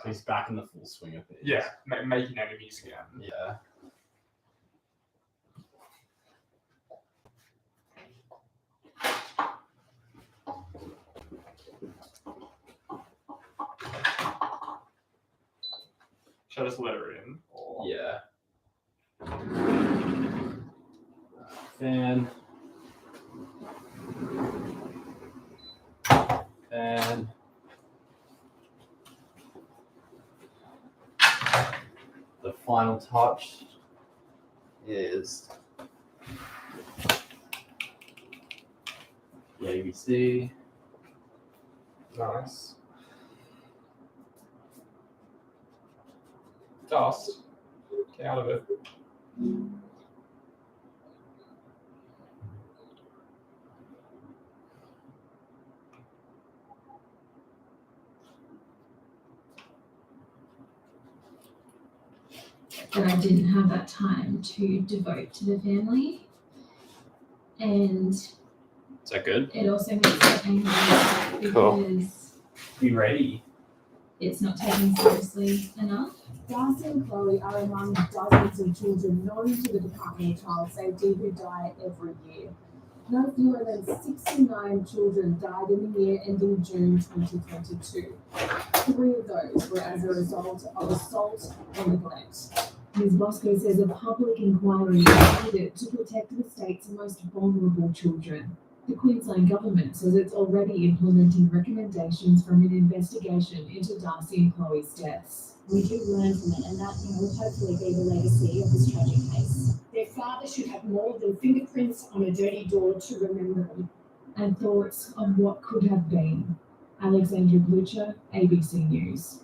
He's back in the full swing of things. Yeah, making enemies again. Yeah. Should I just let her in? Or... Yeah. Fan. And the final touch is the ABC. Nice. Dust. Get out of it. But I didn't have that time to devote to the family. And Is that good? it also makes me angry because Cool. Be ready. it's not taken seriously enough. Darcy and Chloe are among dozens of children known to the Department of Child Safety who die every year. No fewer than 69 children died in the year ending June 2022. 3 of those were as a result of assault or neglect. Ms. Bosco says a public inquiry is needed to protect the state's most vulnerable children. The Queensland government says it's already implementing recommendations from an investigation into Darcy and Chloe's deaths. We do learn from it, and that will hopefully be the legacy of this tragic case. Their father should have more than fingerprints on a dirty door to remember them. And thoughts on what could have been. Alexandra Blucher, ABC News.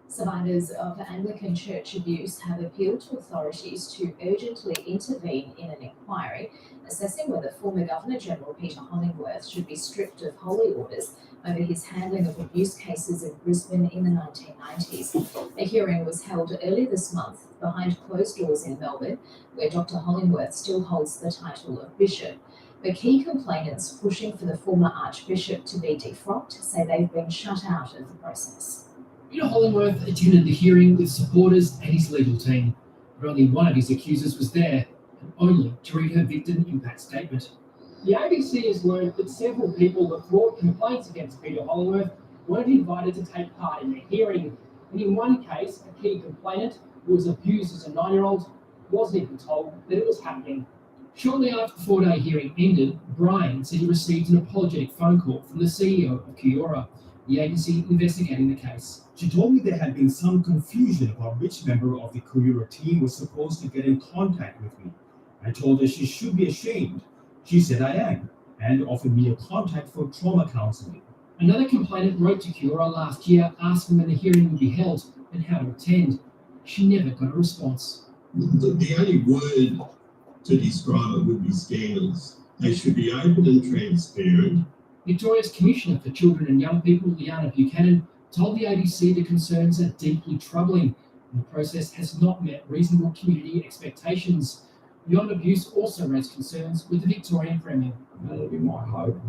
Survivors of Anglican church abuse have appealed to authorities to urgently intervene in an inquiry assessing whether former Governor-General Peter Hollingworth should be stripped of holy orders over his handling of abuse cases in Brisbane in the 1990s. A hearing was held early this month behind closed doors in Melbourne, where Dr. Hollingworth still holds the title of bishop. But key complainants pushing for the former Archbishop to be defrocked say they've been shut out of the process. Peter Hollingworth attended the hearing with supporters and his legal team, but only one of his accusers was there, and only to read her victim impact statement. The ABC has learned that several people that brought complaints against Peter Hollingworth weren't invited to take part in the hearing, and in one case, a key complainant who was abused as a 9-year-old wasn't even told that it was happening. Shortly after the 4-day hearing ended, Brian said he received an apologetic phone call from the CEO of Kiora, the agency investigating the case. She told me there had been some confusion about which member of the Kiora team was supposed to get in contact with me. I told her she should be ashamed. She said I am, and offered me a contact for trauma counseling. Another complainant wrote to Kiora last year asking when the hearing would be held and how to attend. She never got a response. The only word to describe it would be scandalous. They should be open and transparent. Victoria's Commissioner for Children and Young People, Liana Buchanan, told the ABC the concerns are deeply troubling and the process has not met reasonable community expectations. Beyond Abuse also raised concerns with the Victorian Premier. It would be my hope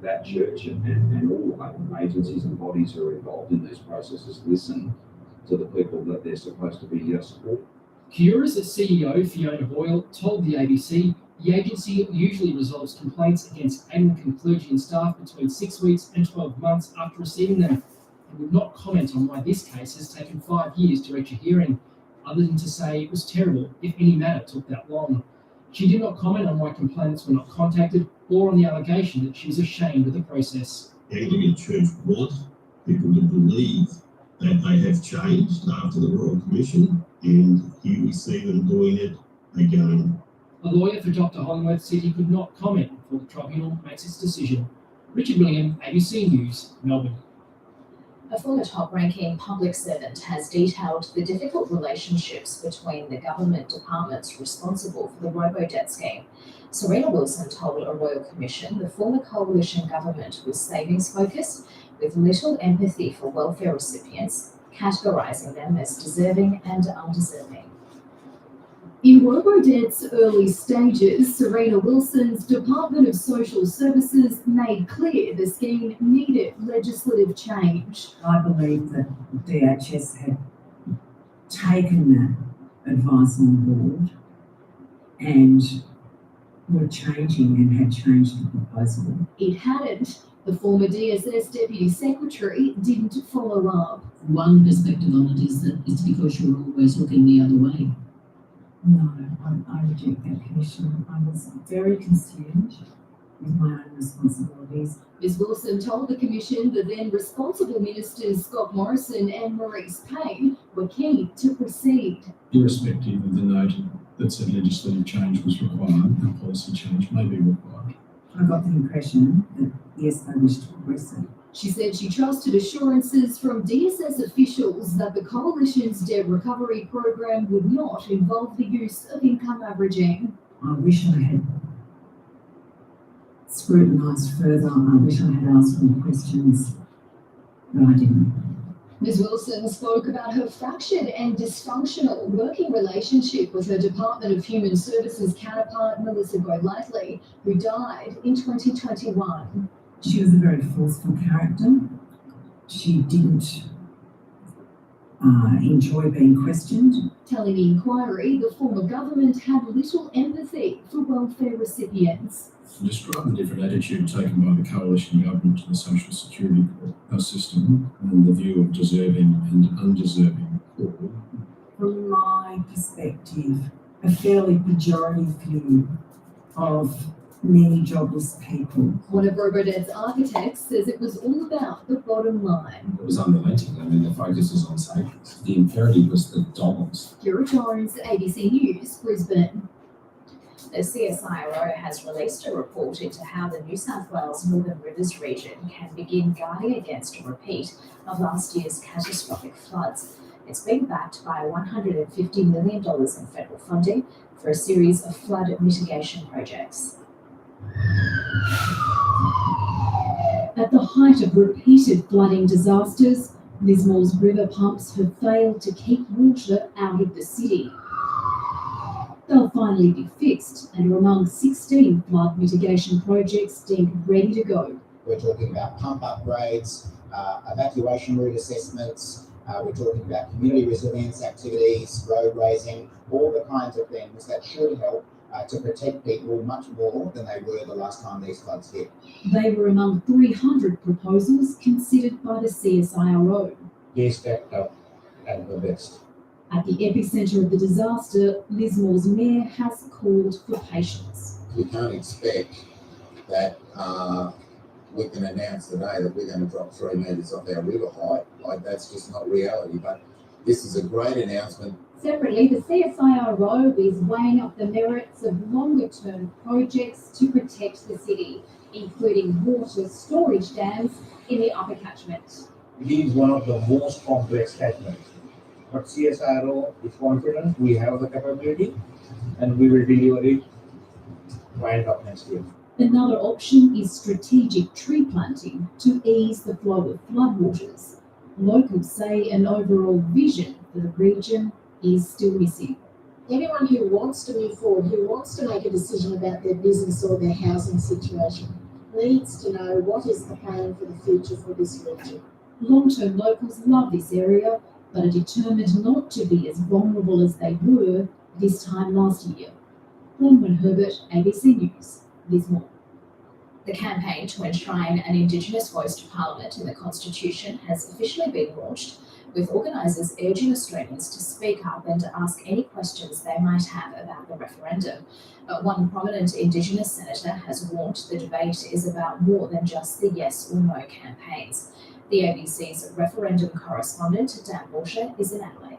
that church and all agencies and bodies who are involved in these processes listen to the people that they're supposed to be supporting. Kiora's CEO, Fiona Boyle, told the ABC the agency usually resolves complaints against Anglican clergy and staff between 6 weeks and 12 months after receiving them, and would not comment on why this case has taken 5 years to reach a hearing, other than to say it was terrible if any matter took that long. She did not comment on why complainants were not contacted or on the allegation that she was ashamed of the process. The Anglican Church want people to believe that they have changed after the Royal Commission, and here we see them doing it again. A lawyer for Dr. Hollingworth said he could not comment before the tribunal makes its decision. Richard Willingham, ABC News, Melbourne. A former top-ranking public servant has detailed the difficult relationships between the government departments responsible for the robo-debt scheme. Serena Wilson told a Royal Commission the former coalition government was savings-focused, with little empathy for welfare recipients, categorising them as deserving and undeserving. In Robodeb's early stages, Serena Wilson's Department of Social Services made clear the scheme needed legislative change. I believe that DHS had taken that advice on board and were changing and had changed the proposal. It hadn't. The former DSS Deputy Secretary didn't follow up. One perspective on it is that it's because you're always looking the other way. No, I reject that position. I was very consumed with my own responsibilities. Ms Wilson told the Commission the then responsible ministers Scott Morrison and Maurice Payne were keen to proceed. Irrespective of the note that said legislative change was required, a policy change may be required. I got the impression that yes, they wished to progress it. She said she trusted assurances from DSS officials that the Coalition's debt recovery program would not involve the use of income averaging. I wish I had scrutinised further. I wish I had asked more questions, but I didn't. Ms Wilson spoke about her fractured and dysfunctional working relationship with her Department of Human Services counterpart Melissa Golightly, who died in 2021. She was a very forceful character. She didn't enjoy being questioned. Telling the inquiry, the former government had little empathy for welfare recipients. To describe the different attitude taken by the coalition government to the social security system and the view of deserving and undeserving poor. From my perspective, a fairly pejorative view of many jobless people. One of Robodeb's architects says it was all about the bottom line. It was unrelenting. I mean, the focus was on savings. The imperative was the dollars. Kira Jones, ABC News, Brisbane. The CSIRO has released a report into how the New South Wales Northern Rivers region can begin guarding against a repeat of last year's catastrophic floods. It's been backed by $150 million in federal funding for a series of flood mitigation projects. At the height of repeated flooding disasters, Lismore's river pumps have failed to keep water out of the city. They'll finally be fixed and are among 16 flood mitigation projects deemed ready to go. We're talking about pump upgrades, evacuation route assessments, we're talking about community resilience activities, road raising, all the kinds of things that should help to protect people much more than they were the last time these floods hit. They were among 300 proposals considered by the CSIRO. Yes, stacked up and the best. At the epicentre of the disaster, Lismore's mayor has called for patience. We can't expect that we can announce today that we're going to drop 3 metres off our river height. Like, that's just not reality. But this is a great announcement. Separately, the CSIRO is weighing up the merits of longer-term projects to protect the city, including water storage dams in the upper catchment. It is one of the most complex catchments. But CSIRO is confident we have the capability and we will deliver it by end of next year. Another option is strategic tree planting to ease the flow of floodwaters. Locals say an overall vision for the region is still missing. Anyone who wants to move forward, who wants to make a decision about their business or their housing situation, needs to know what is the plan for the future for this region. Long-term locals love this area, but are determined not to be as vulnerable as they were this time last year. Bronwyn Herbert, ABC News, Lismore. The campaign to enshrine an Indigenous voice to Parliament in the Constitution has officially been launched, with organisers urging Australians to speak up and to ask any questions they might have about the referendum. But one prominent Indigenous senator has warned the debate is about more than just the yes or no campaigns. The ABC's referendum correspondent, Dan Borsha, is in Adelaide.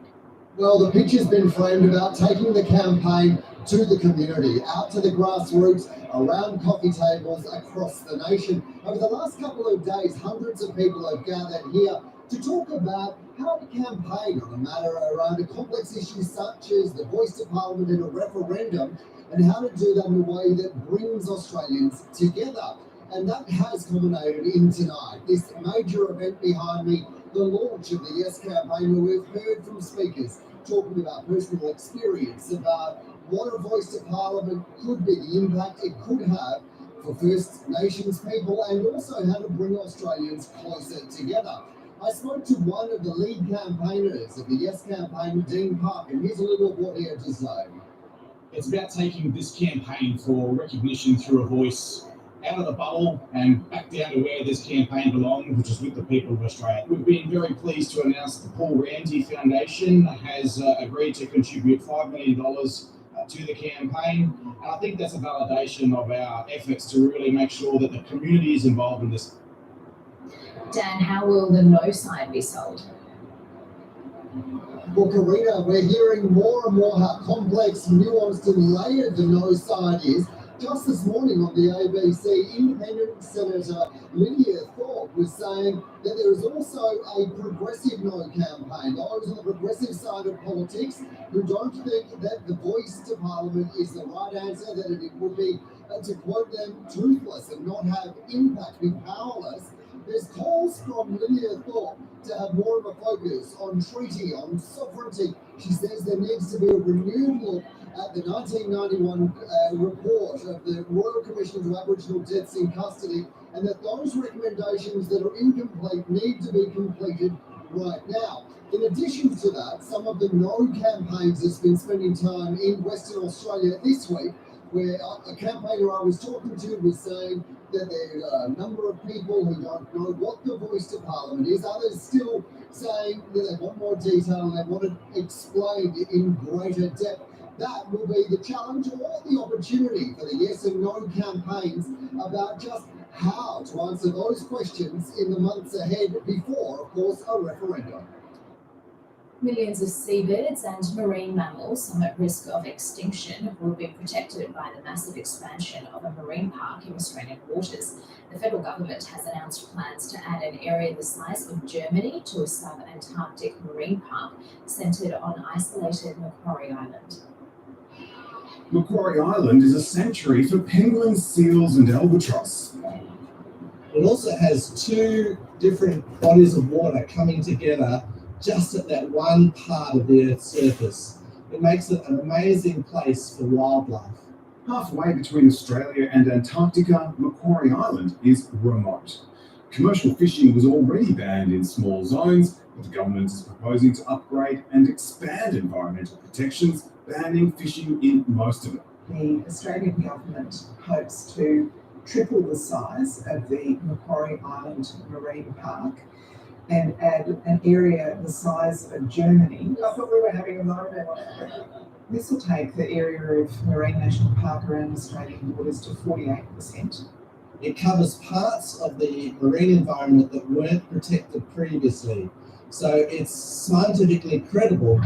Well, the pitch has been framed about taking the campaign to the community, out to the grassroots, around coffee tables across the nation. Over the last couple of days, hundreds of people have gathered here to talk about how to campaign on a matter around a complex issue such as the voice to Parliament in a referendum, and how to do that in a way that brings Australians together. And that has culminated in tonight, this major event behind me, the launch of the Yes campaign, where we've heard from speakers talking about personal experience, about what a voice to Parliament could be, the impact it could have for First Nations people, and also how to bring Australians closer together. I spoke to one of the lead campaigners of the Yes campaign, Dean Park, and here's a little of what he had to say. It's about taking this campaign for recognition through a voice out of the bubble and back down to where this campaign belongs, which is with the people of Australia. We've been very pleased to announce the Paul Ramsey Foundation has agreed to contribute $5 million to the campaign. And I think that's a validation of our efforts to really make sure that the community is involved in this. Dan, how will the no side be sold? Well, Karina, we're hearing more and more how complex, nuanced and layered the no side is. Just this morning on the ABC, Independent Senator Lydia Thorpe was saying that there is also a progressive no campaign, those on the progressive side of politics who don't think that the voice to Parliament is the right answer, that it would be, to quote them, toothless and not have impact, be powerless. There's calls from Lydia Thorpe to have more of a focus on treaty, on sovereignty. She says there needs to be a renewed look at the 1991 report of the Royal Commission to Aboriginal Deaths in Custody, and that those recommendations that are incomplete need to be completed right now. In addition to that, some of the no campaigns has been spending time in Western Australia this week, where a campaigner I was talking to was saying that there are a number of people who don't know what the voice to Parliament is, others still saying that they want more detail and they want it explained in greater depth. That will be the challenge or the opportunity for the yes and no campaigns about just how to answer those questions in the months ahead before, of course, a referendum. Millions of seabirds and marine mammals, some at risk of extinction, will be protected by the massive expansion of a marine park in Australian waters. The federal government has announced plans to add an area the size of Germany to a sub-Antarctic marine park centred on isolated Macquarie Island. Macquarie Island is a sanctuary for penguins, seals and albatross. It also has two different bodies of water coming together just at that one part of the Earth's surface. It makes it an amazing place for wildlife. Halfway between Australia and Antarctica, Macquarie Island is remote. Commercial fishing was already banned in small zones, but the government is proposing to upgrade and expand environmental protections, banning fishing in most of it. The Australian government hopes to triple the size of the Macquarie Island Marine Park and add an area the size of Germany. I thought we were having a moment. This will take the area of Marine National Park around Australian waters to 48%. It covers parts of the marine environment that weren't protected previously, so it's scientifically credible.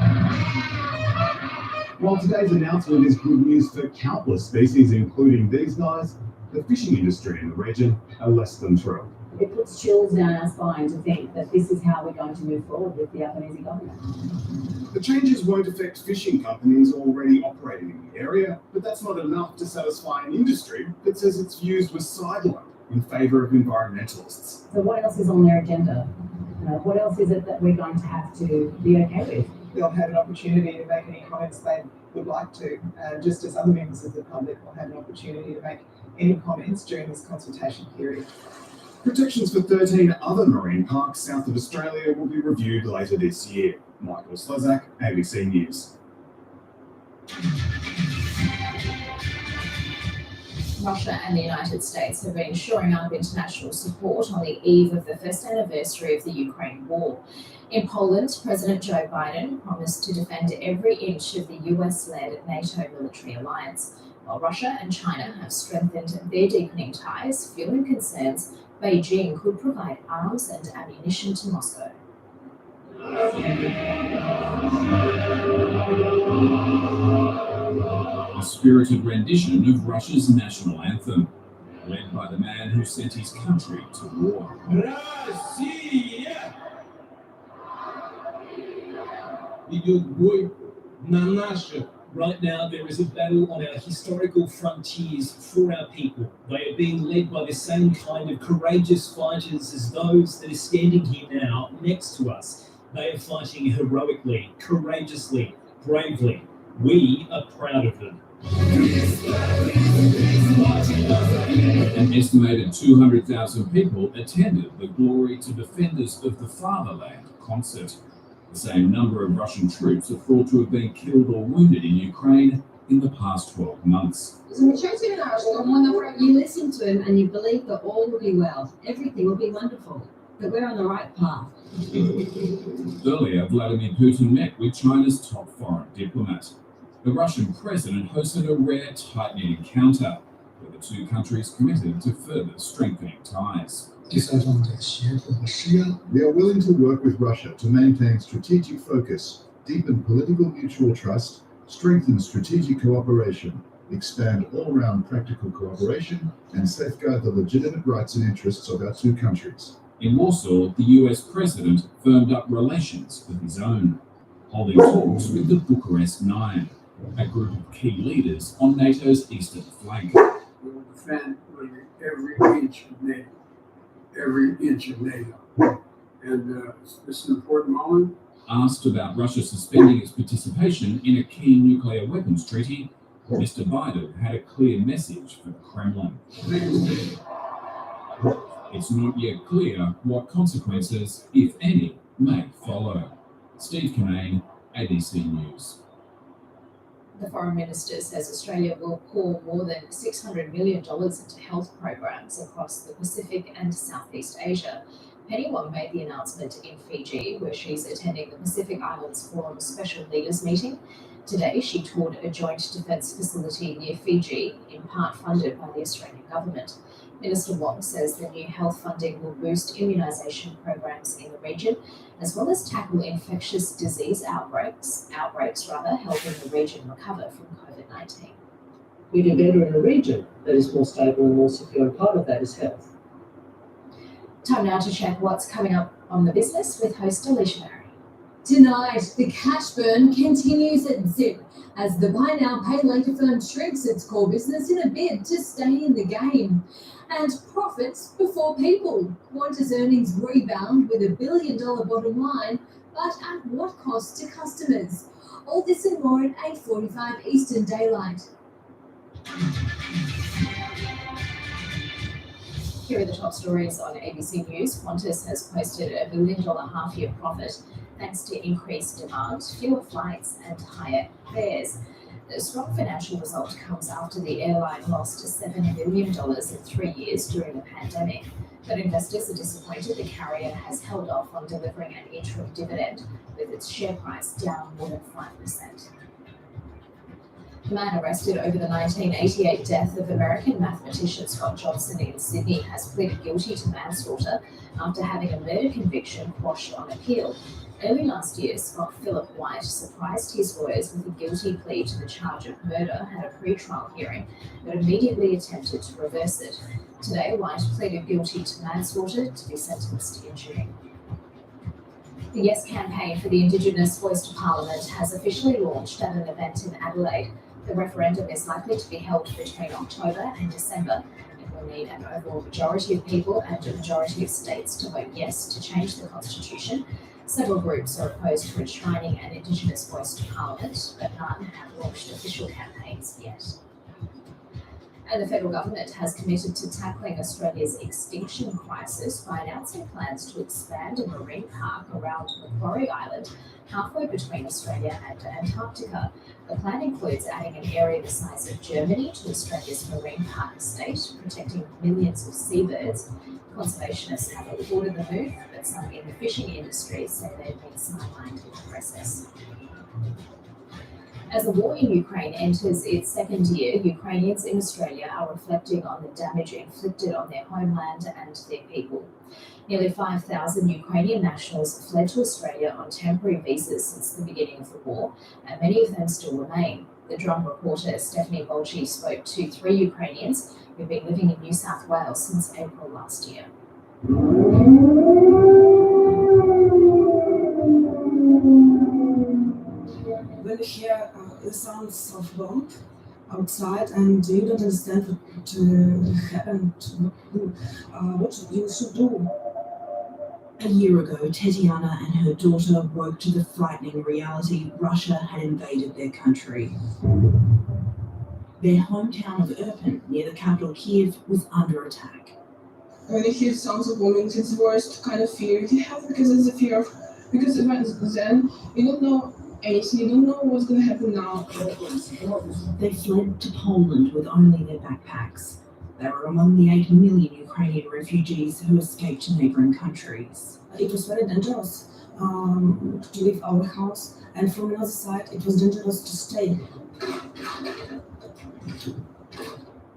While today's announcement is good news for countless species, including these guys, the fishing industry in the region are less than thrilled. It puts chills down our spine to think that this is how we're going to move forward with the Albanese government. The changes won't affect fishing companies already operating in the area, but that's not enough to satisfy an industry that says its views were sidelined in favour of environmentalists. So what else is on their agenda? What else is it that we're going to have to be okay with? They'll have an opportunity to make any comments they would like to, just as other members of the public will have an opportunity to make any comments during this consultation period. Protections for 13 other marine parks south of Australia will be reviewed later this year. Michael Slezak, ABC News. Russia and the United States have been shoring up international support on the eve of the first anniversary of the Ukraine war. In Poland, President Joe Biden promised to defend every inch of the US-led NATO military alliance, while Russia and China have strengthened their deepening ties, fueling concerns Beijing could provide arms and ammunition to Moscow. A spirited rendition of Russia's national anthem, led by the man who sent his country to war. Россия! Идет бой на наших. Right now, there is a battle on our historical frontiers for our people. They are being led by the same kind of courageous fighters as those that are standing here now next to us. They are fighting heroically, courageously, bravely. We are proud of them. An estimated 200,000 people attended the Glory to Defenders of the Fatherland concert. The same number of Russian troops are thought to have been killed or wounded in Ukraine in the past 12 months. You listen to him and you believe that all will be well, everything will be wonderful, that we're on the right path. Earlier, Vladimir Putin met with China's top foreign diplomat. The Russian president hosted a rare tight-knit encounter, where the two countries committed to further strengthening ties. We are willing to work with Russia to maintain strategic focus, deepen political mutual trust, strengthen strategic cooperation, expand all-round practical cooperation, and safeguard the legitimate rights and interests of our two countries. In Warsaw, the US president firmed up relations with his own, holding talks with the Bucharest Nine, a group of key leaders on NATO's eastern flank. We will defend every inch of NATO. And this is an important moment. Asked about Russia suspending its participation in a key nuclear weapons treaty, Mr. Biden had a clear message for the Kremlin. It's not yet clear what consequences, if any, may follow. Steve Kinane, ABC News. The Foreign Minister says Australia will pour more than $600 million into health programs across the Pacific and Southeast Asia. Penny Wong made the announcement in Fiji, where she's attending the Pacific Islands Forum Special Leaders Meeting. Today, she toured a joint defence facility near Fiji, in part funded by the Australian government. Minister Wong says the new health funding will boost immunisation programs in the region, as well as tackle infectious disease outbreaks, helping the region recover from COVID-19. We do better in a region that is more stable and more secure, and part of that is health. Time now to check what's coming up on the business with host Alicia Mary. Tonight, the cash burn continues at Zip as the buy now, pay later firm shrinks its core business in a bid to stay in the game. And profits before people. Qantas earnings rebound with $1 billion bottom line, but at what cost to customers? All this and more at 8:45 Eastern Daylight. Here are the top stories on ABC News. Qantas has posted a $1 billion half-year profit thanks to increased demand, fewer flights and higher fares. The strong financial result comes after the airline lost $7 billion in 3 years during the pandemic. But investors are disappointed the carrier has held off on delivering an interim dividend, with its share price down more than 5%. The man arrested over the 1988 death of American mathematician Scott Johnson in Sydney has pleaded guilty to manslaughter after having a murder conviction quashed on appeal. Early last year, Scott Philip White surprised his lawyers with a guilty plea to the charge of murder at a pre-trial hearing, but immediately attempted to reverse it. Today, White pleaded guilty to manslaughter to be sentenced in June. The Yes campaign for the Indigenous Voice to Parliament has officially launched at an event in Adelaide. The referendum is likely to be held between October and December. It will need an overall majority of people and a majority of states to vote yes to change the constitution. Several groups are opposed to enshrining an Indigenous voice to Parliament, but none have launched official campaigns yet. And the federal government has committed to tackling Australia's extinction crisis by announcing plans to expand a marine park around Macquarie Island, halfway between Australia and Antarctica. The plan includes adding an area the size of Germany to Australia's marine park estate, protecting millions of seabirds. Conservationists have applauded the move, but some in the fishing industry say they've been sidelined in the process. As the war in Ukraine enters its second year, Ukrainians in Australia are reflecting on the damage inflicted on their homeland and their people. Nearly 5,000 Ukrainian nationals fled to Australia on temporary visas since the beginning of the war, and many of them still remain. The Drum reporter Stephanie Bolchi spoke to 3 Ukrainians who've been living in New South Wales since April last year. When you hear the sounds of bomb outside and you don't understand what happened, what you should do. A year ago, Tetiana and her daughter woke to the frightening reality Russia had invaded their country. Their hometown of Irpin, near the capital Kiev, was under attack. When you hear sounds of bombings, it's the worst kind of fear you can have because it's a fear of, because then you don't know anything, you don't know what's going to happen now. They fled to Poland with only their backpacks. They were among the 8 million Ukrainian refugees who escaped to neighboring countries. It was very dangerous to leave our house, and from another side, it was dangerous to stay.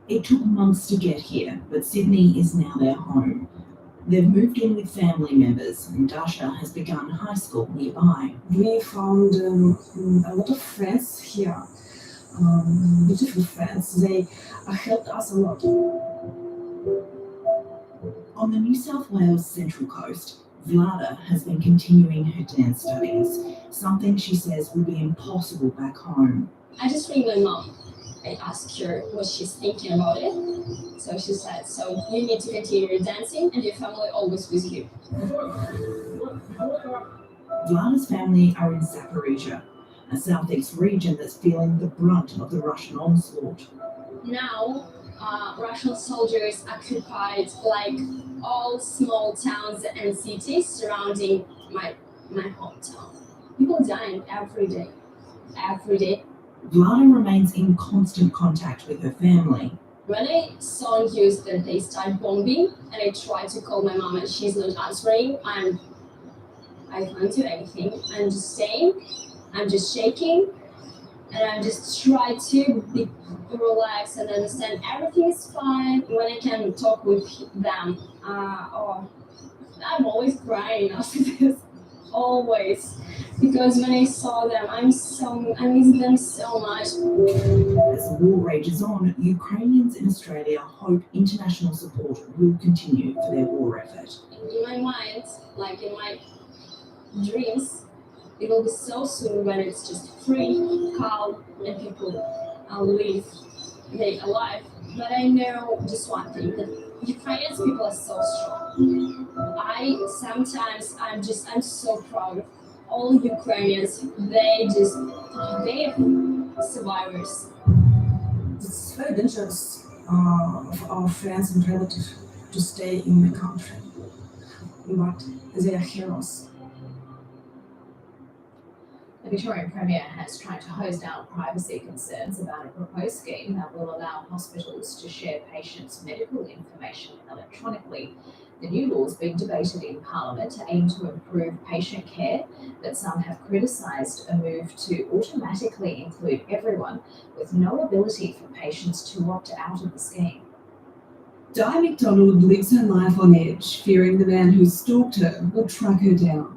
It took months to get here, but Sydney is now their home. They've moved in with family members, and Dasha has begun high school nearby. We found a lot of friends here, beautiful friends. They helped us a lot. On the New South Wales Central Coast, Vlada has been continuing her dance studies, something she says would be impossible back home. I just ring my mom. I asked her what she's thinking about it. So she said, so you need to continue your dancing and your family always with you. Vlada's family are in Zaporizhia, a southeast region that's feeling the brunt of the Russian onslaught. Now, Russian soldiers occupied like all small towns and cities surrounding my hometown. People dying every day. Vlada remains in constant contact with her family. When I saw news that they start bombing and I tried to call my mom and she's not answering, I can't do anything. I'm just staying, I'm just shaking, and I just try to be relaxed and understand everything is fine. When I can talk with them, I'm always crying after this, always. Because when I saw them, I miss them so much. As the war rages on, Ukrainians in Australia hope international support will continue for their war effort. In my mind, like in my dreams, it will be so soon when it's just free, calm, and people live, they alive. But I know just one thing, that Ukrainian people are so strong. I'm so proud of all Ukrainians. They are survivors. It's very dangerous for our friends and relatives to stay in the country, but they are heroes. The Victorian Premier has tried to hose down privacy concerns about a proposed scheme that will allow hospitals to share patients' medical information electronically. The new law is being debated in Parliament to aim to improve patient care, but some have criticised a move to automatically include everyone with no ability for patients to opt out of the scheme. Di McDonald lives her life on edge, fearing the man who stalked her will track her down.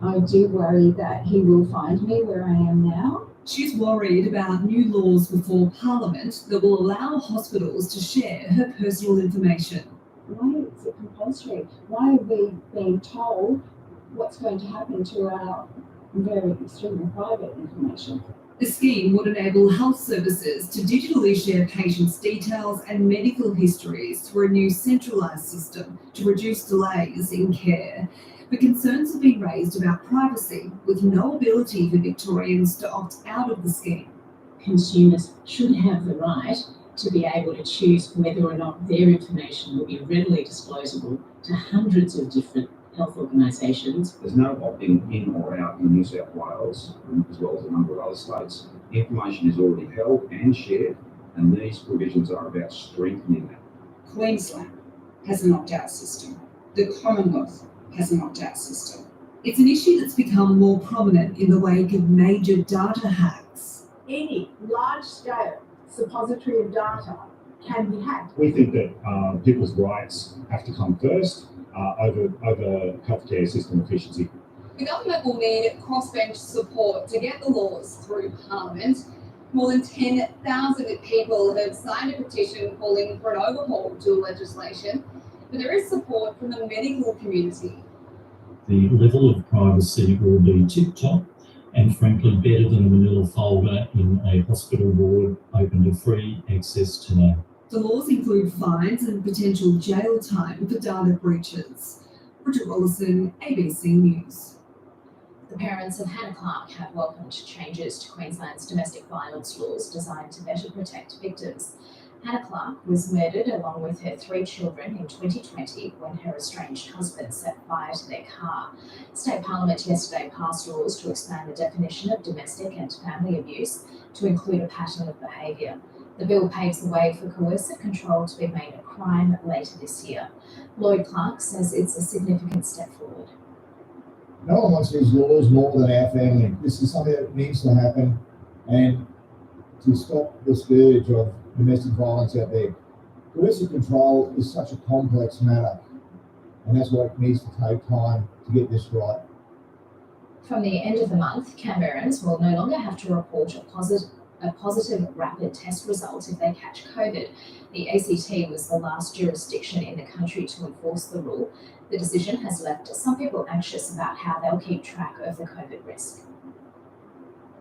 I do worry that he will find me where I am now. She's worried about new laws before Parliament that will allow hospitals to share her personal information. Why is it compulsory? Why are we being told what's going to happen to our very extremely private information? The scheme would enable health services to digitally share patients' details and medical histories through a new centralised system to reduce delays in care. But concerns have been raised about privacy, with no ability for Victorians to opt out of the scheme. Consumers should have the right to be able to choose whether or not their information will be readily disclosable to hundreds of different health organisations. There's no opting in or out in New South Wales, as well as a number of other states. Information is already held and shared, and these provisions are about strengthening that. Queensland has an opt-out system. The Commonwealth has an opt-out system. It's an issue that's become more prominent in the wake of major data hacks. Any large-scale suppository of data can be hacked. We think that people's rights have to come first over healthcare system efficiency. The government will need crossbench support to get the laws through Parliament. More than 10,000 people have signed a petition calling for an overhaul to the legislation, but there is support from the medical community. The level of privacy will be tip-top and frankly better than a manila folder in a hospital ward open to free access today. The laws include fines and potential jail time for data breaches. Bridget Rollison, ABC News. The parents of Hannah Clark have welcomed changes to Queensland's domestic violence laws designed to better protect victims. Hannah Clark was murdered along with her 3 children in 2020 when her estranged husband set fire to their car. State Parliament yesterday passed laws to expand the definition of domestic and family abuse to include a pattern of behaviour. The bill paves the way for coercive control to be made a crime later this year. Lloyd Clark says it's a significant step forward. No one wants these laws more than our family. This is something that needs to happen, and to stop the scourge of domestic violence out there. Coercive control is such a complex matter, and that's why it needs to take time to get this right. From the end of the month, Canberrans will no longer have to report a positive rapid test result if they catch COVID. The ACT was the last jurisdiction in the country to enforce the rule. The decision has left some people anxious about how they'll keep track of the COVID risk.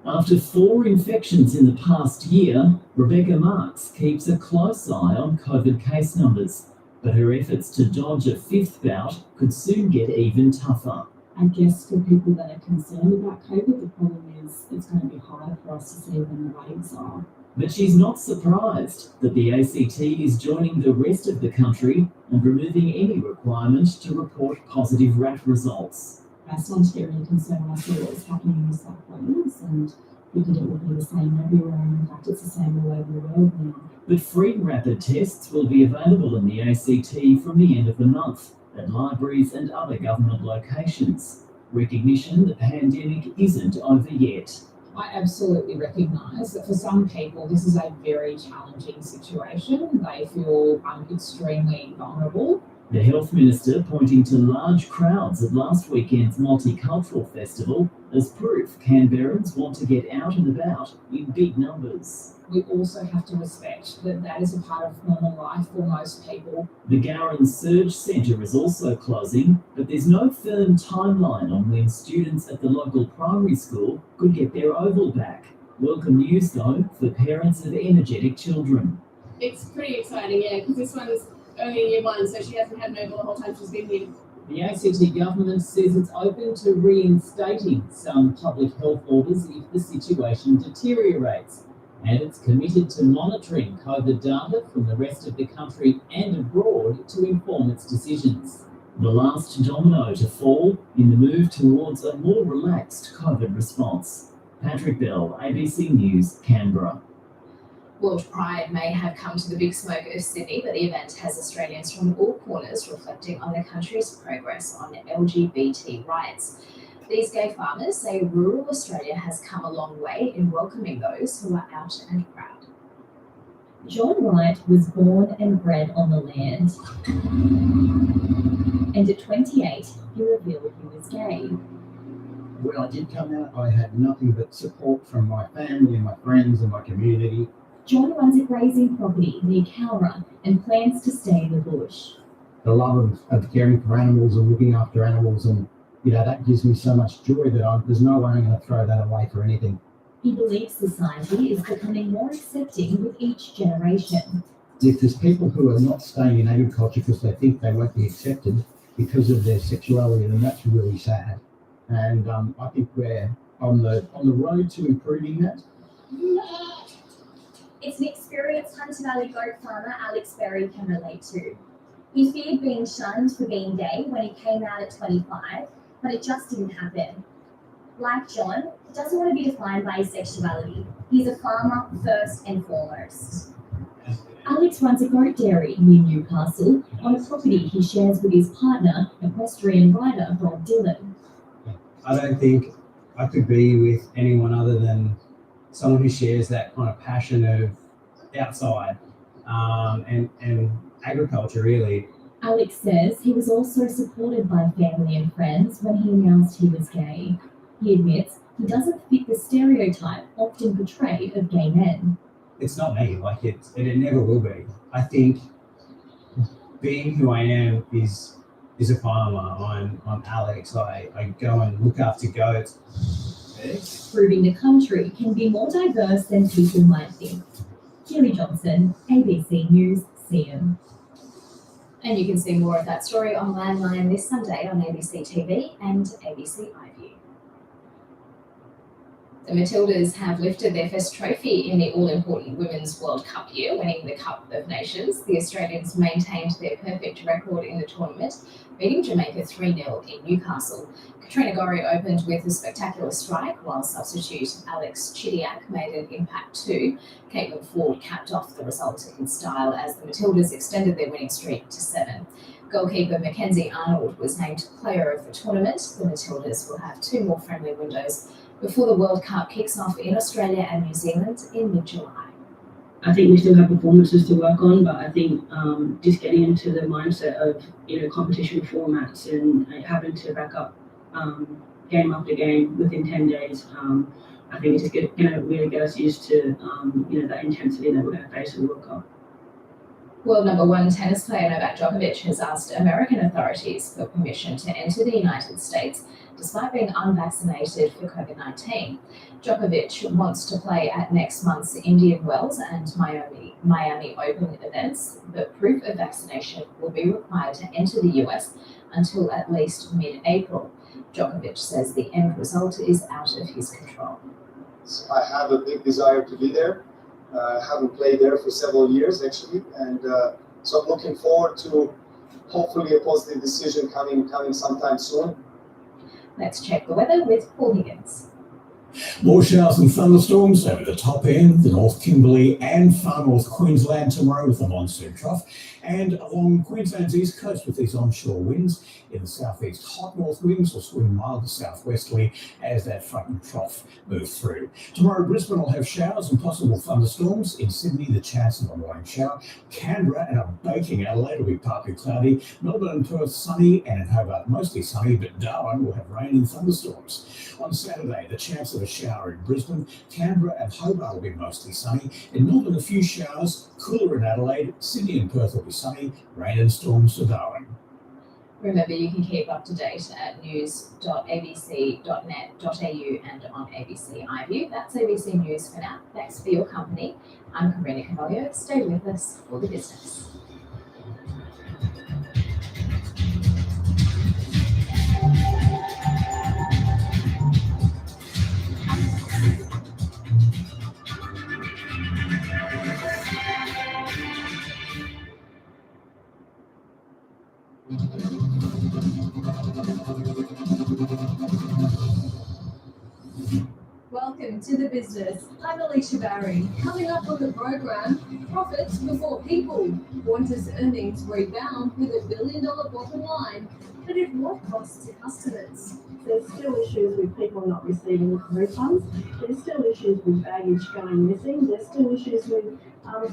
After 4 infections in the past year, Rebecca Marks keeps a close eye on COVID case numbers, but her efforts to dodge a 5th bout could soon get even tougher. I guess for people that are concerned about COVID, the problem is it's going to be harder for us to see when the ratings are. But she's not surprised that the ACT is joining the rest of the country and removing any requirement to report positive RAT results. I started to get really concerned when I saw what was happening in New South Wales, and figured it would be the same everywhere, and in fact it's the same all over the world now. But free rapid tests will be available in the ACT from the end of the month at libraries and other government locations. Recognition the pandemic isn't over yet. I absolutely recognise that for some people this is a very challenging situation. They feel extremely vulnerable. The Health Minister pointing to large crowds at last weekend's Multicultural Festival as proof Canberrans want to get out and about in big numbers. We also have to respect that that is a part of normal life for most people. The Garran Surge Centre is also closing, but there's no firm timeline on when students at the local primary school could get their oval back. Welcome news though for parents of energetic children. It's pretty exciting, yeah, because this one's only in year 1, so she hasn't had an oval the whole time she's been here. The ACT government says it's open to reinstating some public health orders if the situation deteriorates, and it's committed to monitoring COVID data from the rest of the country and abroad to inform its decisions. The last domino to fall in the move towards a more relaxed COVID response. Patrick Bell, ABC News, Canberra. World Pride may have come to the big smoke of Sydney, but the event has Australians from all corners reflecting on the country's progress on LGBT rights. These gay farmers say rural Australia has come a long way in welcoming those who are out and proud. John Wright was born and bred on the land, and at 28 he revealed he was gay. When I did come out, I had nothing but support from my family and my friends and my community. John runs a grazing property near Cowra and plans to stay in the bush. The love of caring for animals and looking after animals, and that gives me so much joy that there's no way I'm going to throw that away for anything. He believes society is becoming more accepting with each generation. If there's people who are not staying in agriculture because they think they won't be accepted because of their sexuality, then that's really sad. And I think we're on the road to improving that. It's an experience Hunter Valley goat farmer Alex Berry can relate to. He feared being shunned for being gay when he came out at 25, but it just didn't happen. Like John, he doesn't want to be defined by his sexuality. He's a farmer first and foremost. Alex runs a goat dairy near Newcastle on a property he shares with his partner, equestrian rider Bob Dylan. I don't think I could be with anyone other than someone who shares that kind of passion of outside and agriculture, really. Alex says he was also supported by family and friends when he announced he was gay. He admits he doesn't fit the stereotype often portrayed of gay men. It's not me, it never will be. I think being who I am is a farmer. I'm Alex. I go and look after goats. Proving the country can be more diverse than people might think. Julie Johnson, ABC News, CM. And you can see more of that story on Landline this Sunday on ABC TV and ABC iView. The Matildas have lifted their first trophy in the all-important Women's World Cup year, winning the Cup of Nations. The Australians maintained their perfect record in the tournament, beating Jamaica 3-0 in Newcastle. Katrina Gorry opened with a spectacular strike, while substitute Alex Chidiac made an impact too. Caitlin Ford capped off the result in style as the Matildas extended their winning streak to 7. Goalkeeper Mackenzie Arnold was named Player of the Tournament. The Matildas will have 2 more friendly windows before the World Cup kicks off in Australia and New Zealand in mid-July. I think we still have performances to work on, but I think just getting into the mindset of competition formats and having to back up game after game within 10 days, I think it's just going to really get us used to that intensity that we're going to face at the World Cup. World number 1 tennis player Novak Djokovic has asked American authorities for permission to enter the United States despite being unvaccinated for COVID-19. Djokovic wants to play at next month's Indian Wells and Miami Open events, but proof of vaccination will be required to enter the US until at least mid-April. Djokovic says the end result is out of his control. I have a big desire to be there. I haven't played there for several years actually, and so I'm looking forward to hopefully a positive decision coming sometime soon. Let's check the weather with Paul Higgins. More showers and thunderstorms over the top end, the North Kimberley and far north Queensland tomorrow with a monsoon trough, and along Queensland's east coast with these onshore winds. In the southeast, hot north winds will swing mild to southwesterly as that front and trough move through. Tomorrow, Brisbane will have showers and possible thunderstorms. In Sydney, the chance of a morning shower. Canberra and a baking Adelaide will be partly cloudy. Melbourne and Perth sunny, and in Hobart mostly sunny, but Darwin will have rain and thunderstorms. On Saturday, the chance of a shower in Brisbane. Canberra and Hobart will be mostly sunny. In Melbourne, a few showers. Cooler in Adelaide. Sydney and Perth will be sunny. Rain and storms for Darwin. Remember, you can keep up to date at news.abc.net.au and on ABC iView. That's ABC News for now. Thanks for your company. I'm Karina Cavallo. Stay with us for the business. Welcome to the business. I'm Alicia Barry. Coming up on the program, profits before people. Qantas earnings rebound with $1 billion bottom line, but at what cost to customers? There's still issues with people not receiving refunds. There's still issues with baggage going missing. There's still issues with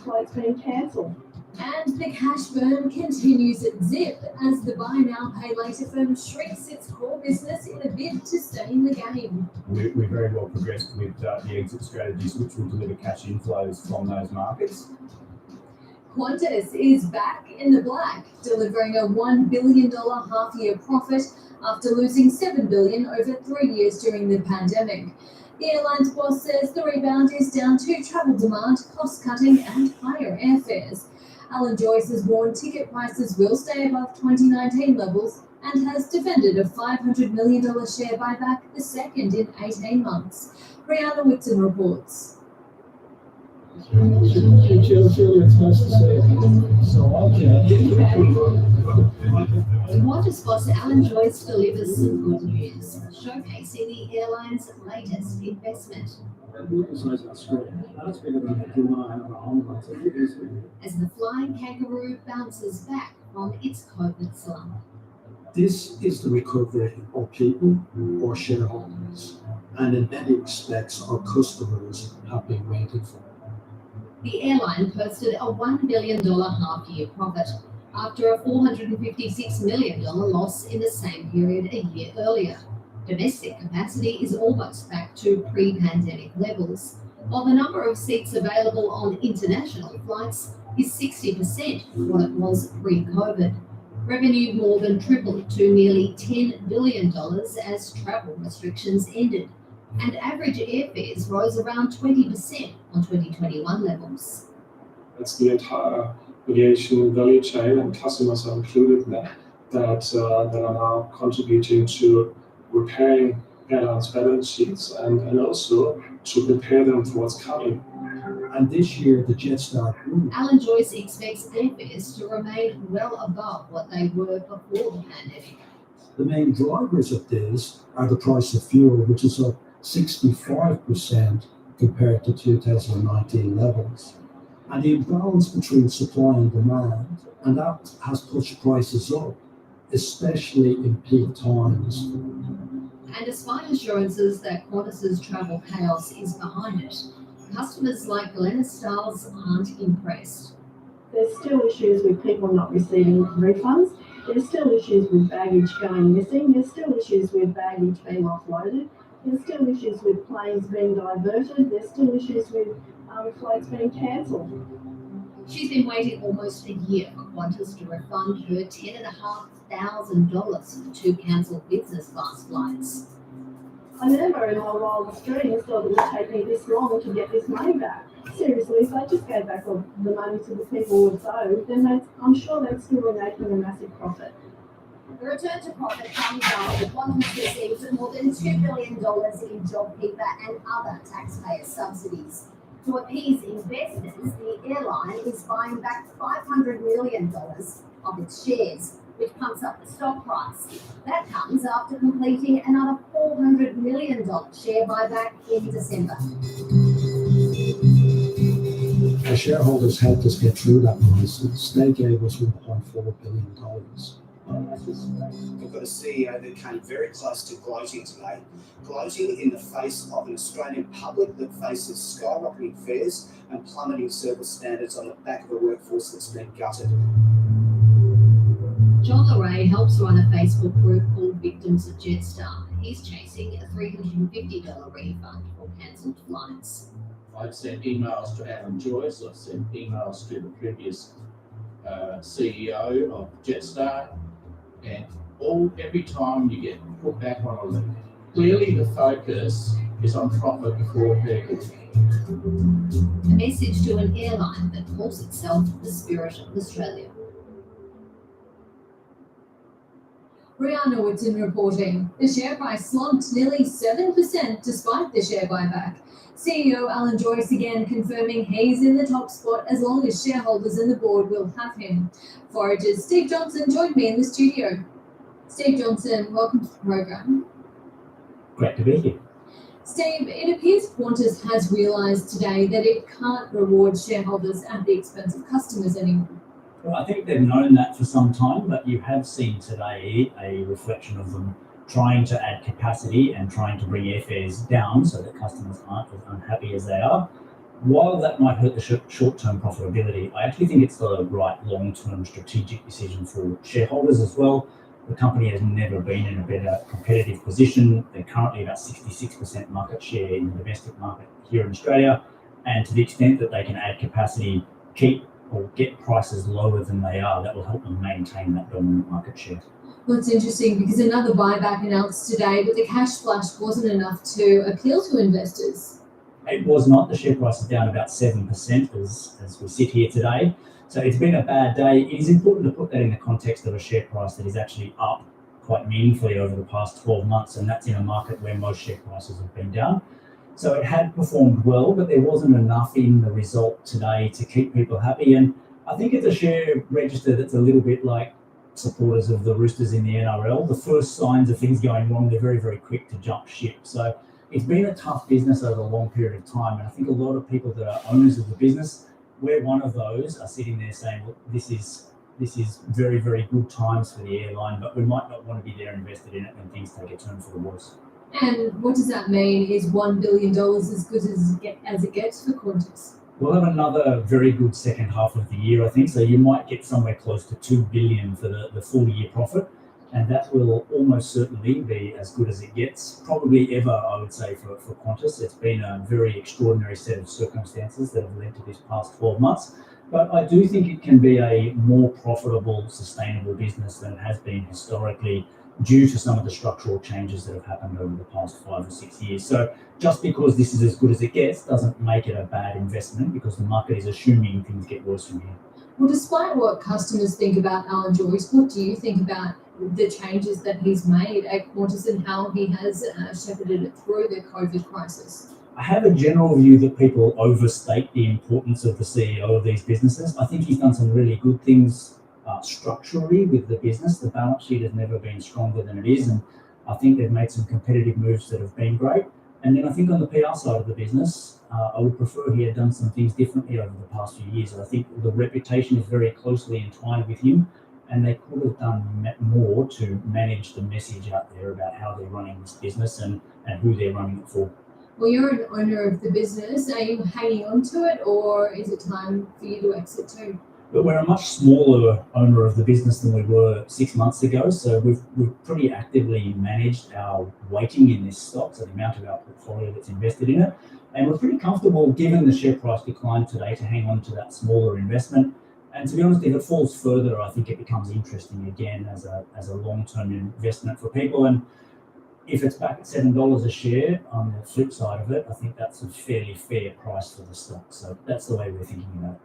flights being cancelled. And the cash burn continues at Zip as the buy now, pay later firm shrinks its core business in a bid to stay in the game. We're very well progressed with the exit strategies, which will deliver cash inflows from those markets. Qantas is back in the black, delivering a $1 billion half-year profit after losing $7 billion over 3 years during the pandemic. The airline's boss says the rebound is down to travel demand, cost-cutting and higher airfares. Alan Joyce has warned ticket prices will stay above 2019 levels and has defended a $500 million share buyback, the second in 18 months. Brianna Whitson reports. Qantas boss Alan Joyce delivers some good news, showcasing the airline's latest investment. As the flying kangaroo bounces back from its COVID slump. This is the recovery of people or shareholders, and in many respects our customers have been waiting for. The airline posted a $1 billion half-year profit after a $456 million loss in the same period a year earlier. Domestic capacity is almost back to pre-pandemic levels, while the number of seats available on international flights is 60% what it was pre-COVID. Revenue more than tripled to nearly $10 billion as travel restrictions ended, and average airfares rose around 20% on 2021 levels. That's the entire aviation value chain, and customers are included in that are now contributing to repairing airlines' balance sheets and also to prepare them for what's coming. And this year, the Jetstar Group. Alan Joyce expects airfares to remain well above what they were before the pandemic. The main drivers of this are the price of fuel, which is up 65% compared to 2019 levels. And the imbalance between supply and demand, and that has pushed prices up, especially in peak times. And despite assurances that Qantas's travel chaos is behind it, customers like Glenna Stiles aren't impressed. There's still issues with people not receiving refunds. There's still issues with baggage going missing. There's still issues with baggage being offloaded. There's still issues with planes being diverted. There's still issues with flights being cancelled. She's been waiting almost a year for Qantas to refund her $10,500 for 2 cancelled business class flights. I never in my wildest dreams thought it would take me this long to get this money back. Seriously, if they just gave back all the money to the people who owed, then I'm sure they'd still be making a massive profit. The return to profit comes after Qantas received more than $2 billion in JobKeeper and other taxpayer subsidies. To appease investors, the airline is buying back $500 million of its shares, which pumps up the stock price. That comes after completing another $400 million share buyback in December. Our shareholders helped us get through that crisis. They gave us $1.4 billion. We've got a CEO that came very close to gloating today, gloating in the face of an Australian public that faces skyrocketing fares and plummeting service standards on the back of a workforce that's been gutted. John Larray helps run a Facebook group called Victims of Jetstar. He's chasing a $350 refund for cancelled flights. I've sent emails to Alan Joyce, I've sent emails to the previous CEO of Jetstar, and every time you get put back on a list. Clearly the focus is on profit before people. A message to an airline that calls itself the Spirit of Australia. Brianna Woodson reporting. The share price slumped nearly 7% despite the share buyback. CEO Alan Joyce again confirming he's in the top spot as long as shareholders and the board will have him. Forager's Steve Johnson joined me in the studio. Steve Johnson, welcome to the program. Great to be here. Steve, it appears Qantas has realised today that it can't reward shareholders at the expense of customers anymore. Well, I think they've known that for some time, but you have seen today a reflection of them trying to add capacity and trying to bring airfares down so that customers aren't as unhappy as they are. While that might hurt the short-term profitability, I actually think it's the right long-term strategic decision for shareholders as well. The company has never been in a better competitive position. They're currently about 66% market share in the domestic market here in Australia. And to the extent that they can add capacity, keep or get prices lower than they are, that will help them maintain that dominant market share. Well, it's interesting because another buyback announced today, but the cash flush wasn't enough to appeal to investors. It was not. The share price is down about 7% as we sit here today. So it's been a bad day. It is important to put that in the context of a share price that is actually up quite meaningfully over the past 12 months, and that's in a market where most share prices have been down. So it had performed well, but there wasn't enough in the result today to keep people happy. And I think it's a share register that's a little bit like supporters of the Roosters in the NRL. The first signs of things going wrong, they're very, very quick to jump ship. So it's been a tough business over a long period of time. And I think a lot of people that are owners of the business, we're one of those, are sitting there saying, look, this is very, very good times for the airline, but we might not want to be there invested in it when things take a turn for the worse. And what does that mean? Is $1 billion as good as it gets for Qantas? We'll have another very good second half of the year, I think. So you might get somewhere close to $2 billion for the full year profit. And that will almost certainly be as good as it gets, probably ever, I would say, for Qantas. It's been a very extraordinary set of circumstances that have led to this past 12 months. But I do think it can be a more profitable, sustainable business than it has been historically due to some of the structural changes that have happened over the past 5 or 6 years. So just because this is as good as it gets doesn't make it a bad investment, because the market is assuming things get worse from here. Well, despite what customers think about Alan Joyce, what do you think about the changes that he's made at Qantas and how he has shepherded it through the COVID crisis? I have a general view that people overstate the importance of the CEO of these businesses. I think he's done some really good things structurally with the business. The balance sheet has never been stronger than it is, and I think they've made some competitive moves that have been great. And then I think on the PR side of the business, I would prefer he had done some things differently over the past few years. I think the reputation is very closely entwined with him, and they could have done more to manage the message out there about how they're running this business and who they're running it for. Well, you're an owner of the business. Are you hanging on to it, or is it time for you to exit too? But we're a much smaller owner of the business than we were 6 months ago, so we've pretty actively managed our weighting in this stock, so the amount of our portfolio that's invested in it, and we're pretty comfortable, given the share price decline today, to hang on to that smaller investment. And to be honest, if it falls further, I think it becomes interesting again as a long-term investment for people. And if it's back at $7 a share on the flip side of it, I think that's a fairly fair price for the stock. So that's the way we're thinking about it.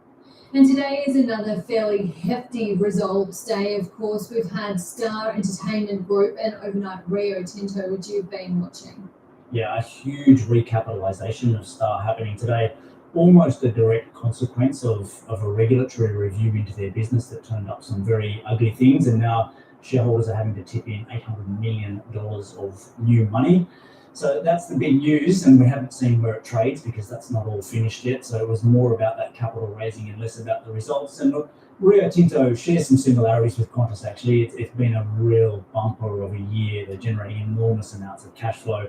And today is another fairly hefty results day. Of course, we've had Star Entertainment Group and overnight Rio Tinto, which you've been watching. Yeah, a huge recapitalisation of Star happening today. Almost a direct consequence of a regulatory review into their business that turned up some very ugly things, and now shareholders are having to tip in $800 million of new money. So that's the big news, and we haven't seen where it trades because that's not all finished yet. So it was more about that capital raising and less about the results. And look, Rio Tinto shares some similarities with Qantas actually. It's been a real bumper of a year. They're generating enormous amounts of cash flow.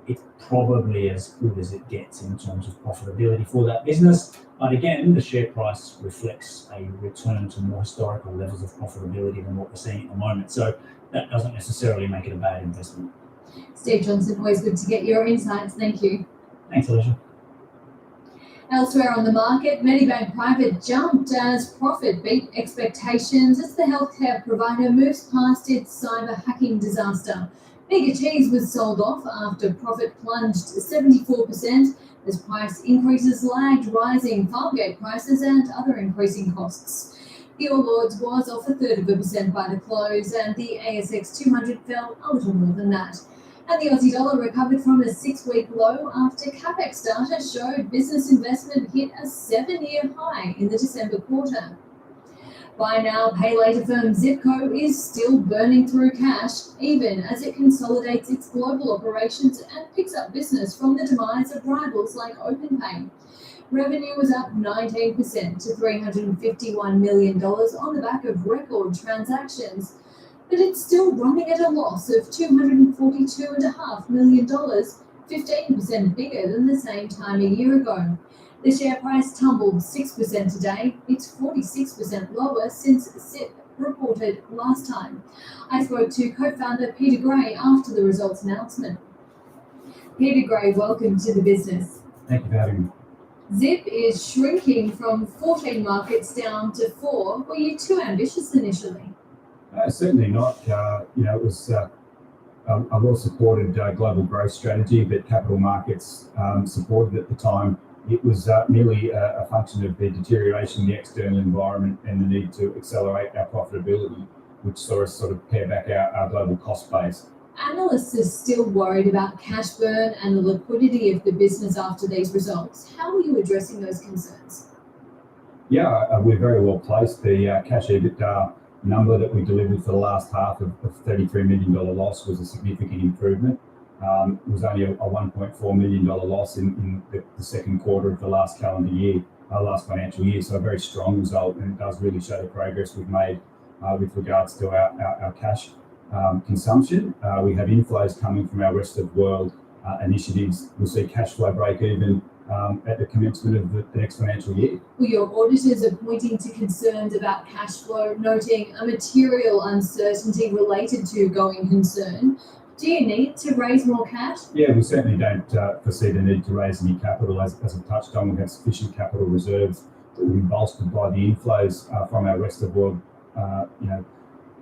It's probably as good as it gets in terms of profitability for that business. But again, the share price reflects a return to more historical levels of profitability than what we're seeing at the moment. So that doesn't necessarily make it a bad investment. Steve Johnson, always good to get your insights. Thank you. Thanks, Alicia. Elsewhere on the market, Medibank Private jumped as profit beat expectations as the healthcare provider moves past its cyber hacking disaster. Bega Cheese was sold off after profit plunged 74% as price increases lagged rising farmgate prices and other increasing costs. The All Ords was off 1/3% by the close, and the ASX 200 fell a little more than that. And the Aussie dollar recovered from a 6-week low after CapEx data showed business investment hit a 7-year high in the December quarter. Buy now, pay later firm Zipco is still burning through cash, even as it consolidates its global operations and picks up business from the demise of rivals like OpenPay. Revenue was up 19% to $351 million on the back of record transactions, but it's still running at a loss of $242.5 million, 15% bigger than the same time a year ago. The share price tumbled 6% today. It's 46% lower since Zip reported last time. I spoke to co-founder Peter Gray after the results announcement. Peter Gray, welcome to the business. Thank you for having me. Zip is shrinking from 14 markets down to 4. Were you too ambitious initially? Certainly not. It was a well-supported global growth strategy, but capital markets supported at the time. It was merely a function of the deterioration in the external environment and the need to accelerate our profitability, which saw us sort of pare back our global cost base. Analysts are still worried about cash burn and the liquidity of the business after these results. How are you addressing those concerns? Yeah, we're very well placed. The cash EBITDA number that we delivered for the last half of $33 million loss was a significant improvement. It was only a $1.4 million loss in the second quarter of the last calendar year, last financial year. So a very strong result, and it does really show the progress we've made with regards to our cash consumption. We have inflows coming from our rest of world initiatives. We'll see cash flow break even at the commencement of the next financial year. Well, your auditors are pointing to concerns about cash flow, noting a material uncertainty related to going concern. Do you need to raise more cash? Yeah, we certainly don't foresee the need to raise any capital. As I've touched on, we have sufficient capital reserves that will be bolstered by the inflows from our rest of world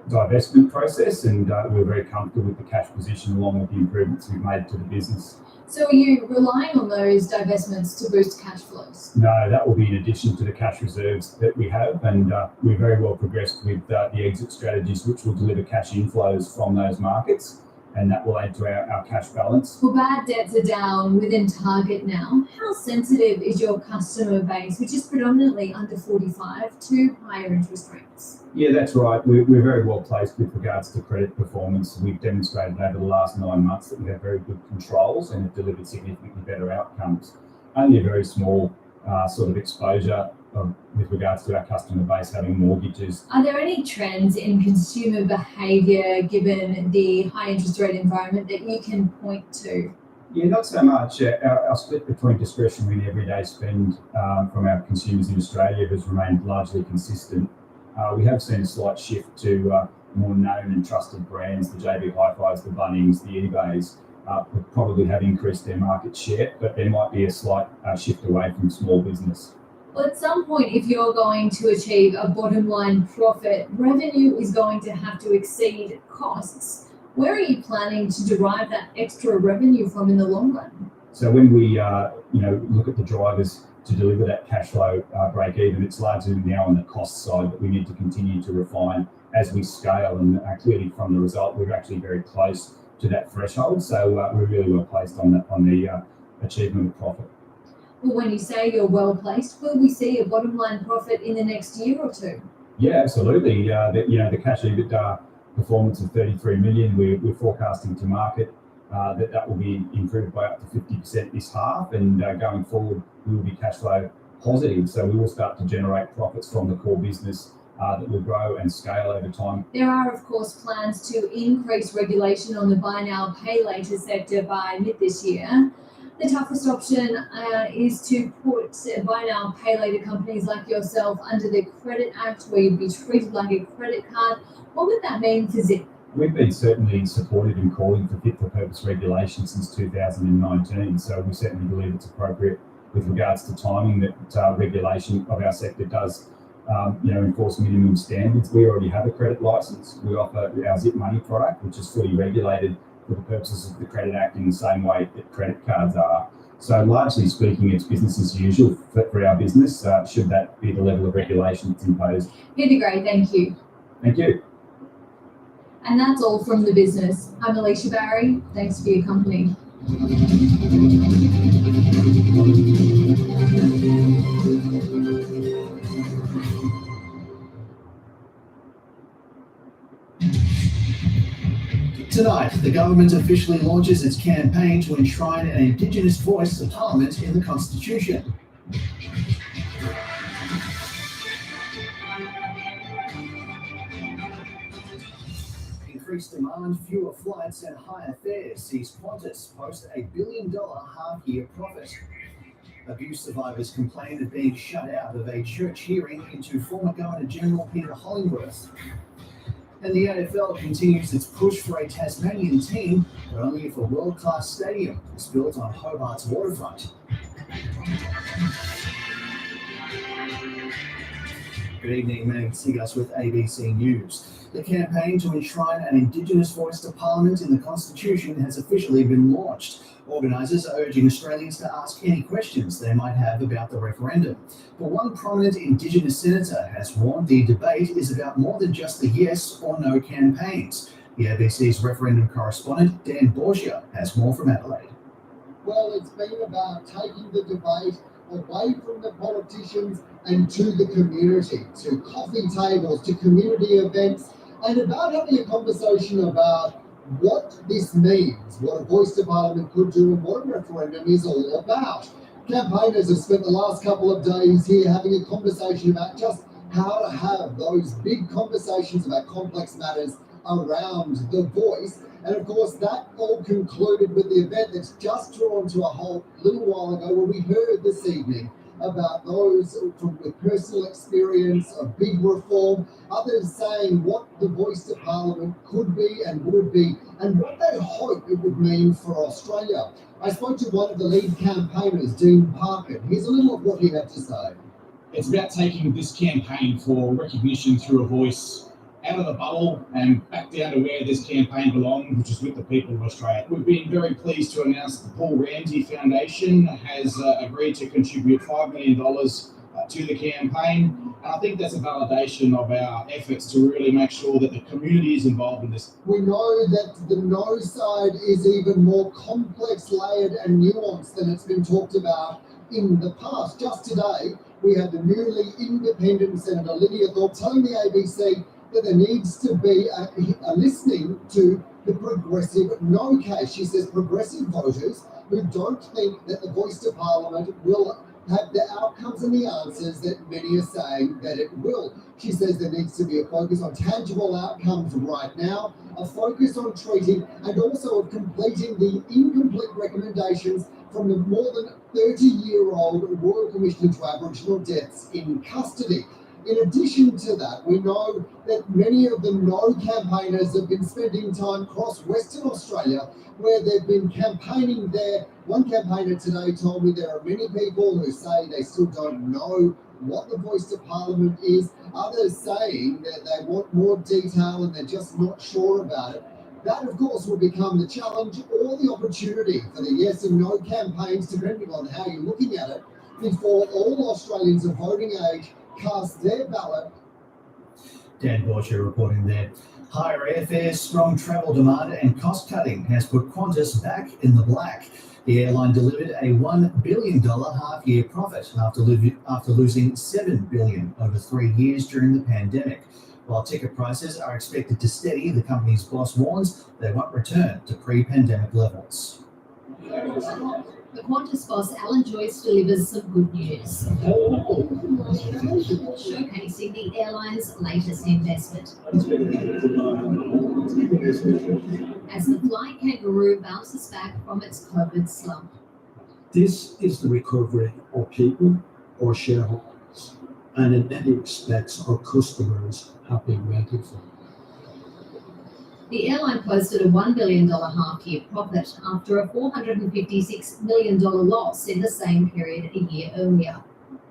divestment process, and we're very comfortable with the cash position along with the improvements we've made to the business. So are you relying on those divestments to boost cash flows? No, that will be in addition to the cash reserves that we have, and we're very well progressed with the exit strategies, which will deliver cash inflows from those markets, and that will add to our cash balance. Well, bad debts are down within target now. How sensitive is your customer base, which is predominantly under 45, to higher interest rates? Yeah, that's right. We're very well placed with regards to credit performance. We've demonstrated over the last 9 months that we have very good controls and have delivered significantly better outcomes. Only a very small sort of exposure with regards to our customer base having mortgages. Are there any trends in consumer behaviour given the high interest rate environment that you can point to? Yeah, not so much. Our split between discretionary and everyday spend from our consumers in Australia has remained largely consistent. We have seen a slight shift to more known and trusted brands. The JB Hi-Fis, the Bunnings, the eBays probably have increased their market share, but there might be a slight shift away from small business. Well, at some point, if you're going to achieve a bottom line profit, revenue is going to have to exceed costs. Where are you planning to derive that extra revenue from in the long run? So when we look at the drivers to deliver that cash flow break even, it's largely now on the cost side that we need to continue to refine as we scale, and clearly from the result we're actually very close to that threshold, so we're really well placed on the achievement of profit. Well, when you say you're well placed, will we see a bottom line profit in the next year or two? Yeah, absolutely. The cash EBITDA performance of 33 million, we're forecasting to market that will be improved by up to 50% this half, and going forward we will be cash flow positive, so we will start to generate profits from the core business that will grow and scale over time. There are, of course, plans to increase regulation on the buy now, pay later sector by mid this year. The toughest option is to put buy now, pay later companies like yourself under the Credit Act, where you'd be treated like a credit card. What would that mean for Zip? We've been certainly supportive in calling for fit-for-purpose regulation since 2019, so we certainly believe it's appropriate with regards to timing that regulation of our sector does enforce minimum standards. We already have a credit license. We offer our Zip Money product, which is fully regulated for the purposes of the Credit Act in the same way that credit cards are. So largely speaking, it's business as usual for our business, should that be the level of regulation that's imposed. Peter Gray, thank you. Thank you. And that's all from the business. I'm Alicia Barry. Thanks for your company. Tonight, the government officially launches its campaign to enshrine an Indigenous voice to Parliament in the Constitution. Increased demand, fewer flights and higher fares sees Qantas post a $1 billion half-year profit. Abuse survivors complain of being shut out of a church hearing into former Governor General Peter Hollingworth. And the AFL continues its push for a Tasmanian team, but only if a world-class stadium is built on Hobart's waterfront. Good evening, Meg Sigas with ABC News. The campaign to enshrine an Indigenous voice to Parliament in the Constitution has officially been launched. Organisers are urging Australians to ask any questions they might have about the referendum. But one prominent Indigenous senator has warned the debate is about more than just the yes or no campaigns. The ABC's referendum correspondent, Dan Borgia, has more from Adelaide. Well, it's been about taking the debate away from the politicians and to the community, to coffee tables, to community events, and about having a conversation about what this means, what a voice to Parliament could do, and what a referendum is all about. Campaigners have spent the last couple of days here having a conversation about just how to have those big conversations about complex matters around the voice. And of course, that all concluded with the event that's just drawn to a halt a little while ago, where we heard this evening about those with personal experience of big reform, others saying what the voice to Parliament could be and would be, and what they hope it would mean for Australia. I spoke to one of the lead campaigners, Dean Parker. Here's a little of what he had to say. It's about taking this campaign for recognition through a voice out of the bubble and back down to where this campaign belongs, which is with the people of Australia. We've been very pleased to announce that the Paul Ramsay Foundation has agreed to contribute $5 million to the campaign. And I think that's a validation of our efforts to really make sure that the community is involved in this. We know that the no side is even more complex, layered and nuanced than it's been talked about in the past. Just today, we had the newly independent Senator Lydia Thorpe telling the ABC that there needs to be a listening to the progressive no case. She says progressive voters who don't think that the voice to Parliament will have the outcomes and the answers that many are saying that it will. She says there needs to be a focus on tangible outcomes right now, a focus on treating and also of completing the incomplete recommendations from the more than 30-year-old Royal Commission into Aboriginal Deaths in Custody. In addition to that, we know that many of the no campaigners have been spending time across Western Australia where they've been campaigning there. One campaigner today told me there are many people who say they still don't know what the voice to Parliament is. Others saying that they want more detail and they're just not sure about it. That, of course, will become the challenge or the opportunity for the yes and no campaigns, depending on how you're looking at it, before all Australians of voting age cast their ballot. Dan Borcher reporting there. Higher airfares, strong travel demand and cost cutting has put Qantas back in the black. The airline delivered a $1 billion half-year profit after losing $7 billion over 3 years during the pandemic. While ticket prices are expected to steady, the company's boss warns they won't return to pre-pandemic levels. The Qantas boss Alan Joyce delivers some good news, showcasing the airline's latest investment. As the fly kangaroo bounces back from its COVID slump. This is the recovery of people or shareholders, and in many respects our customers have been waiting for. The airline posted a $1 billion half-year profit after a $456 million loss in the same period a year earlier.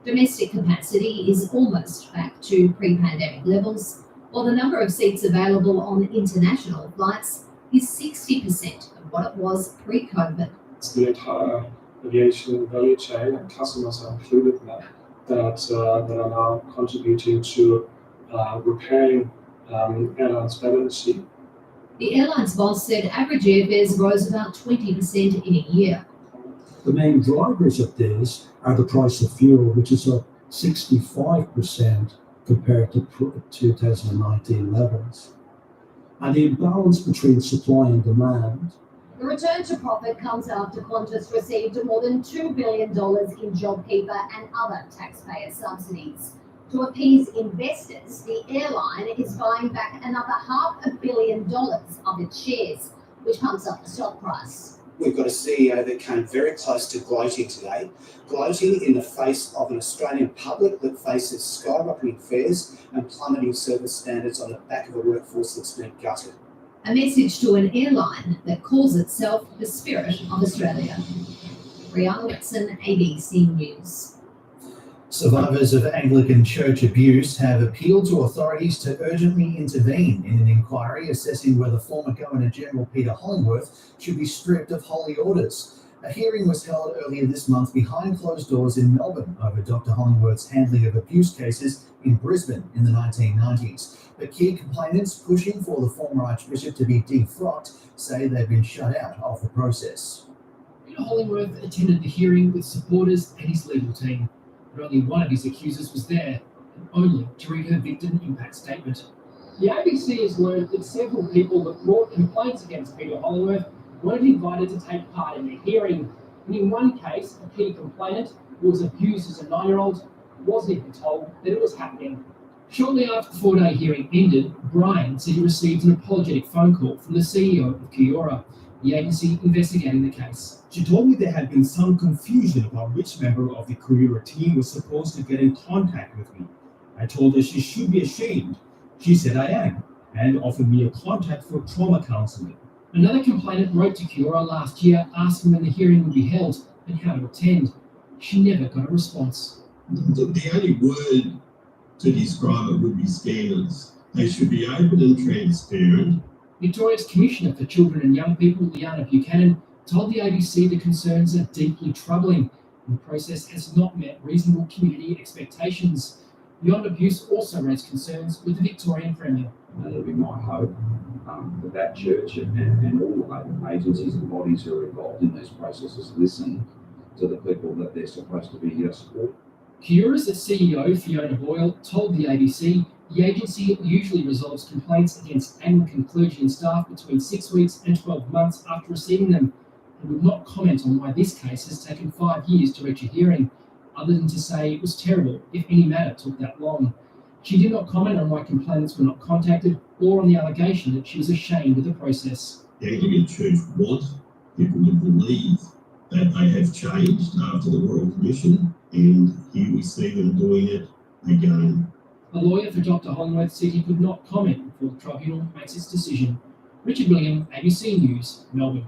Domestic capacity is almost back to pre-pandemic levels, while the number of seats available on international flights is 60% of what it was pre-COVID. It's the entire aviation value chain, and customers are included in that are now contributing to repairing airlines' balance sheet. The airline's boss said average airfares rose about 20% in a year. The main drivers of this are the price of fuel, which is up 65% compared to 2019 levels, and the imbalance between supply and demand. The return to profit comes after Qantas received more than $2 billion in JobKeeper and other taxpayer subsidies. To appease investors, the airline is buying back another $500 million of its shares, which pumps up the stock price. We've got a CEO that came very close to gloating today, gloating in the face of an Australian public that faces skyrocketing fares and plummeting service standards on the back of a workforce that's been gutted. A message to an airline that calls itself the Spirit of Australia. Brianna Whitson, ABC News. Survivors of Anglican church abuse have appealed to authorities to urgently intervene in an inquiry assessing whether former Governor-General Peter Hollingworth should be stripped of holy orders. A hearing was held earlier this month behind closed doors in Melbourne over Dr. Hollingworth's handling of abuse cases in Brisbane in the 1990s. But key complainants pushing for the former Archbishop to be defrocked say they've been shut out of the process. Peter Hollingworth attended the hearing with supporters and his legal team, but only one of his accusers was there, and only to read her victim impact statement. The ABC has learned that several people that brought complaints against Peter Hollingworth weren't invited to take part in the hearing. And in one case, a key complainant who was abused as a 9-year-old wasn't even told that it was happening. Shortly after the 4-day hearing ended, Brian said he received an apologetic phone call from the CEO of Kiora, the agency investigating the case. She told me there had been some confusion about which member of the Kiora team was supposed to get in contact with me. I told her she should be ashamed. She said I am, and offered me a contact for trauma counselling. Another complainant wrote to Kiora last year asking when the hearing would be held and how to attend. She never got a response. The only word to describe it would be scandalous. They should be open and transparent. Victoria's Commissioner for Children and Young People, Liana Buchanan, told the ABC the concerns are deeply troubling and the process has not met reasonable community expectations. Beyond Abuse also raised concerns with the Victorian Premier. It'll be my hope that church and all agencies and bodies who are involved in these processes listen to the people that they're supposed to be supporting. Cura's CEO, Fiona Boyle, told the ABC the agency usually resolves complaints against Anglican clergy and staff between 6 weeks and 12 months after receiving them, and would not comment on why this case has taken 5 years to reach a hearing, other than to say it was terrible if any matter took that long. She did not comment on why complainants were not contacted or on the allegation that she was ashamed of the process. The Anglican Church want people to believe that they have changed after the Royal Commission, and here we see them doing it again. A lawyer for Dr. Hollingworth said he could not comment before the tribunal makes its decision. Richard William, ABC News, Melbourne.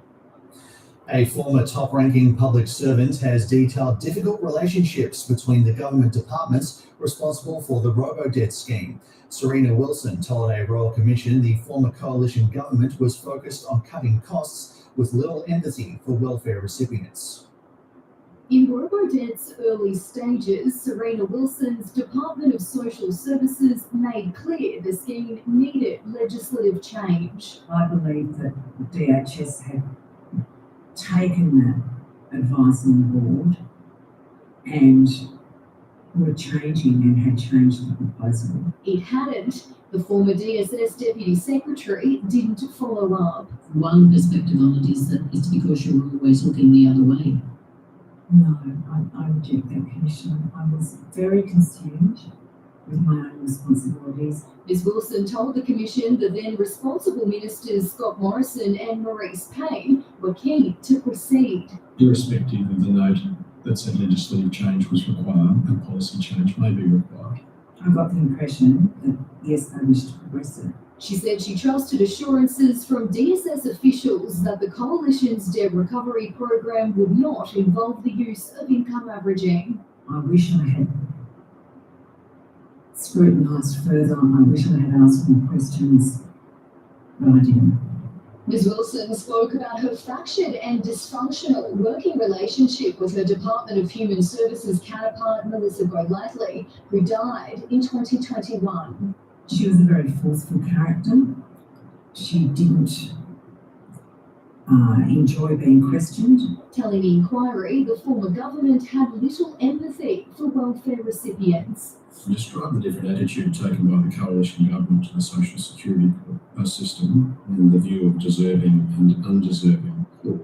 A former top-ranking public servant has detailed difficult relationships between the government departments responsible for the robo-debt scheme. Serena Wilson told a Royal Commission the former coalition government was focused on cutting costs with little empathy for welfare recipients. In Robodebt's early stages, Serena Wilson's Department of Social Services made clear the scheme needed legislative change. I believe that the DHS had taken that advice on board and were changing and had changed the proposal. It hadn't. The former DSS Deputy Secretary didn't follow up. One perspective on it is that it's because you're always looking the other way. No, I reject that, Commissioner. I was very consumed with my own responsibilities. Ms Wilson told the Commission the then responsible ministers Scott Morrison and Maurice Payne were keen to proceed. Irrespective of the note that said legislative change was required and policy change may be required. I got the impression that, yes, they wish to progress it. She said she trusted assurances from DSS officials that the Coalition's debt recovery program would not involve the use of income averaging. I wish I had scrutinised further. I wish I had asked more questions, but I didn't. Ms Wilson spoke about her fractured and dysfunctional working relationship with her Department of Human Services counterpart Melissa Golightly, who died in 2021. She was a very forceful character. She didn't enjoy being questioned. Telling the inquiry, the former government had little empathy for welfare recipients. You describe the different attitude taken by the coalition government to the social security system and the view of deserving and undeserving poor.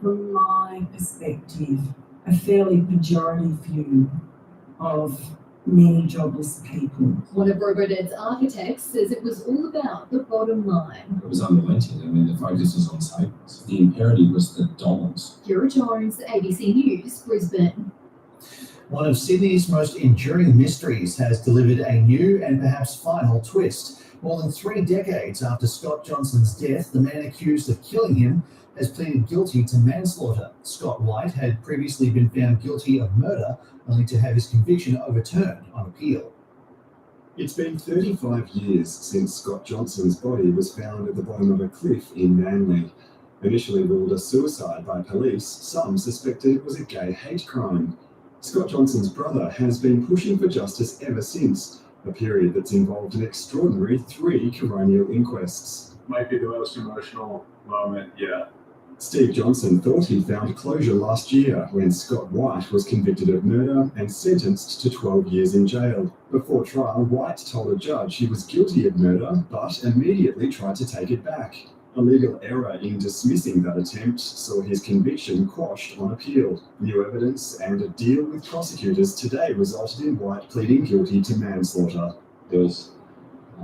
From my perspective, a fairly pejorative view of many jobless people. One of Robodebt's architects says it was all about the bottom line. It was unrelenting. I mean, the focus is on savings. The imperative was the dollars. Kira Jones, ABC News, Brisbane. One of Sydney's most enduring mysteries has delivered a new and perhaps final twist. More than 3 decades after Scott Johnson's death, the man accused of killing him has pleaded guilty to manslaughter. Scott White had previously been found guilty of murder, only to have his conviction overturned on appeal. It's been 35 years since Scott Johnson's body was found at the bottom of a cliff in Manly. Initially ruled a suicide by police, some suspected it was a gay hate crime. Scott Johnson's brother has been pushing for justice ever since, a period that's involved an extraordinary 3 coronial inquests. Might be the most emotional moment yet. Steve Johnson thought he found closure last year when Scott White was convicted of murder and sentenced to 12 years in jail. Before trial, White told a judge he was guilty of murder, but immediately tried to take it back. A legal error in dismissing that attempt saw his conviction quashed on appeal. New evidence and a deal with prosecutors today resulted in White pleading guilty to manslaughter. There was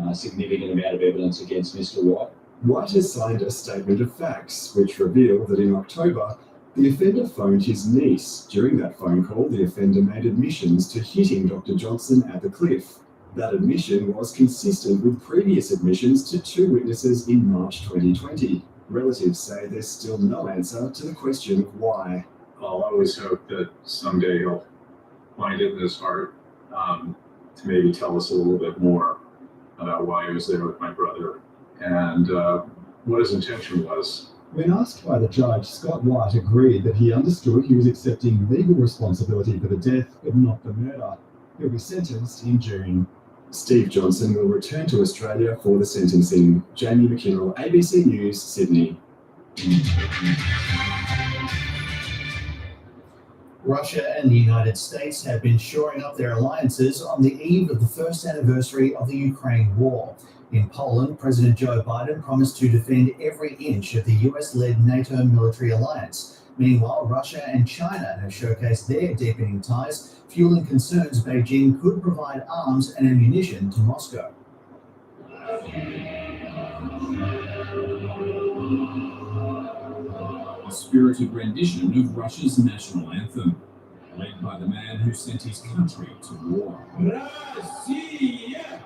a significant amount of evidence against Mr. White. White has signed a statement of facts, which reveal that in October, the offender phoned his niece. During that phone call, the offender made admissions to hitting Dr. Johnson at the cliff. That admission was consistent with previous admissions to 2 witnesses in March 2020. Relatives say there's still no answer to the question of why. I'll always hope that someday he'll find it in his heart to maybe tell us a little bit more while he was there with my brother, and what his intention was. When asked by the judge, Scott White agreed that he understood he was accepting legal responsibility for the death, but not the murder. He'll be sentenced in June. Steve Johnson will return to Australia for the sentencing. Jamie McKinnell, ABC News, Sydney. Russia and the United States have been shoring up their alliances on the eve of the first anniversary of the Ukraine war. In Poland, President Joe Biden promised to defend every inch of the US-led NATO military alliance. Meanwhile, Russia and China have showcased their deepening ties, fueling concerns Beijing could provide arms and ammunition to Moscow. A spirited rendition of Russia's national anthem, led by the man who sent his country to war. Россия!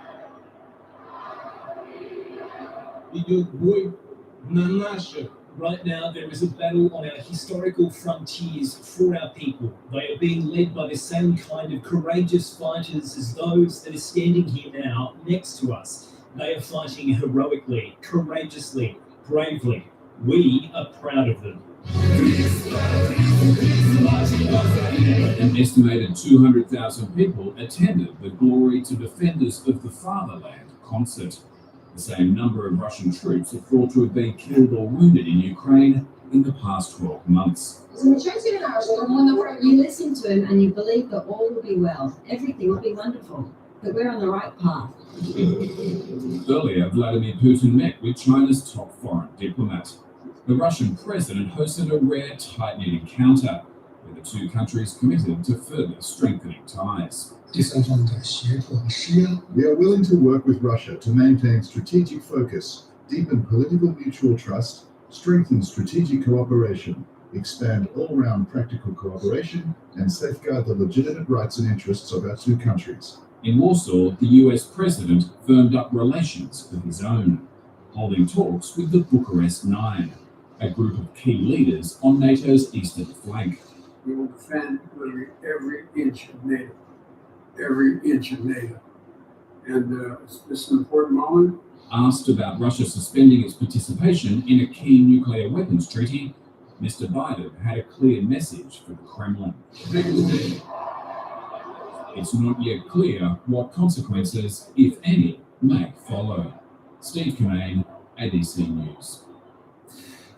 Идет бой на наших. Right now, there is a battle on our historical frontiers for our people. They are being led by the same kind of courageous fighters as those that are standing here now next to us. They are fighting heroically, courageously, bravely. We are proud of them. An estimated 200,000 people attended the Glory to Defenders of the Fatherland concert. The same number of Russian troops are thought to have been killed or wounded in Ukraine in the past 12 months. You listen to him and you believe that all will be well, everything will be wonderful, that we're on the right path. Earlier, Vladimir Putin met with China's top foreign diplomat. The Russian president hosted a rare tight-knit encounter, where the two countries committed to further strengthening ties. We are willing to work with Russia to maintain strategic focus, deepen political mutual trust, strengthen strategic cooperation, expand all-round practical cooperation, and safeguard the legitimate rights and interests of our two countries. In Warsaw, the US president firmed up relations with his own, holding talks with the Bucharest Nine, a group of key leaders on NATO's eastern flank. We will defend literally every inch of NATO. Every inch of NATO. And this is an important moment. Asked about Russia suspending its participation in a key nuclear weapons treaty, Mr. Biden had a clear message for the Kremlin. It's not yet clear what consequences, if any, may follow. Steve Kinane, ABC News.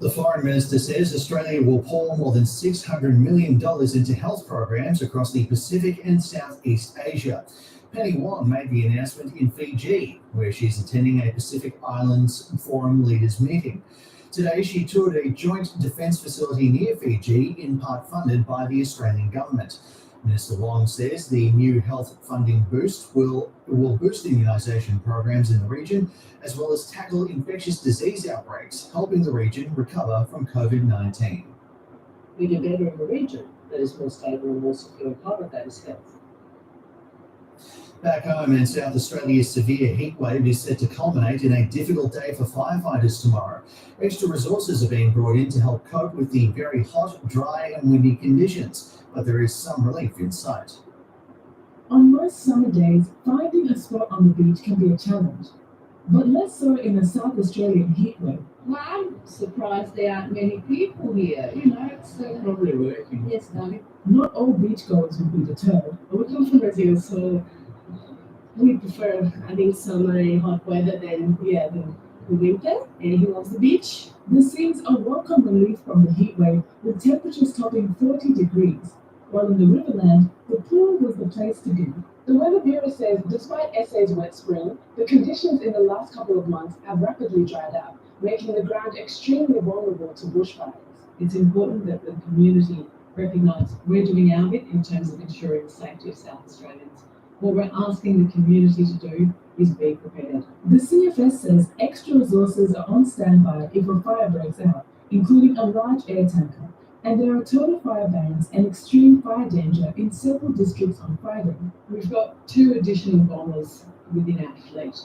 The Foreign Minister says Australia will pour more than $600 million into health programs across the Pacific and Southeast Asia. Penny Wong made the announcement in Fiji, where she's attending a Pacific Islands Forum Leaders meeting. Today, she toured a joint defence facility near Fiji, in part funded by the Australian government. Minister Wong says the new health funding boost will boost immunisation programs in the region, as well as tackle infectious disease outbreaks, helping the region recover from COVID-19. We do better in the region that is more stable and more secure. Part of that is health. Back home in South Australia's severe heatwave is set to culminate in a difficult day for firefighters tomorrow. Extra resources are being brought in to help cope with the very hot, dry and windy conditions, but there is some relief in sight. On most summer days, finding a spot on the beach can be a challenge, but less so in a South Australian heatwave. Well, I'm surprised there aren't many people here. You know, it's probably working. Yes, darling. Not all beachgoers will be deterred. We come from Brazil, so we prefer, I think, summer and hot weather than the winter. And he loves the beach. The seas are welcome relief from the heatwave, with temperatures topping 40 degrees. While in the Riverland, the pool was the place to be. The Weather Bureau says despite SA's wet spring, the conditions in the last couple of months have rapidly dried up, making the ground extremely vulnerable to bushfires. It's important that the community recognise we're doing our bit in terms of ensuring the safety of South Australians. What we're asking the community to do is be prepared. The CFS says extra resources are on standby if a fire breaks out, including a large air tanker, and there are total fire bans and extreme fire danger in several districts on Friday. We've got 2 additional bombers within our fleet,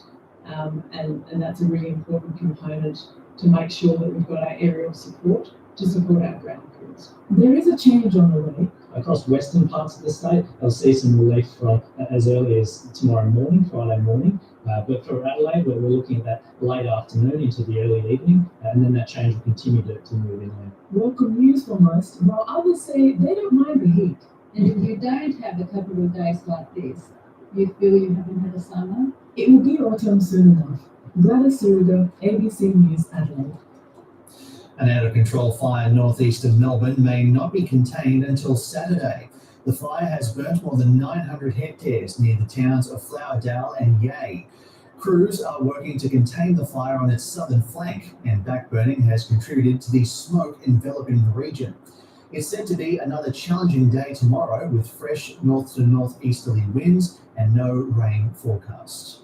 and that's a really important component to make sure that we've got our aerial support to support our ground crews. There is a change on the way. Across western parts of the state, they'll see some relief from as early as tomorrow morning, Friday morning, But for Adelaide, we're looking at that late afternoon into the early evening, and then that change will continue to move inland. Welcome news for most, while others say they don't mind the heat. And if you don't have a couple of days like this, you feel you haven't had a summer? It will be autumn soon enough. Gladys Suruga, ABC News, Adelaide. An out-of-control fire northeast of Melbourne may not be contained until Saturday. The fire has burnt more than 900 hectares near the towns of Flowerdale and Yea. Crews are working to contain the fire on its southern flank, and backburning has contributed to the smoke enveloping the region. It's said to be another challenging day tomorrow with fresh north to northeasterly winds and no rain forecast.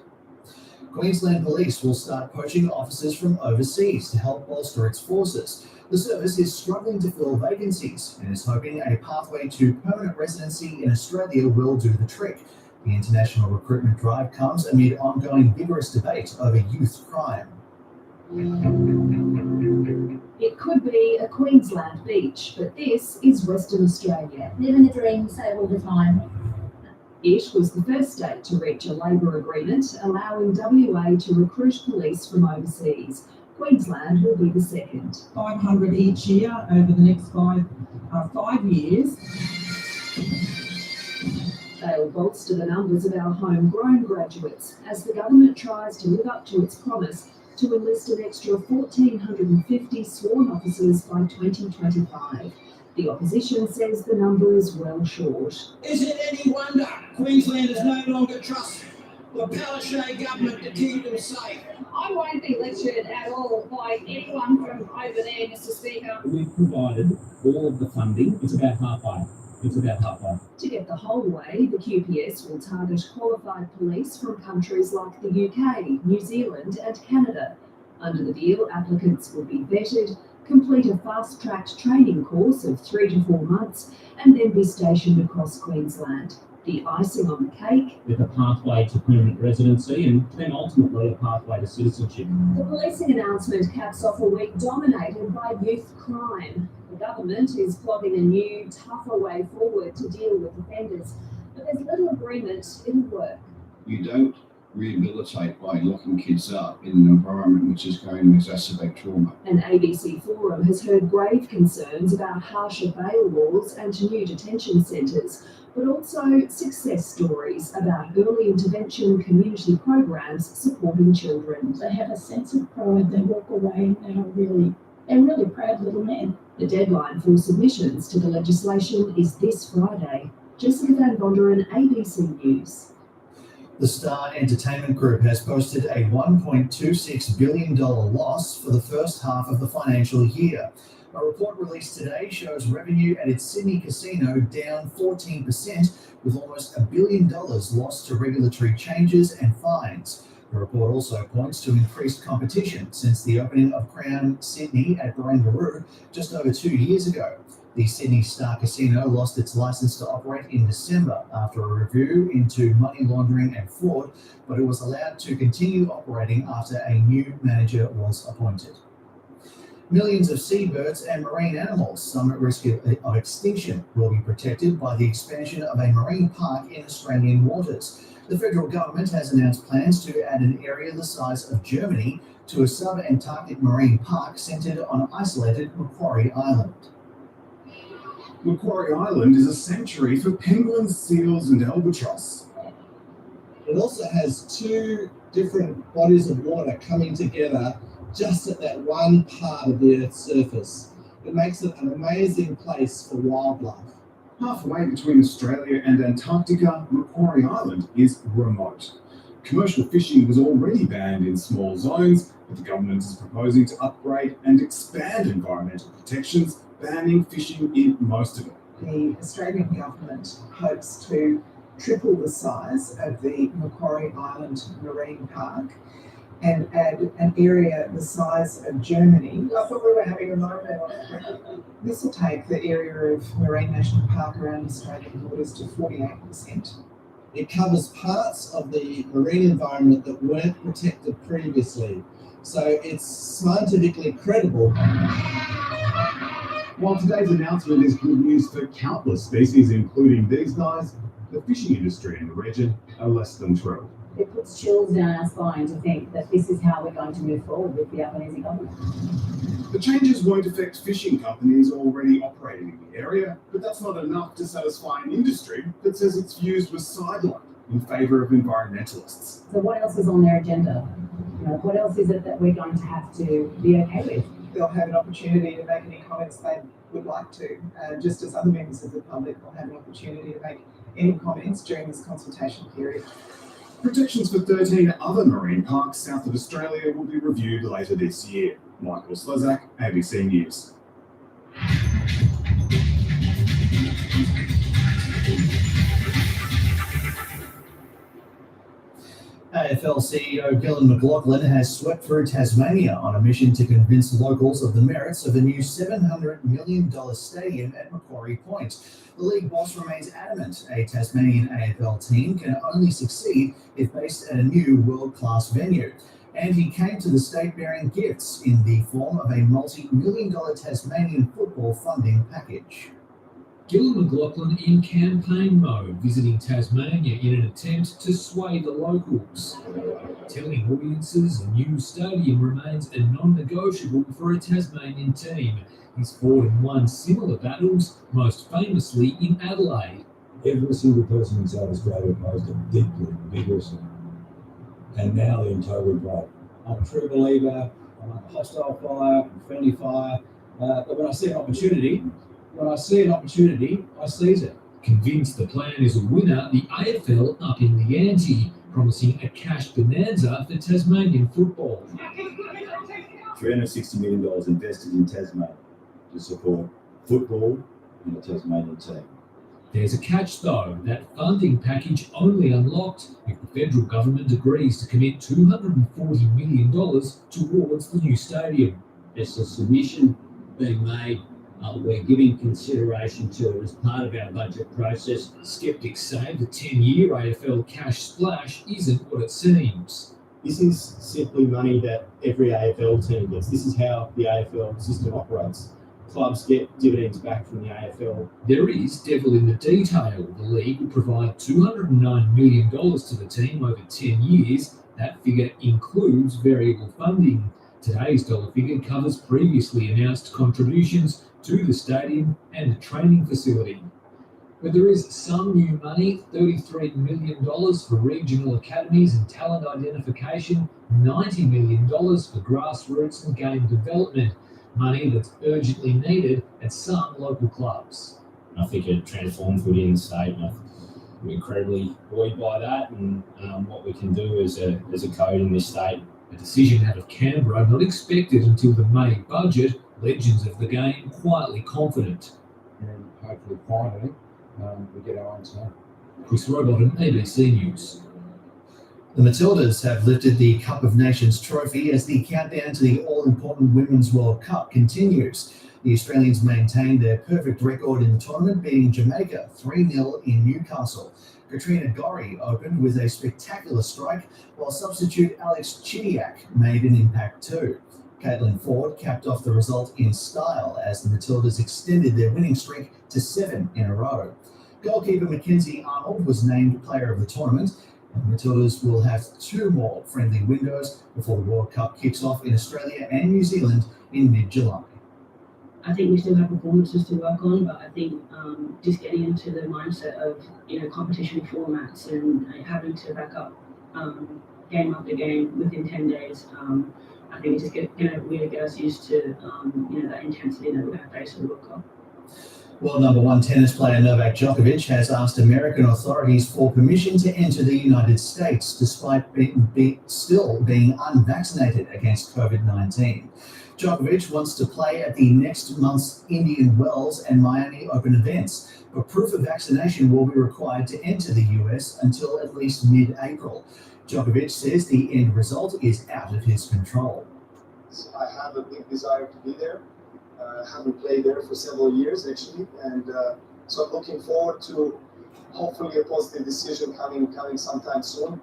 Queensland Police will start poaching officers from overseas to help bolster its forces. The service is struggling to fill vacancies and is hoping a pathway to permanent residency in Australia will do the trick. The international recruitment drive comes amid ongoing vigorous debate over youth crime. It could be a Queensland beach, but this is Western Australia. Living a dream, say all the time. It was the first state to reach a Labor agreement allowing WA to recruit police from overseas. Queensland will be the second. 500 each year over the next five years. They'll bolster the numbers of our homegrown graduates as the government tries to live up to its promise to enlist an extra 1,450 sworn officers by 2025. The opposition says the number is well short. Is it any wonder Queenslanders no longer trust the Palaszczuk government to keep them safe? I won't be lectured at all by anyone from over there, Mr. Speaker. We've provided all of the funding. It's about halfway. To get the whole way, the QPS will target qualified police from countries like the UK, New Zealand and Canada. Under the deal, applicants will be vetted, complete a fast-tracked training course of 3 to 4 months, and then be stationed across Queensland. The icing on the cake, with a pathway to permanent residency and then ultimately a pathway to citizenship. The policing announcement caps off a week dominated by youth crime. The government is plotting a new, tougher way forward to deal with offenders, but there's little agreement it'll work. You don't rehabilitate by locking kids up in an environment which is going to exacerbate trauma. An ABC forum has heard grave concerns about harsher bail laws and new detention centres, but also success stories about early intervention community programs supporting children. They have a sense of pride, they walk away and they're really proud little men. The deadline for submissions to the legislation is this Friday. Jessica Van Vonderen, ABC News. The Star Entertainment Group has posted a $1.26 billion loss for the first half of the financial year. A report released today shows revenue at its Sydney casino down 14%, with almost $1 billion lost to regulatory changes and fines. The report also points to increased competition since the opening of Crown Sydney at Barangaroo just over 2 years ago. The Sydney Star Casino lost its licence to operate in December after a review into money laundering and fraud, but it was allowed to continue operating after a new manager was appointed. Millions of seabirds and marine animals, some at risk of extinction, will be protected by the expansion of a marine park in Australian waters. The federal government has announced plans to add an area the size of Germany to a sub-Antarctic marine park centred on isolated Macquarie Island. Macquarie Island is a sanctuary for penguins, seals and albatross. It also has 2 different bodies of water coming together just at that one part of the Earth's surface. It makes it an amazing place for wildlife. Halfway between Australia and Antarctica, Macquarie Island is remote. Commercial fishing was already banned in small zones, but the government is proposing to upgrade and expand environmental protections, banning fishing in most of it. The Australian government hopes to triple the size of the Macquarie Island Marine Park and add an area the size of Germany. I thought we were having a moment. This will take the area of Marine National Park around Australian waters to 48%. It covers parts of the marine environment that weren't protected previously, so it's scientifically credible. While today's announcement is good news for countless species, including these guys, the fishing industry in the region are less than thrilled. it puts chills down our spine to think that this is how we're going to move forward with the Albanese government. The changes won't affect fishing companies already operating in the area, but that's not enough to satisfy an industry that says its views were sidelined in favour of environmentalists. So what else is on their agenda? What else is it that we're going to have to be okay with? They'll have an opportunity to make any comments they would like to, just as other members of the public will have an opportunity to make any comments during this consultation period. Protections for 13 other marine parks south of Australia will be reviewed later this year. Michael Slezak, ABC News. AFL CEO Gillon McLachlan has swept through Tasmania on a mission to convince locals of the merits of a new $700 million stadium at Macquarie Point. The league boss remains adamant a Tasmanian AFL team can only succeed if based at a new world-class venue. And he came to the state bearing gifts in the form of a multi-million-dollar Tasmanian football funding package. Gillon McLachlan in campaign mode, visiting Tasmania in an attempt to sway the locals, telling audiences a new stadium remains a non-negotiable for a Tasmanian team. He's fought and won similar battles, most famously in Adelaide. Every single person inside Australia opposed it deeply, vigorously, and now they're in total break. I'm a true believer. I'm a hostile fire, friendly fire, but when I see an opportunity, I seize it. Convinced the plan is a winner, the AFL up in the ante, promising a cash bonanza for Tasmanian football. $360 million invested in Tasmania to support football and the Tasmanian team. There's a catch though, that funding package only unlocked if the federal government agrees to commit $240 million towards the new stadium. It's a submission being made. We're giving consideration to it as part of our budget process. Skeptics say the 10-year AFL cash splash isn't what it seems. This is simply money that every AFL team gets. This is how the AFL system operates. Clubs get dividends back from the AFL. There is devil in the detail. The league will provide $209 million to the team over 10 years. That figure includes variable funding. Today's dollar figure covers previously announced contributions to the stadium and the training facility. But there is some new money, $33 million for regional academies and talent identification, $90 million for grassroots and game development, money that's urgently needed at some local clubs. I think it transformed footy in the state, and I'm incredibly buoyed by that, and what we can do as a code in this state. A decision out of Canberra not expected until the May budget, legends of the game quietly confident. And hopefully finally we get our own team. Chris Robot, ABC News. The Matildas have lifted the Cup of Nations trophy as the countdown to the all-important Women's World Cup continues. The Australians maintained their perfect record in the tournament, beating Jamaica 3-0 in Newcastle. Katrina Gorry opened with a spectacular strike, while substitute Alex Chidiac made an impact too. Caitlin Ford capped off the result in style as the Matildas extended their winning streak to 7 in a row. Goalkeeper Mackenzie Arnold was named player of the tournament, and the Matildas will have 2 more friendly windows before the World Cup kicks off in Australia and New Zealand in mid-July. I think we still have performances to work on, but I think just getting into the mindset of competition formats and having to back up game after game within 10 days, I think it's just going to really get us used to that intensity that we're going to face in the World Cup. World number 1 tennis player Novak Djokovic has asked American authorities for permission to enter the United States despite still being unvaccinated against COVID-19. Djokovic wants to play at the next month's Indian Wells and Miami Open events, but proof of vaccination will be required to enter the US until at least mid-April. Djokovic says the end result is out of his control. I have a big desire to be there. I haven't played there for several years actually, and so I'm looking forward to hopefully a positive decision coming sometime soon.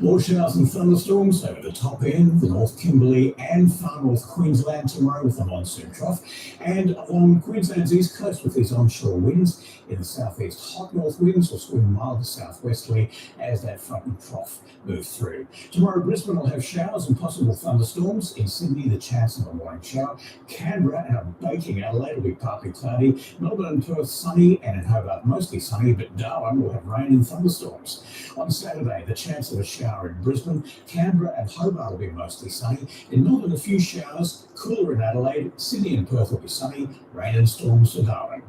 More showers and thunderstorms over the top end, the North Kimberley and far north Queensland tomorrow with the monsoon trough, and along Queensland's east coast with these onshore winds. In the southeast, hot north winds will swing mild to southwesterly as that front and trough move through. Tomorrow, Brisbane will have showers and possible thunderstorms. In Sydney, the chance of a morning shower. Canberra and a baking Adelaide will be partly cloudy. Melbourne and Perth sunny, and in Hobart mostly sunny, but Darwin will have rain and thunderstorms. On Saturday, the chance of a shower in Brisbane. Canberra and Hobart will be mostly sunny. In Melbourne, a few showers. Cooler in Adelaide. Sydney and Perth will be sunny. Rain and storms for Darwin.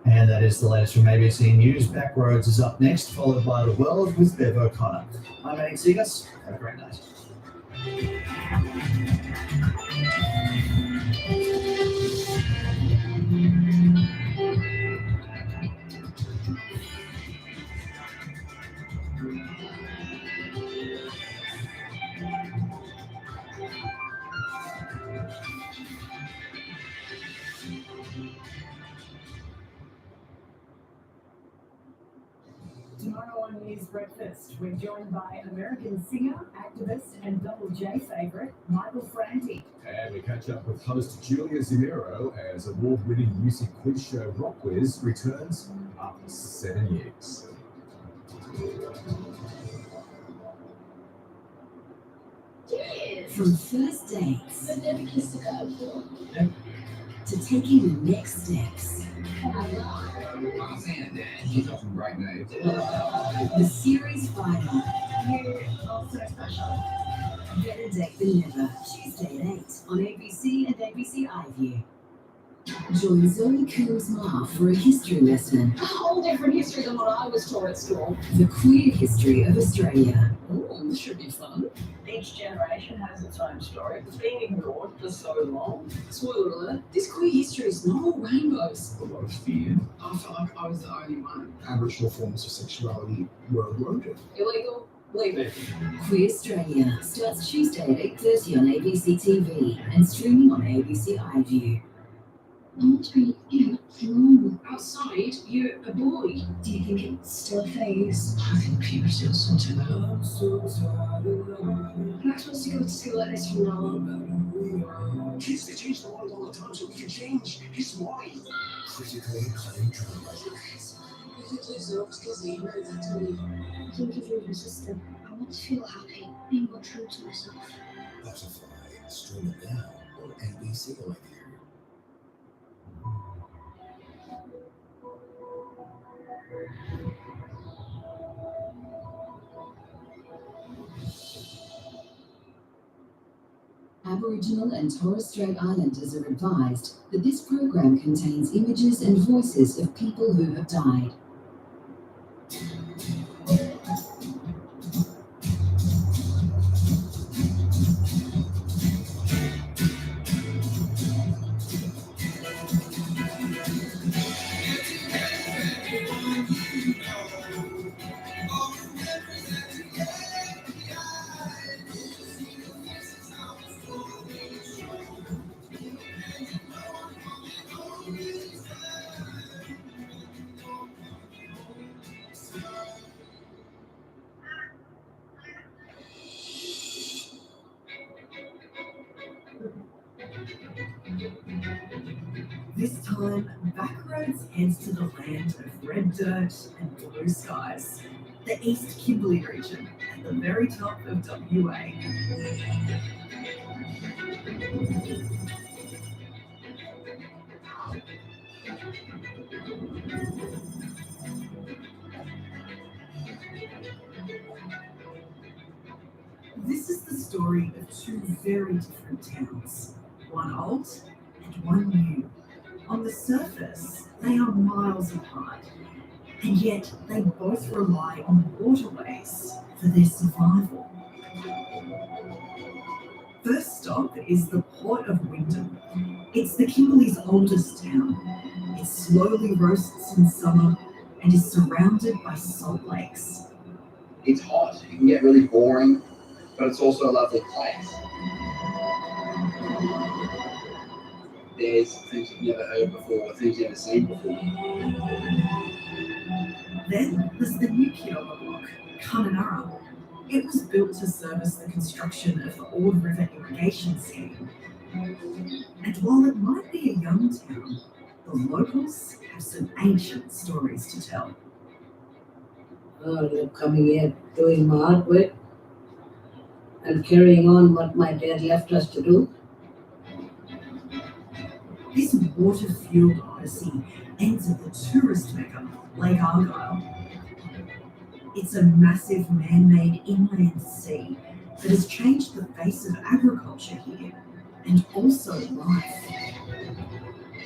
And that is the latest from ABC News. Backroads is up next, followed by The World with Bev O'Connor. I'm Annie Segas. Have a great night. Tomorrow on News Breakfast, we're joined by American singer, activist, and Double J favourite, Michael Franti. And we catch up with host Julia Zimero as award-winning music quiz show Rock Quiz returns after 7 years. From first dates to taking the next steps. I'm saying that he's got some great names. The series final. You are so special. Better Date Than Never. Tuesday at 8 on ABC and ABC iView. Join Zoe Coombs-Marr for a history lesson. A whole different history than what I was taught at school. The queer history of Australia. Ooh, this should be fun. Each generation has its own story. It's been ignored for so long. Spoiler alert, this queer history is not all rainbows. A lot of fear. I felt like I was the only one. Aboriginal forms of sexuality were eroded. Illegal? Leave it. Queer Australia starts Tuesday at 8:30 on ABC TV and streaming on ABC iView. I'm 20, normal. Outside, you're a boy. Do you think it's still a phase? I think puberty will sort it out. I'm not supposed to go to school like this from now on. Kids, they change the world all the time, so we can change his mind. Critically acclaimed drama. Critically so, because they know that to me. I think if you're resistant, I want to feel happy, being more true to myself. Butterfly, stream it now on ABC iView. Aboriginal and Torres Strait Islanders are advised that this program contains images and voices of people who have died. This time, Backroads heads to the land of red dirt and blue skies, the East Kimberley region at the very top of WA. This is the story of two very different towns, one old and one new. On the surface, they are miles apart, and yet they both rely on waterways for their survival. First stop is the Port of Wyndham. It's the Kimberley's oldest town. It slowly roasts in summer and is surrounded by salt lakes. It's hot, it can get really boring, but it's also a lovely place. There's things you've never heard before, things you've never seen before. Then there's the new kid on the block, Kununurra. It was built to service the construction of the Ord River irrigation scheme. And while it might be a young town, the locals have some ancient stories to tell. I love coming here, doing my hard work and carrying on what my dad left us to do. This water-fueled odyssey ends at the tourist mecca, Lake Argyle. It's a massive man-made inland sea that has changed the face of agriculture here and also life.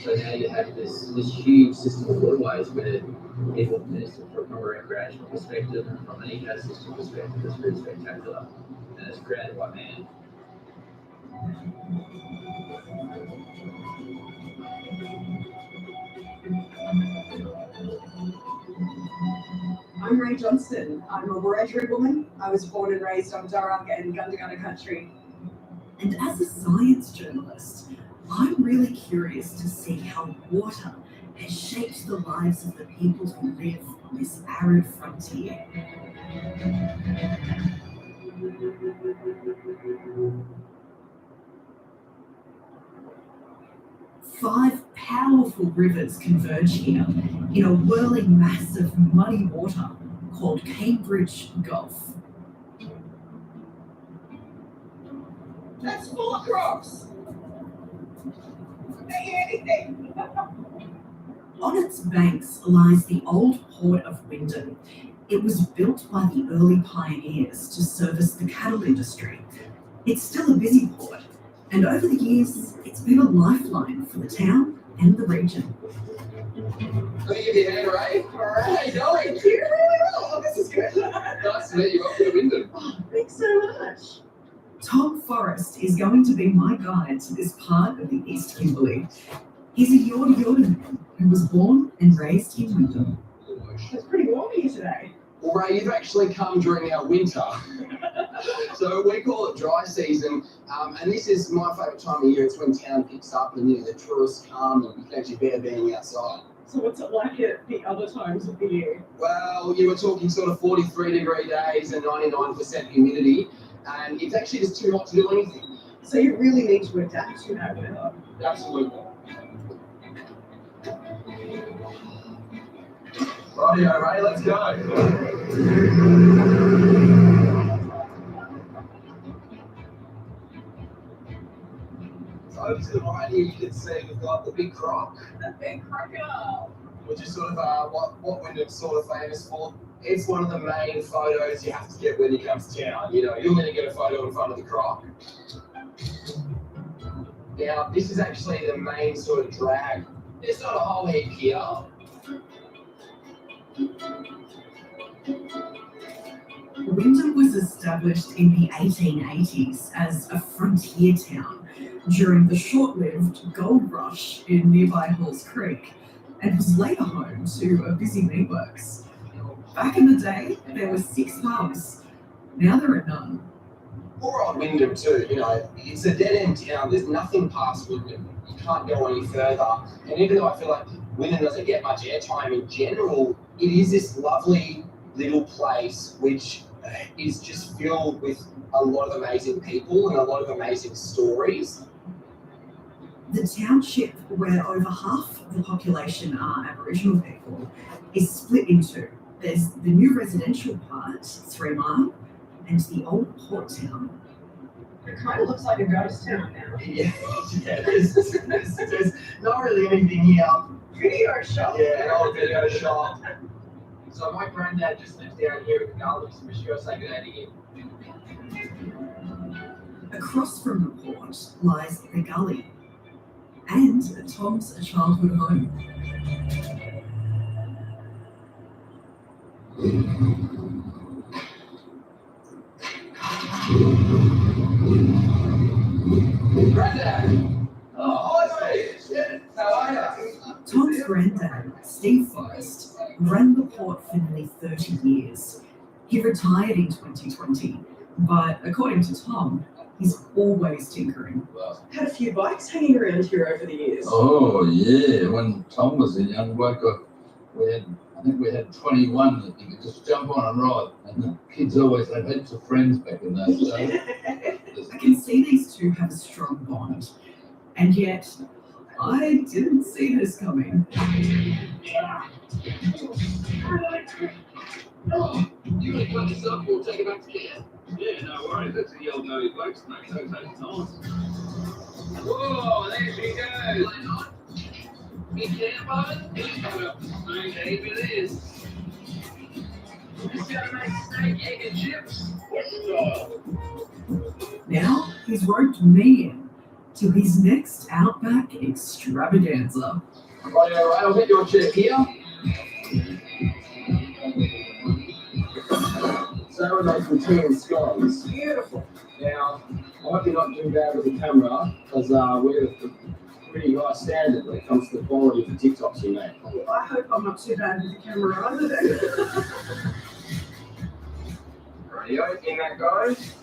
So now you have this huge system of waterways where people can use it from a recreational perspective and from an ecosystem perspective. It's really spectacular, and it's created by man. I'm Ray Johnston. I'm a Wiradjuri woman. I was born and raised on Darug and Gundagana country. And as a science journalist, I'm really curious to see how water has shaped the lives of the people who live on this arid frontier. Five powerful rivers converge here in a whirling mass of muddy water called Cambridge Gulf. That's full of crocs. Anything. On its banks lies the old port of Wyndham. It was built by the early pioneers to service the cattle industry. It's still a busy port, and over the years, it's been a lifeline for the town and the region. Let me give you a hand, Ray. All right. How you going? Thank you. Really well. Oh, this is good. Nice to meet you. Welcome to Wyndham. Oh, thanks so much. Tom Forrest is going to be my guide to this part of the East Kimberley. He's a Yorta man who was born and raised in Wyndham. It's pretty warm here today. Well, Ray, you've actually come during our winter. So we call it dry season, and this is my favourite time of year. It's when town picks up and the tourists come and you can actually bear being outside. So what's it like at the other times of the year? Well, you were talking sort of 43-degree days and 99% humidity, and it's actually just too hot to do anything. So you really need to adapt to that weather. Absolutely. Rightio, Ray, let's go. So over to the right here, you can see we've got the big croc. The big crocodile. Which is sort of what Wyndham's sort of famous for. It's one of the main photos you have to get when you come to town. You know, you're going to get a photo in front of the croc. Now, this is actually the main sort of drag. There's not a whole heap here. Wyndham was established in the 1880s as a frontier town during the short-lived gold rush in nearby Halls Creek, and was later home to a busy meatworks. Back in the day, there were 6 pubs. Now there are none. Poor old Wyndham too, you know, it's a dead-end town. There's nothing past Wyndham. You can't go any further. And even though I feel like Wyndham doesn't get much airtime in general, it is this lovely little place which is just filled with a lot of amazing people and a lot of amazing stories. The township, where over half the population are Aboriginal people, is split in two. There's the new residential part, 3 Mile, and the old port town. It kind of looks like a ghost town now. Yeah, there's not really anything here. Video shop. Yeah, an old video shop. So my granddad just lives down here in the gully, so we should go say good day to him. Across from the port lies the gully, and Tom's childhood home. Granddad! Oh, hi, Steve. How are you? Tom's granddad, Steve Forrest, ran the port for nearly 30 years. He retired in 2020, but according to Tom, he's always tinkering. Had a few bikes hanging around here over the years. Oh yeah, when Tom was a young bloke, we had I think we had 21 that you could just jump on and ride. And the kids always had heaps of friends back in those days. I can see these two have a strong bond, and yet I didn't see this coming. Oh, you want to cut this up? We'll take it back to camp. Yeah, no worries. That's the old dirty blokes, mate. So that's nice. Whoa, there she goes. Big camp oven? He's got a smooth heap it is. Just gonna make steak, egg, and chips. What's the Now he's roped me in to his next Outback extravaganza. Right, I'll get your chip here. So we're making tea and scones. Beautiful. Now, I hope you're not too bad with the camera, because we're a pretty high standard when it comes to the quality of the TikToks you make. Well, I hope I'm not too bad with the camera either then. Rightio, in that goes.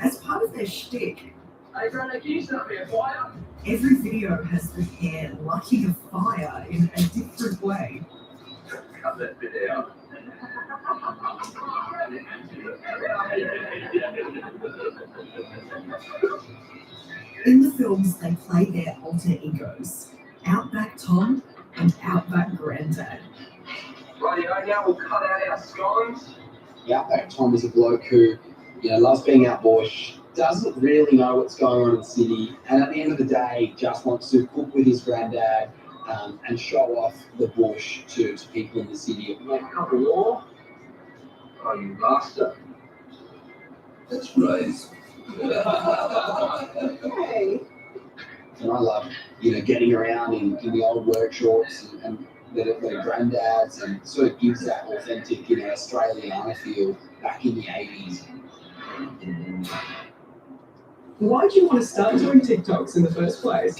As part of their shtick, Hey, Brandon, can you start me a fire? every video has the pair lighting a fire in a different way. Cut that bit out. In the films, they play their alter egos, Outback Tom and Outback Granddad. Rightio, now we'll cut out our scones. The Outback Tom is a bloke who, loves being out bush, doesn't really know what's going on in the city, and at the end of the day, just wants to cook with his granddad and show off the bush to people in the city. Make a couple more. Oh, you bastard. That's right. Hey. And I love, getting around in the old workshops and the granddads, and sort of gives that authentic, Australian I feel back in the 80s. Why did you want to start doing TikToks in the first place?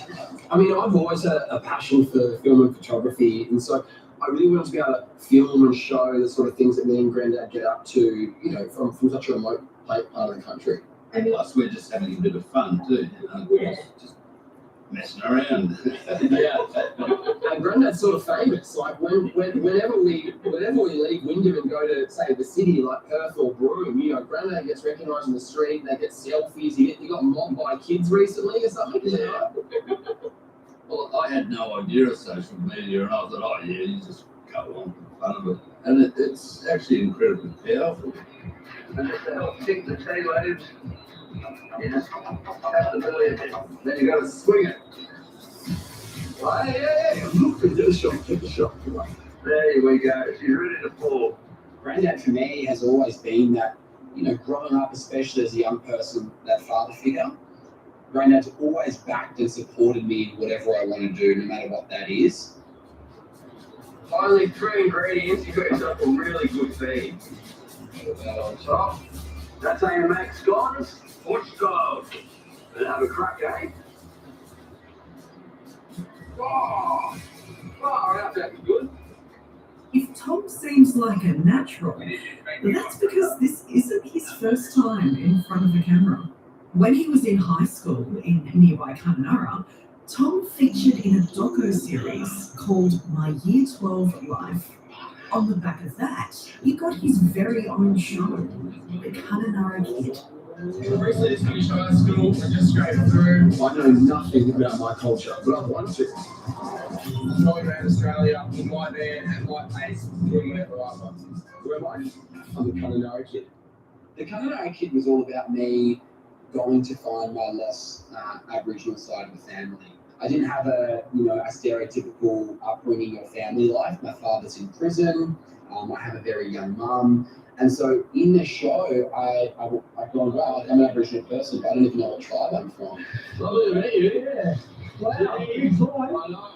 I mean, I've always had a passion for film and photography, and so I really wanted to be able to film and show the sort of things that me and Granddad get up to, from such a remote part of the country. And plus, we're just having a bit of fun too. We're just messing around. Yeah. And Granddad's sort of famous. Like whenever we leave Wyndham and go to, say, the city like Perth or Broome, Granddad gets recognised on the street. They get selfies. He got mobbed by kids recently or something. Well, I had no idea of social media, and I thought, oh yeah, you just go on for fun of it. And it's actually incredibly powerful. And just to help kick the tea leaves, you just have to believe it. Then you got to swing it. Oh, yeah. Look, get a shot, get a shot. There we go. She's ready to pour. Granddad for me has always been that, growing up, especially as a young person, that father figure. Granddad's always backed and supported me in whatever I want to do, no matter what that is. Finally, 3 ingredients. You got yourself a really good feed. Put that on top. That's how you make scones or scones. And have a crack, eh? Oh, that's good. If Tom seems like a natural, that's because this isn't his first time in front of a camera. When he was in high school in nearby Kununurra, Tom featured in a doco-series called My Year 12 Life. On the back of that, he got his very own show, The Kununurra Kid. Recently just finished high school and just straight through. I know nothing about my culture, but I want to. Going around Australia in my van at my pace, doing whatever I want. Where am I? I'm the Kununurra Kid. The Kununurra Kid was all about me going to find my lost Aboriginal side of the family. I didn't have a stereotypical upbringing or family life. My father's in prison. I have a very young mum. And so in the show, I go, well, I'm an Aboriginal person, but I don't even know what tribe I'm from. Lovely to meet you. Yeah. Wow.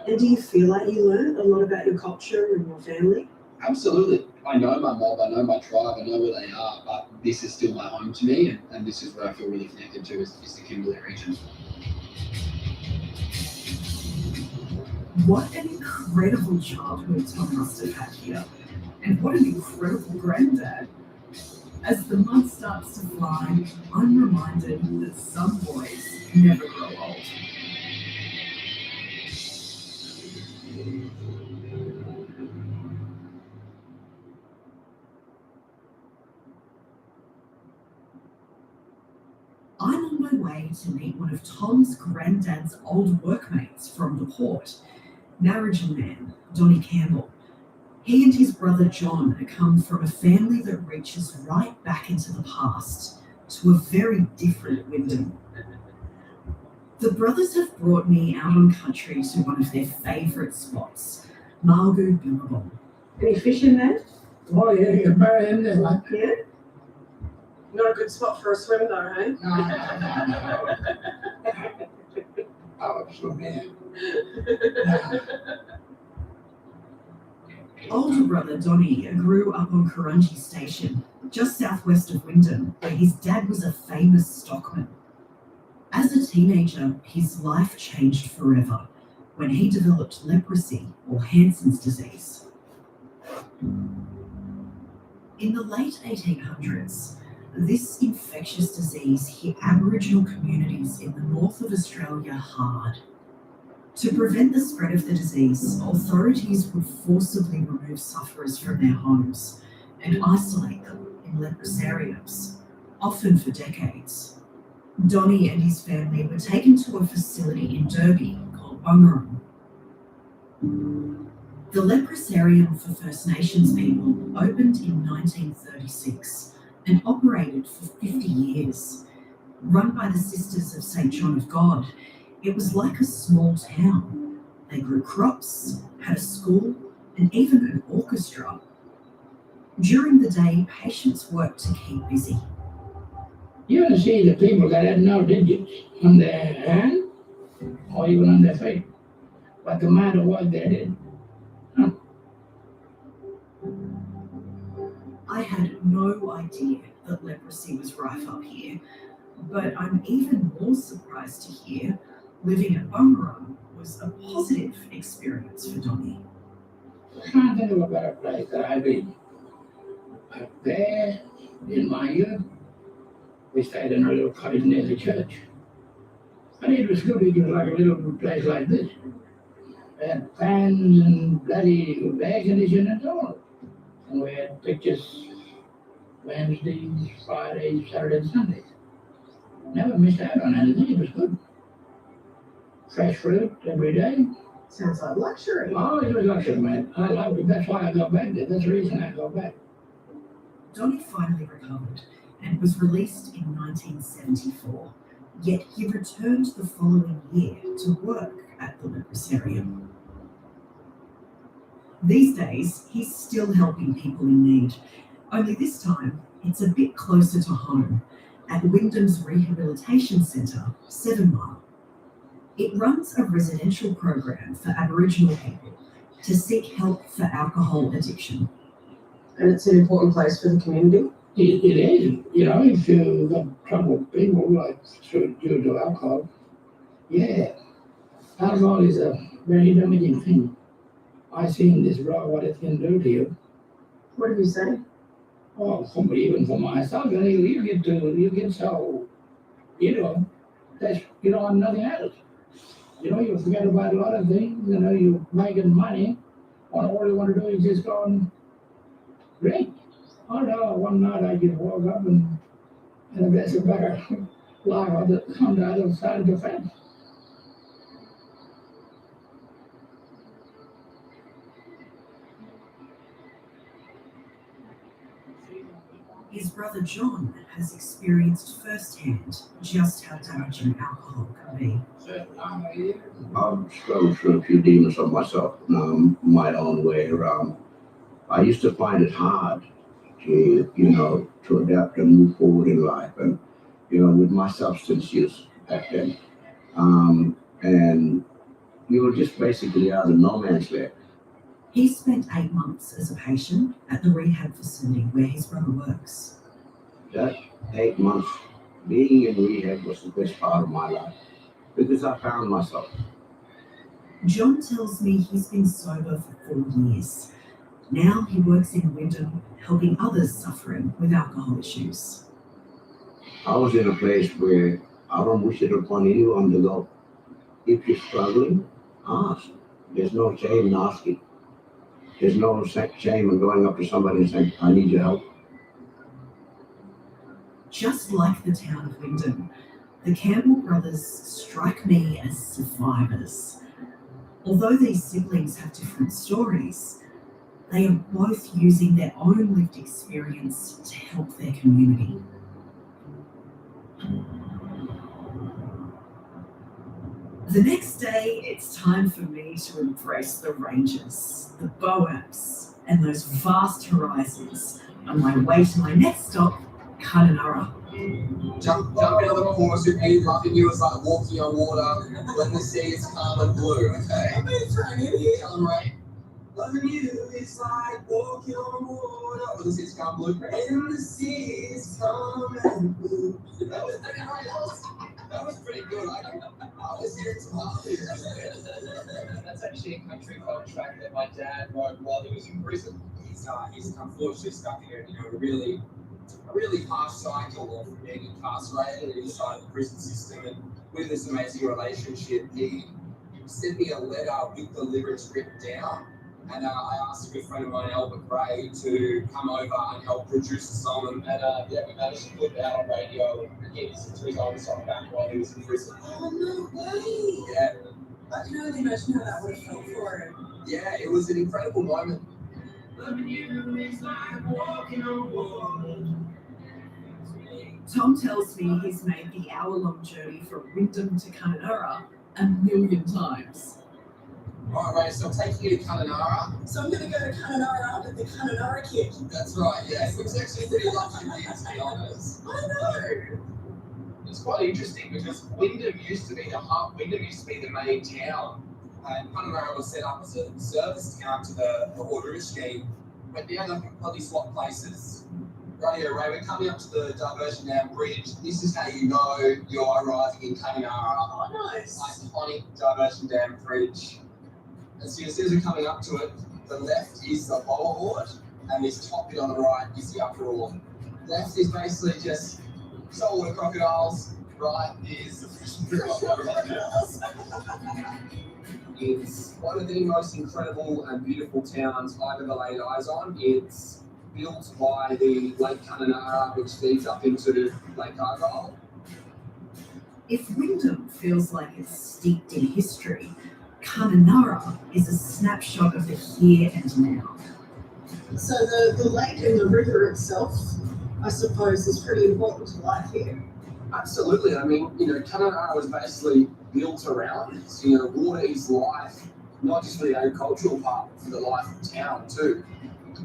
And do you feel like you learned a lot about your culture and your family? Absolutely. I know my mob, I know my tribe, I know where they are, but this is still my home to me, and this is where I feel really connected to is the Kimberley region. What an incredible childhood Tom must have had here. And what an incredible granddad. As the mud starts to fly, I'm reminded that some boys never grow old. my way to meet one of Tom's granddad's old workmates from the port, Narrogin man, Donnie Campbell. He and his brother John come from a family that reaches right back into the past, to a very different Wyndham. The brothers have brought me out on country to one of their favourite spots, Margoo Billabong. Any fish in there? Oh, yeah, you can bury in there. Yeah. Not a good spot for a swim though, hey? Oh, swim in. Older brother Donnie grew up on Kurrunji Station, just southwest of Wyndham, where his dad was a famous stockman. As a teenager, his life changed forever when he developed leprosy, or Hansen's disease. In the late 1800s, this infectious disease hit Aboriginal communities in the north of Australia hard. To prevent the spread of the disease, authorities would forcibly remove sufferers from their homes and isolate them in leprosariums, often for decades. Donnie and his family were taken to a facility in Derby called Bungarong. The leprosarium for First Nations people opened in 1936 and operated for 50 years. Run by the Sisters of St. John of God, it was like a small town. They grew crops, had a school, and even an orchestra. During the day, patients worked to keep busy. You ever see the people that had no digits on their hand or even on their feet? But no matter what they did. I had no idea that leprosy was rife up here, but I'm even more surprised to hear living at Bungarong was a positive experience for Donnie. I can't think of a better place that I've been. Up there, in my youth, we stayed in a little cottage near the church. And it was good, it was like a little place like this. We had fans and bloody air conditioning and all. And we had pictures Wednesdays, Fridays, Saturdays, Sundays. Never missed out on anything, it was good. Fresh fruit every day. Sounds like luxury. Oh, it was luxury, man. I loved it. That's why I got back there. That's the reason I got back. Donnie finally recovered and was released in 1974, yet he returned the following year to work at the leprosarium. These days, he's still helping people in need, only this time it's a bit closer to home, at Wyndham's Rehabilitation Centre, 7 Mile. It runs a residential program for Aboriginal people to seek help for alcohol addiction. And it's an important place for the community? It is. You know, if you've got trouble with people like due to alcohol, yeah, alcohol is a very damaging thing. I've seen this raw, what it can do to you. What have you said? Oh, even for myself, you get so, that's, I'm nothing else. You forget about a lot of things, you're making money, and all you want to do is just go and drink. Oh no, one night I just woke up and there's a better lie on the other side of the fence. His brother John has experienced firsthand just how damaging alcohol can be. I've struggled through a few demons of myself, my own way around. I used to find it hard to, to adapt and move forward in life, and, with my substance use back then. And you were just basically out of no man's land. He spent 8 months as a patient at the rehab facility where his brother works. That 8 months being in rehab was the best part of my life because I found myself. John tells me he's been sober for 4 years. Now he works in Wyndham, helping others suffering with alcohol issues. I was in a place where I don't wish it upon anyone to go. If you're struggling, ask. There's no shame in asking. There's no shame in going up to somebody and saying, I need your help. Just like the town of Wyndham, The Campbell brothers strike me as survivors. Although these siblings have different stories, they are both using their own lived experience to help their community. The next day, it's time for me to embrace the ranges, the Boabs, and those vast horizons on my way to my next stop, Kununurra. Jumping on the course with me, loving you is like walking on water when the sea is calm and blue, okay? I'm trying to hear you, right? Loving you is like walking on water when the sea is calm and blue. And the sea is calm and blue. That was pretty good. I was hearing some harmonies. That's actually a country folk track that my dad wrote while he was in prison. He's unfortunately stuck in a really harsh cycle of being incarcerated inside the prison system, and with this amazing relationship, he sent me a letter with the lyrics written down, and I asked a good friend of mine, Albert Gray, to come over and help produce the song, and yeah, we managed to put it out on radio and get his own song back while he was in prison. Oh, no way! Yeah. I can only imagine how that would have felt for him. Yeah, it was an incredible moment. Loving you is like walking on water. Tom tells me he's made the hour-long journey from Wyndham to Kununurra 1,000,000 times. All right, Ray, so I'm taking you to Kununurra. So I'm going to go to Kununurra with the Kununurra kid. That's right, yes. It's actually pretty lucky for you, to be honest. I know. It's quite interesting because Wyndham used to be the hub. Wyndham used to be the main town, and Kununurra was set up as a service town to the Order scheme. But now they've completely swapped places. Right here, Ray, we're coming up to the Diversion Dam Bridge. This is how you know you're arriving in Kununurra. Oh, nice. Iconic Diversion Dam Bridge. And so as soon as we're coming up to it, the left is the lower ward, and this top bit on the right is the upper ward. Left is basically just saltwater crocodiles, right is the freshwater crocodiles. It's one of the most incredible and beautiful towns I've ever laid eyes on. It's built by the Lake Kununurra, which feeds up into Lake Argyle. If Wyndham feels like it's steeped in history, Kununurra is a snapshot of the here and now. So the lake and the river itself, I suppose, is pretty important to life here. Absolutely. I mean, Kununurra was basically built around it. Water is life, not just for the agricultural part, but for the life of town too.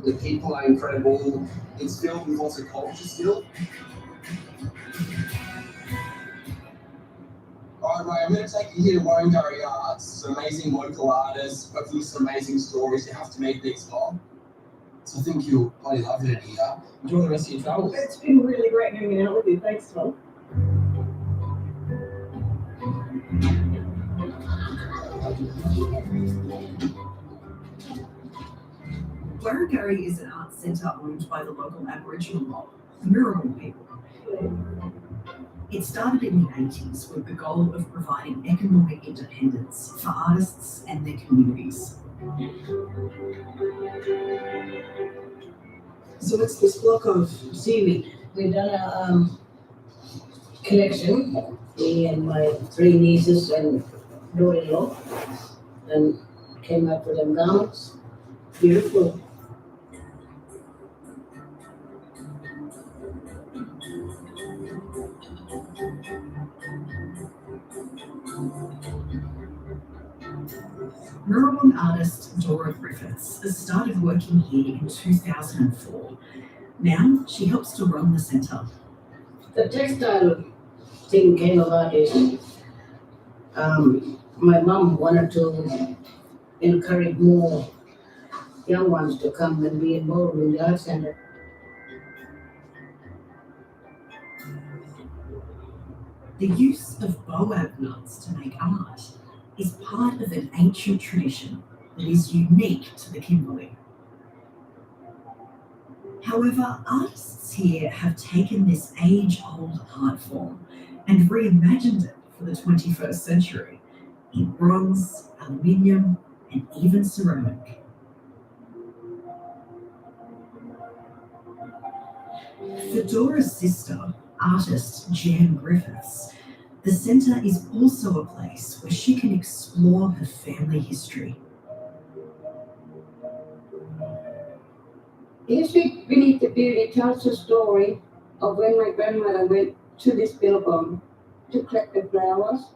The people are incredible. It's filled with lots of culture still. All right, Ray, I'm going to take you here to Warringah Yards. Some amazing local artists, hopefully some amazing stories. You have to meet these guys. So I think you'll probably love it here. Enjoy the rest of your travel. It's been really great hanging out with you. Thanks, Tom. Warringah is an arts centre owned by the local Aboriginal mob, the Mirrabul people. It started in the 80s with the goal of providing economic independence for artists and their communities. So what's this block of seaweed? We've done a collection, me and my 3 nieces and daughter-in-law, and came up with them garments. Beautiful. Mirrabul artist Dora Griffiths has started working here in 2004. Now she helps to run the centre. The textile thing came about is my mom wanted to encourage more young ones to come and be involved in the art center. The use of boab nuts to make art is part of an ancient tradition that is unique to the Kimberley. However, artists here have taken this age-old art form and reimagined it for the 21st century in bronze, aluminium, and even ceramic. For Dora's sister, artist Jan Griffiths, The centre is also a place where she can explore her family history. History Beneath the Beauty tells the story of when my grandmother went to this billabong to collect the flowers,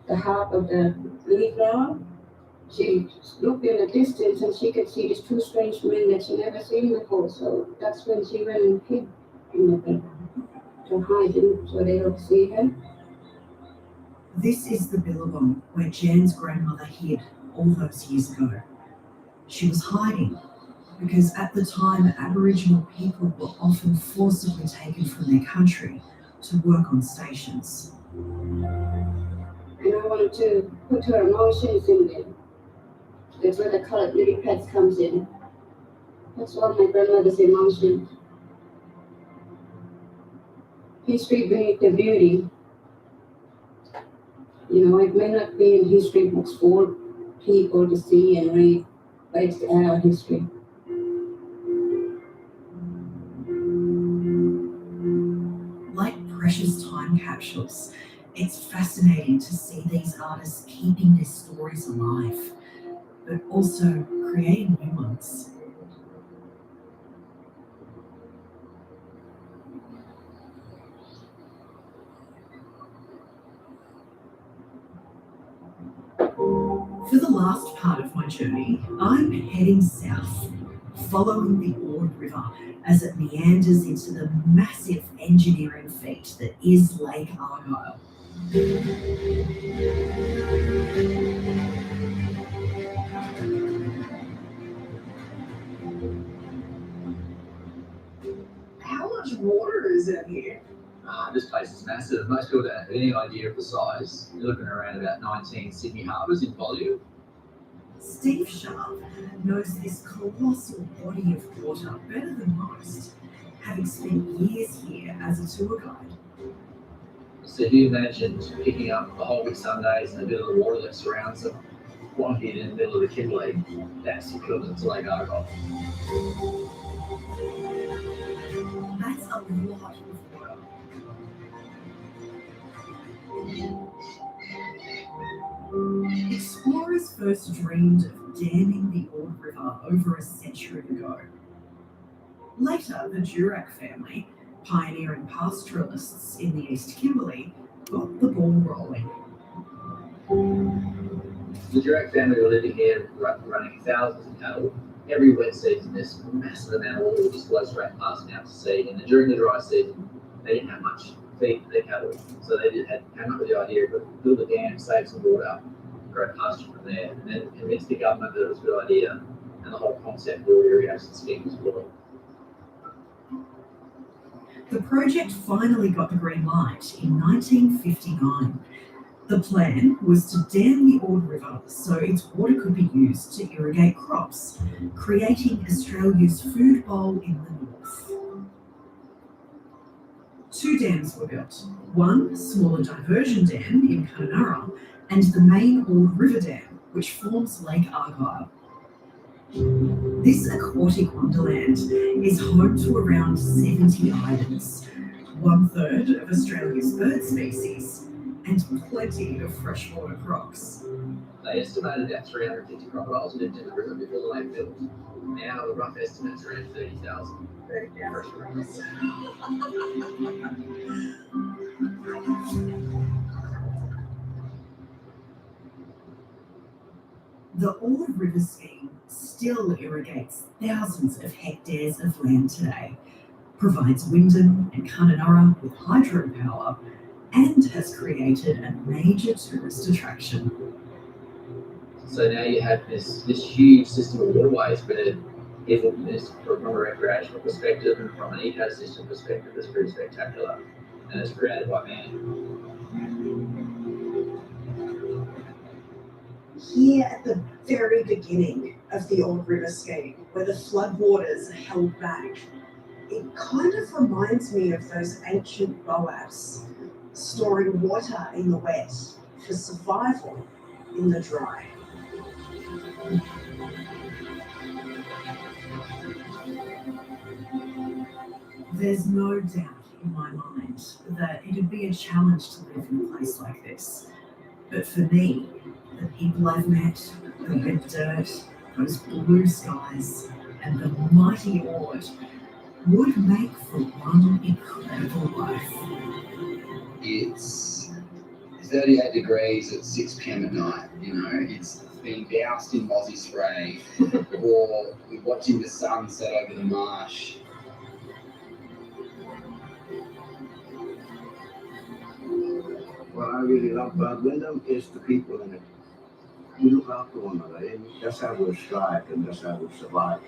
the heart of the lily flower. She looked in the distance and she could see these two strange men that she never seen before. So that's when she went and hid in the billabong to hide him so they don't see her. This is the billabong where Jan's grandmother hid all those years ago. She was hiding because at the time Aboriginal people were often forcibly taken from their country to work on stations. And I wanted to put her emotions in there. That's where the coloured lily pads comes in. That's all my grandmother's emotions. History beneath the beauty. You know, it may not be in history books for people to see and read, but it's our history. Like precious time capsules, it's fascinating to see these artists keeping their stories alive, but also creating new ones. For the last part of my journey, I'm heading south, following the Ord River as it meanders into the massive engineering feat that is Lake Argyle. How much water is in here? This place is massive. Most people don't have any idea of the size. You're looking around about 19 Sydney harbours in volume. Steve Sharp knows this colossal body of water better than most, having spent years here as a tour guide. So if you imagine picking up a whole big Sundays in the middle of the water that surrounds them, one here in the middle of the Kimberley, that's equivalent to Lake Argyle. That's a lot of water. Explorers first dreamed of damming the Ord River over a century ago. Later, the Durack family, pioneering pastoralists in the East Kimberley, got the ball rolling. The Durack family were living here running thousands of cattle. Every wet season, this massive amount of water just flows straight past and out to sea. And during the dry season, they didn't have much feed for their cattle. So they came up with the idea of build a dam, save some water, grow pasture from there. And then convinced the government that it was a good idea. And the whole concept of the irrigation scheme was born. The project finally got the green light in 1959. The plan was to dam the Ord River so its water could be used to irrigate crops, creating Australia's food bowl in the north. 2 dams were built, one smaller diversion dam in Kununurra and the main Ord River Dam, which forms Lake Argyle. This aquatic wonderland is home to around 70 islands, 1/3 of Australia's bird species, and plenty of freshwater crocs. They estimated that 350 crocodiles lived in the river before the lake built. Now the rough estimate is around 30,000. The Ord River scheme still irrigates thousands of hectares of land today, provides Wyndham and Kununurra with hydropower, and has created a major tourist attraction. So now you have this huge system of waterways where people, from a recreational perspective and from an ecosystem perspective, it's pretty spectacular. And it's created by man. Here at the very beginning of the Ord River scheme, where the floodwaters are held back, it kind of reminds me of those ancient boas, storing water in the wet for survival in the dry. There's no doubt in my mind that it'd be a challenge to live in a place like this. But for me, the people I've met, the red dirt, those blue skies, and the mighty Ord would make for one incredible life. It's 38 degrees at 6 p.m. at night, you know, it's being doused in mozzie spray, or we're watching the sun set over the marsh. What I really love about Wyndham is the people in it. We look after one another, and that's how we'll strive and that's how we'll survive.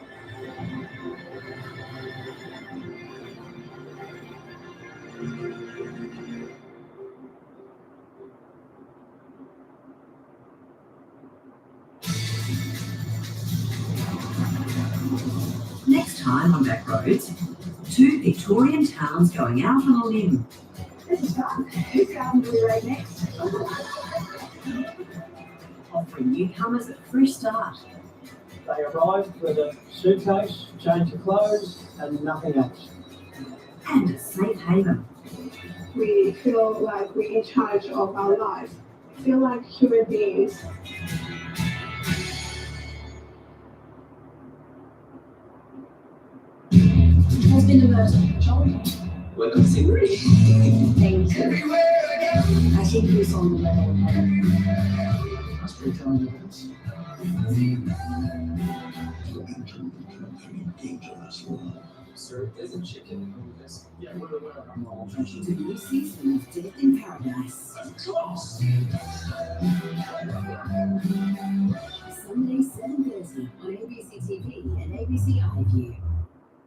Next time on Backroads, 2 Victorian towns going out on a limb. This is fun. Whose garden do we raid next? Offering newcomers a fresh start. They arrived with a suitcase, change of clothes, and nothing else. And a safe haven. We feel like we're in charge of our lives. Feel like human beings. Has been a murder. Welcome, Siri. Things everywhere I think he was on the level. Must return evidence. Served as a chicken. Yeah, The new season of Death in Paradise. Sunday 7:30 on ABC TV and ABC iView.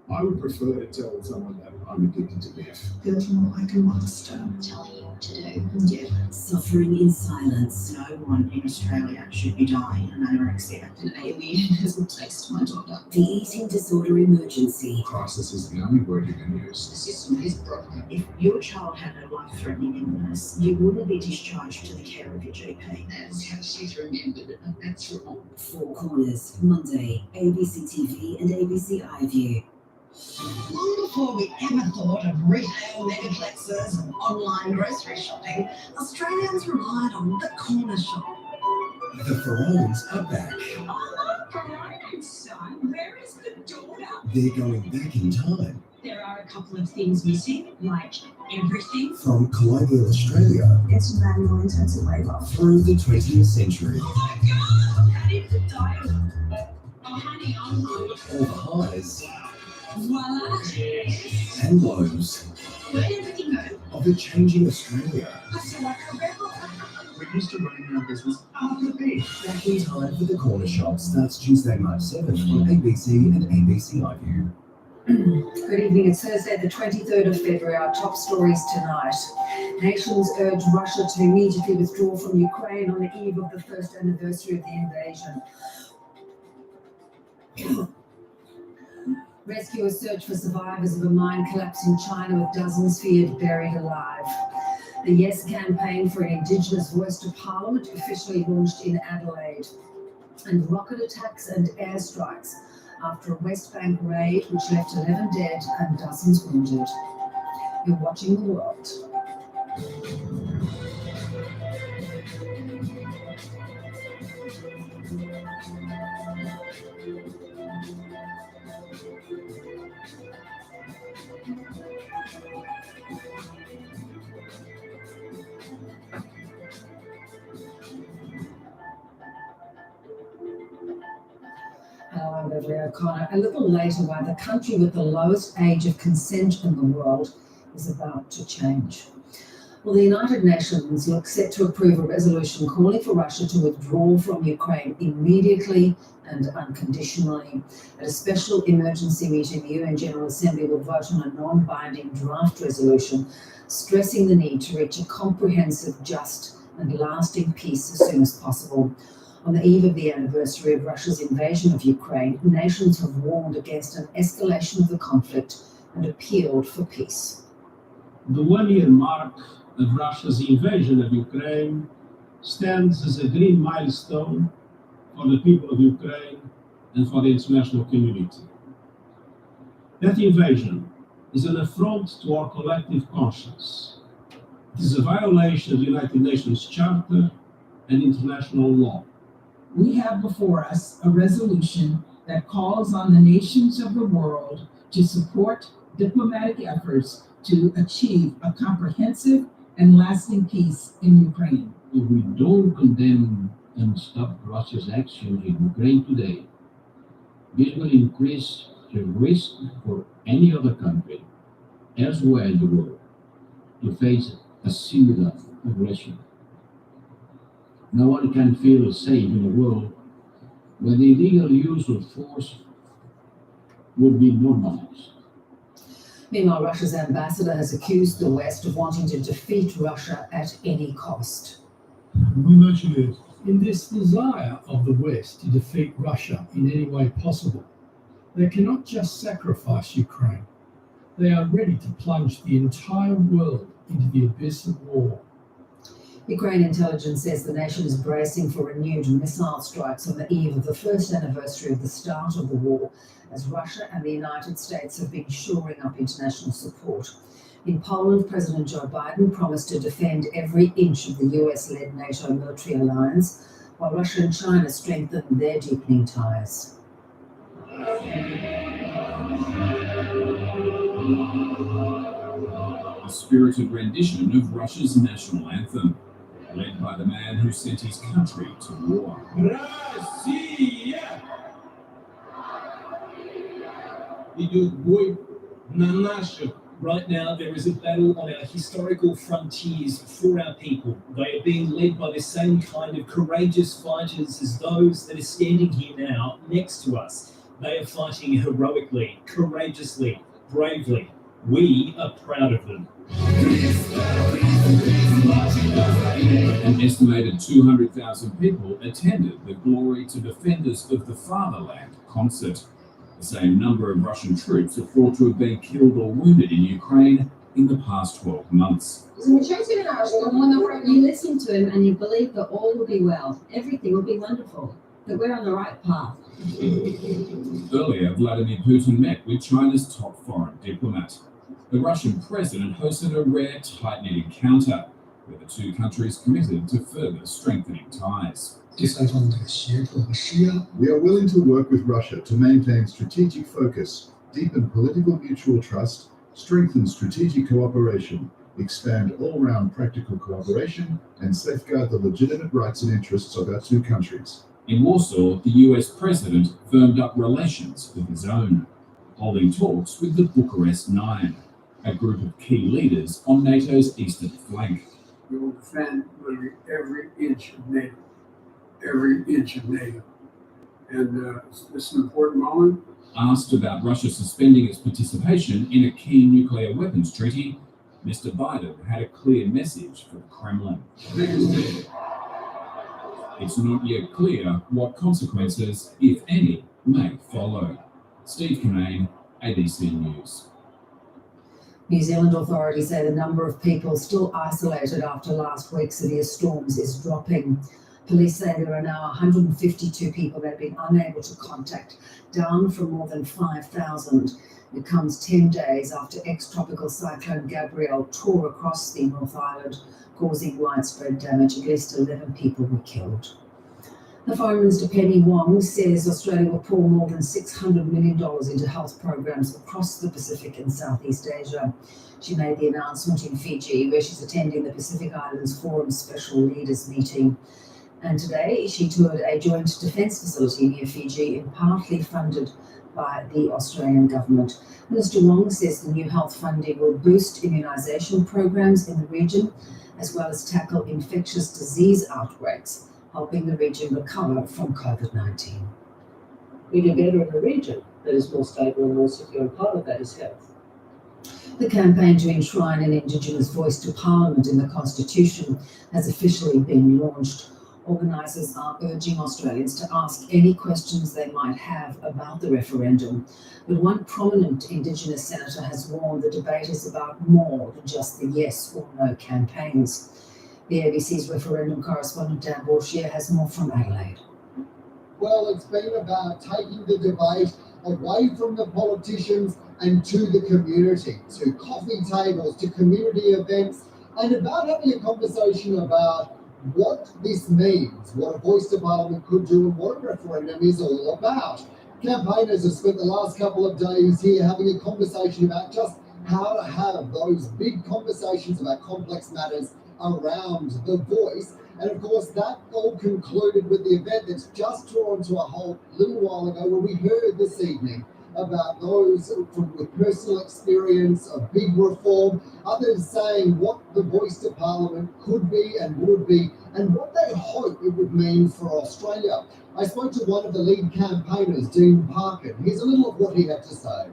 I would prefer to tell someone that I'm addicted to meth. Feels more like a monster. Telling you what to do. Yeah. Suffering in silence. No one in Australia should be dying of anorexia. An alien has replaced my daughter. The eating disorder emergency. Crisis is the only word you can use. The system is broken. If your child had a life-threatening illness, you wouldn't be discharged to the care of your GP. That's how she's remembered it. That's wrong. Four Corners, Monday, ABC TV and ABC iView. Long before we ever thought of retail megaplexes and online grocery shopping, Australians relied on the corner shop. The Ferraris are back. Oh, my son, where is the daughter? They're going back in time. There are a couple of things missing, like everything. From colonial Australia It's manual intensive labour. through the 20th century. Oh my God, that is the dial. Oh, honey, I'm hungry. All the highs Voila. and lows Where did everything go? of a changing Australia. I feel like a rebel. We're used to running our business after the beat. Back in time for the Corner Shop starts Tuesday, March 7th on ABC and ABC iView. Good evening. It's Thursday, the 23rd of February. Our top stories tonight. Nations urge Russia to immediately withdraw from Ukraine on the eve of the first anniversary of the invasion. Rescuers search for survivors of a mine collapse in China with dozens feared buried alive. The Yes campaign for an Indigenous voice to Parliament officially launched in Adelaide. And rocket attacks and airstrikes after a West Bank raid which left 11 dead and dozens wounded. You're watching The World. I'm Beverly O'Connor. A little later, why the country with the lowest age of consent in the world is about to change. Well, the United Nations looks set to approve a resolution calling for Russia to withdraw from Ukraine immediately and unconditionally. At a special emergency meeting, the UN General Assembly will vote on a non-binding draft resolution stressing the need to reach a comprehensive, just and lasting peace as soon as possible. On the eve of the anniversary of Russia's invasion of Ukraine, nations have warned against an escalation of the conflict and appealed for peace. The one-year mark of Russia's invasion of Ukraine stands as a green milestone for the people of Ukraine and for the international community. That invasion is an affront to our collective conscience. It is a violation of the United Nations Charter and international law. We have before us a resolution that calls on the nations of the world to support diplomatic efforts to achieve a comprehensive and lasting peace in Ukraine. If we don't condemn and stop Russia's actions in Ukraine today, this will increase the risk for any other country elsewhere in the world to face a similar aggression. No one can feel safe in a world where the illegal use of force would be normalized. Meanwhile, Russia's ambassador has accused the West of wanting to defeat Russia at any cost. We mentioned it. In this desire of the West to defeat Russia in any way possible, they cannot just sacrifice Ukraine. They are ready to plunge the entire world into the abyss of war. Ukraine intelligence says the nation is bracing for renewed missile strikes on the eve of the first anniversary of the start of the war, as Russia and the United States have been shoring up international support. In Poland, President Joe Biden promised to defend every inch of the US-led NATO military alliance, while Russia and China strengthen their deepening ties. A spirited rendition of Russia's national anthem, led by the man who sent his country to war. Россия! Идет бой на наших. Right now, there is a battle on our historical frontiers for our people. They are being led by the same kind of courageous fighters as those that are standing here now next to us. They are fighting heroically, courageously, bravely. We are proud of them. An estimated 200,000 people attended the Glory to Defenders of the Fatherland concert. The same number of Russian troops are thought to have been killed or wounded in Ukraine in the past 12 months. You listen to him and you believe that all will be well, everything will be wonderful, that we're on the right path. Earlier, Vladimir Putin met with China's top foreign diplomat. The Russian president hosted a rare tight-knit encounter, where the two countries committed to further strengthening ties. We are willing to work with Russia to maintain strategic focus, deepen political mutual trust, strengthen strategic cooperation, expand all-round practical cooperation, and safeguard the legitimate rights and interests of our two countries. In Warsaw, the US president firmed up relations with his own, holding talks with the Bucharest Nine, a group of key leaders on NATO's eastern flank. We will defend literally every inch of NATO. Every inch of NATO. And this is an important moment. Asked about Russia suspending its participation in a key nuclear weapons treaty, Mr. Biden had a clear message for the Kremlin. It's not yet clear what consequences, if any, may follow. Steve Kinane, ABC News. New Zealand authorities say the number of people still isolated after last week's severe storms is dropping. Police say there are now 152 people that have been unable to contact, down from more than 5,000. It comes 10 days after ex-tropical cyclone Gabrielle tore across the North Island, causing widespread damage. At least 11 people were killed. The Foreign Minister Penny Wong says Australia will pour more than $600 million into health programs across the Pacific and Southeast Asia. She made the announcement in Fiji, where she's attending the Pacific Islands Forum Special Leaders meeting. And today she toured a joint defence facility near Fiji, and partly funded by the Australian government. Minister Wong says the new health funding will boost immunisation programs in the region, as well as tackle infectious disease outbreaks, helping the region recover from COVID-19. We do better in a region that is more stable and more secure, and part of that is health. The campaign to enshrine an Indigenous voice to Parliament in the Constitution has officially been launched. Organisers are urging Australians to ask any questions they might have about the referendum. But one prominent Indigenous senator has warned the debate is about more than just the yes or no campaigns. The ABC's referendum correspondent Dan Bourchier has more from Adelaide. Well, it's been about taking the debate away from the politicians and to the community, to coffee tables, to community events, and about having a conversation about what this means, what a voice to parliament could do, and what a referendum is all about. Campaigners have spent the last couple of days here having a conversation about just how to have those big conversations about complex matters around the voice. And of course, that all concluded with the event that's just drawn to a halt a little while ago, where we heard this evening about those with personal experience of big reform, others saying what the voice to parliament could be and would be, and what they hope it would mean for Australia. I spoke to one of the lead campaigners, Dean Parkin. Here's a little of what he had to say.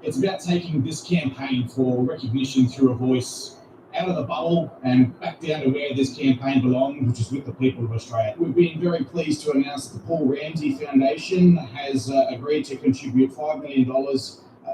It's about taking this campaign for recognition through a voice out of the bubble and back down to where this campaign belongs, which is with the people of Australia. We've been very pleased to announce that the Paul Ramsay Foundation has agreed to contribute $5 million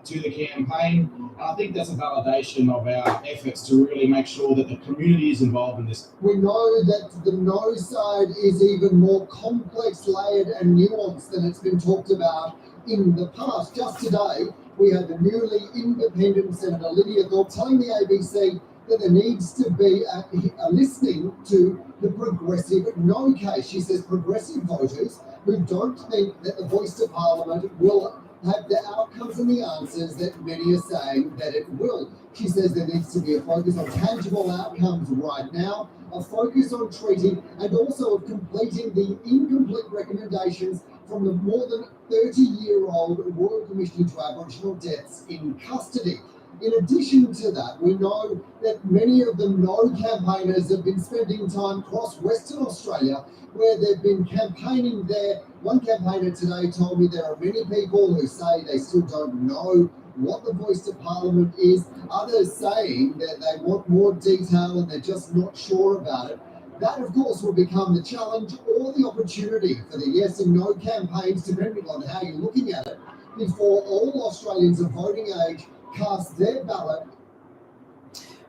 to the campaign. And I think that's a validation of our efforts to really make sure that the community is involved in this. We know that the no side is even more complex, layered and nuanced than it's been talked about in the past. Just today, we had the newly independent Senator Lydia Thorpe telling the ABC that there needs to be a listening to the progressive no case. She says progressive voters who don't think that the voice to parliament will have the outcomes and the answers that many are saying that it will. She says there needs to be a focus on tangible outcomes right now, a focus on treating and also of completing the incomplete recommendations from the more than 30-year-old Royal Commission into Aboriginal Deaths in Custody. In addition to that, we know that many of the no campaigners have been spending time across Western Australia where they've been campaigning there. One campaigner today told me there are many people who say they still don't know what the voice to parliament is, others saying that they want more detail and they're just not sure about it. That, of course, will become the challenge or the opportunity for the yes and no campaigns, depending on how you're looking at it, before all Australians of voting age cast their ballot.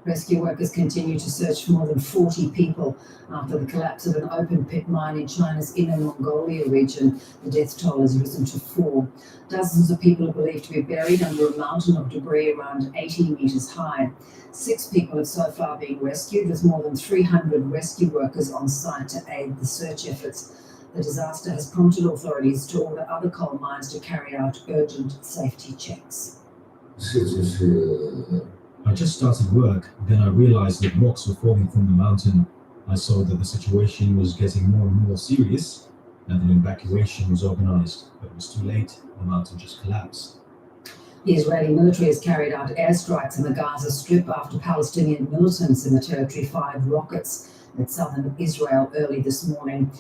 Rescue workers continue to search for more than 40 people after the collapse of an open pit mine in China's Inner Mongolia region. The death toll has risen to 4. Dozens of people are believed to be buried under a mountain of debris around 80 metres high. 6 people have so far been rescued, with more than 300 rescue workers on site to aid the search efforts. The disaster has prompted authorities to order other coal mines to carry out urgent safety checks. I just started work, then I realized that rocks were falling from the mountain. I saw that the situation was getting more and more serious and an evacuation was organized, but it was too late. The mountain just collapsed. The Israeli military has carried out airstrikes in the Gaza Strip after Palestinian militants in the territory fired rockets at southern Israel early this morning.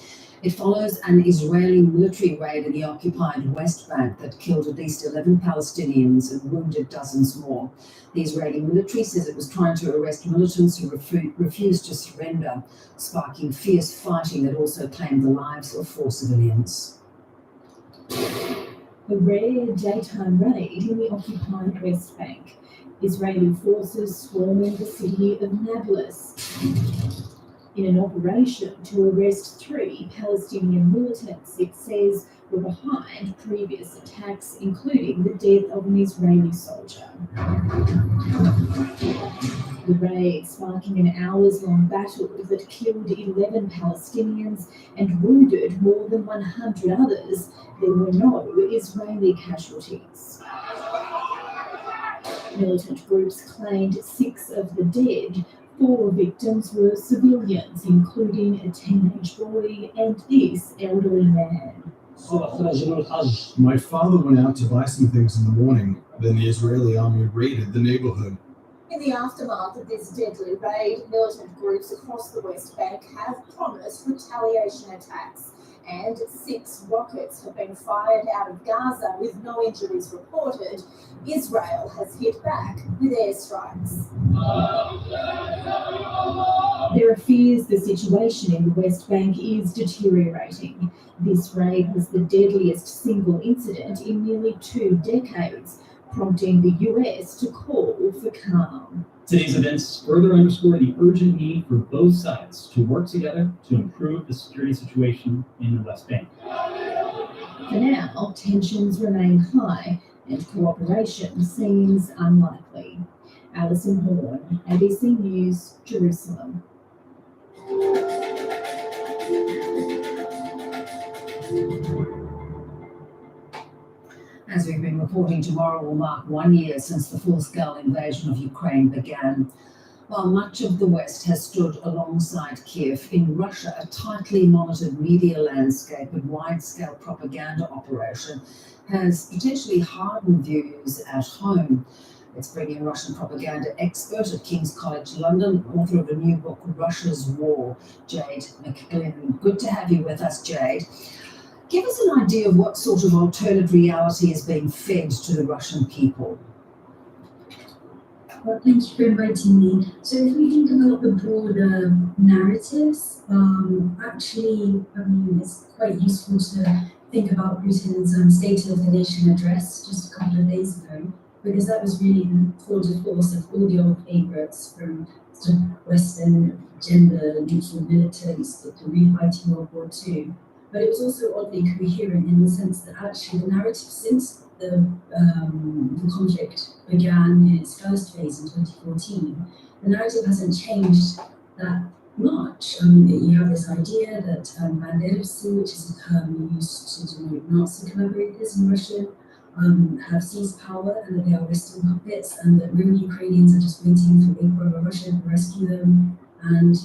It follows an Israeli military raid in the occupied West Bank that killed at least 11 Palestinians and wounded dozens more. The Israeli military says it was trying to arrest militants who refused to surrender, sparking fierce fighting that also claimed the lives of 4 civilians. A rare daytime raid in the occupied West Bank. Israeli forces swarming the city of Nablus in an operation to arrest 3 Palestinian militants it says were behind previous attacks, including the death of an Israeli soldier. The raid sparking an hours-long battle that killed 11 Palestinians and wounded more than 100 others. There were no Israeli casualties. Militant groups claimed 6 of the dead. 4 victims were civilians, including a teenage boy and this elderly man. My father went out to buy some things in the morning. Then the Israeli army raided the neighborhood. In the aftermath of this deadly raid, militant groups across the West Bank have promised retaliation attacks, and 6 rockets have been fired out of Gaza with no injuries reported. Israel has hit back with airstrikes. There are fears the situation in the West Bank is deteriorating. This raid was the deadliest single incident in nearly 2 decades, prompting the US to call for calm. Today's events further underscore the urgent need for both sides to work together to improve the security situation in the West Bank. For now, tensions remain high and cooperation seems unlikely. Alison Horn, ABC News, Jerusalem. As we've been reporting, tomorrow will mark 1 year since the full-scale invasion of Ukraine began. While much of the West has stood alongside Kiev, in Russia, a tightly monitored media landscape and wide-scale propaganda operation has potentially hardened views at home. Let's bring in Russian propaganda expert at King's College London, author of a new book, Russia's War, Jade McGlynn. Good to have you with us, Jade. Give us an idea of what sort of alternate reality is being fed to the Russian people. Well, thank you for inviting me. So if we think about the broader narratives, it's quite useful to think about Putin's State of the Nation address just a couple of days ago, because that was really the tour de force of all the old favourites from sort of Western gender neutral militants to refighting World War II. But it was also oddly coherent in the sense that actually the narrative since the conflict began in its first phase in 2014, the narrative hasn't changed that much. You have this idea that banderovцы, which is a term used to denote Nazi collaborators in Russia, have seized power and that they are Western puppets, and that real Ukrainians are just waiting for Big Brother Russia to rescue them. And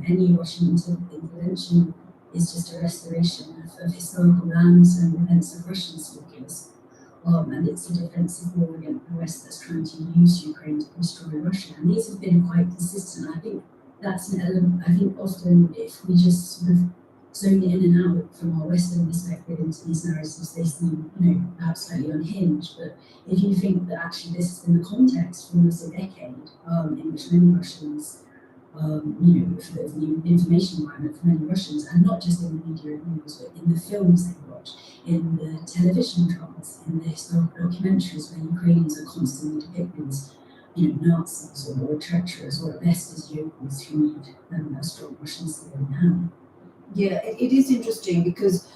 any Russian intervention is just a restoration of historical lands and events of Russian speakers. And it's a defensive war against the West that's trying to use Ukraine to destroy Russia. And these have been quite consistent. I think that's an element, I think often if we just sort of zone in and out from our Western perspective into these narratives, they seem, perhaps slightly unhinged. But if you think that actually this has been the context for almost a decade in which many Russians for the information environment for many Russians, and not just in the media and news, but in the films they watch, in the television dramas, in the historical documentaries where Ukrainians are constantly depicted as, Nazis or treacherous, or at best as yokels who need a strong Russian state now. Yeah, it is interesting because,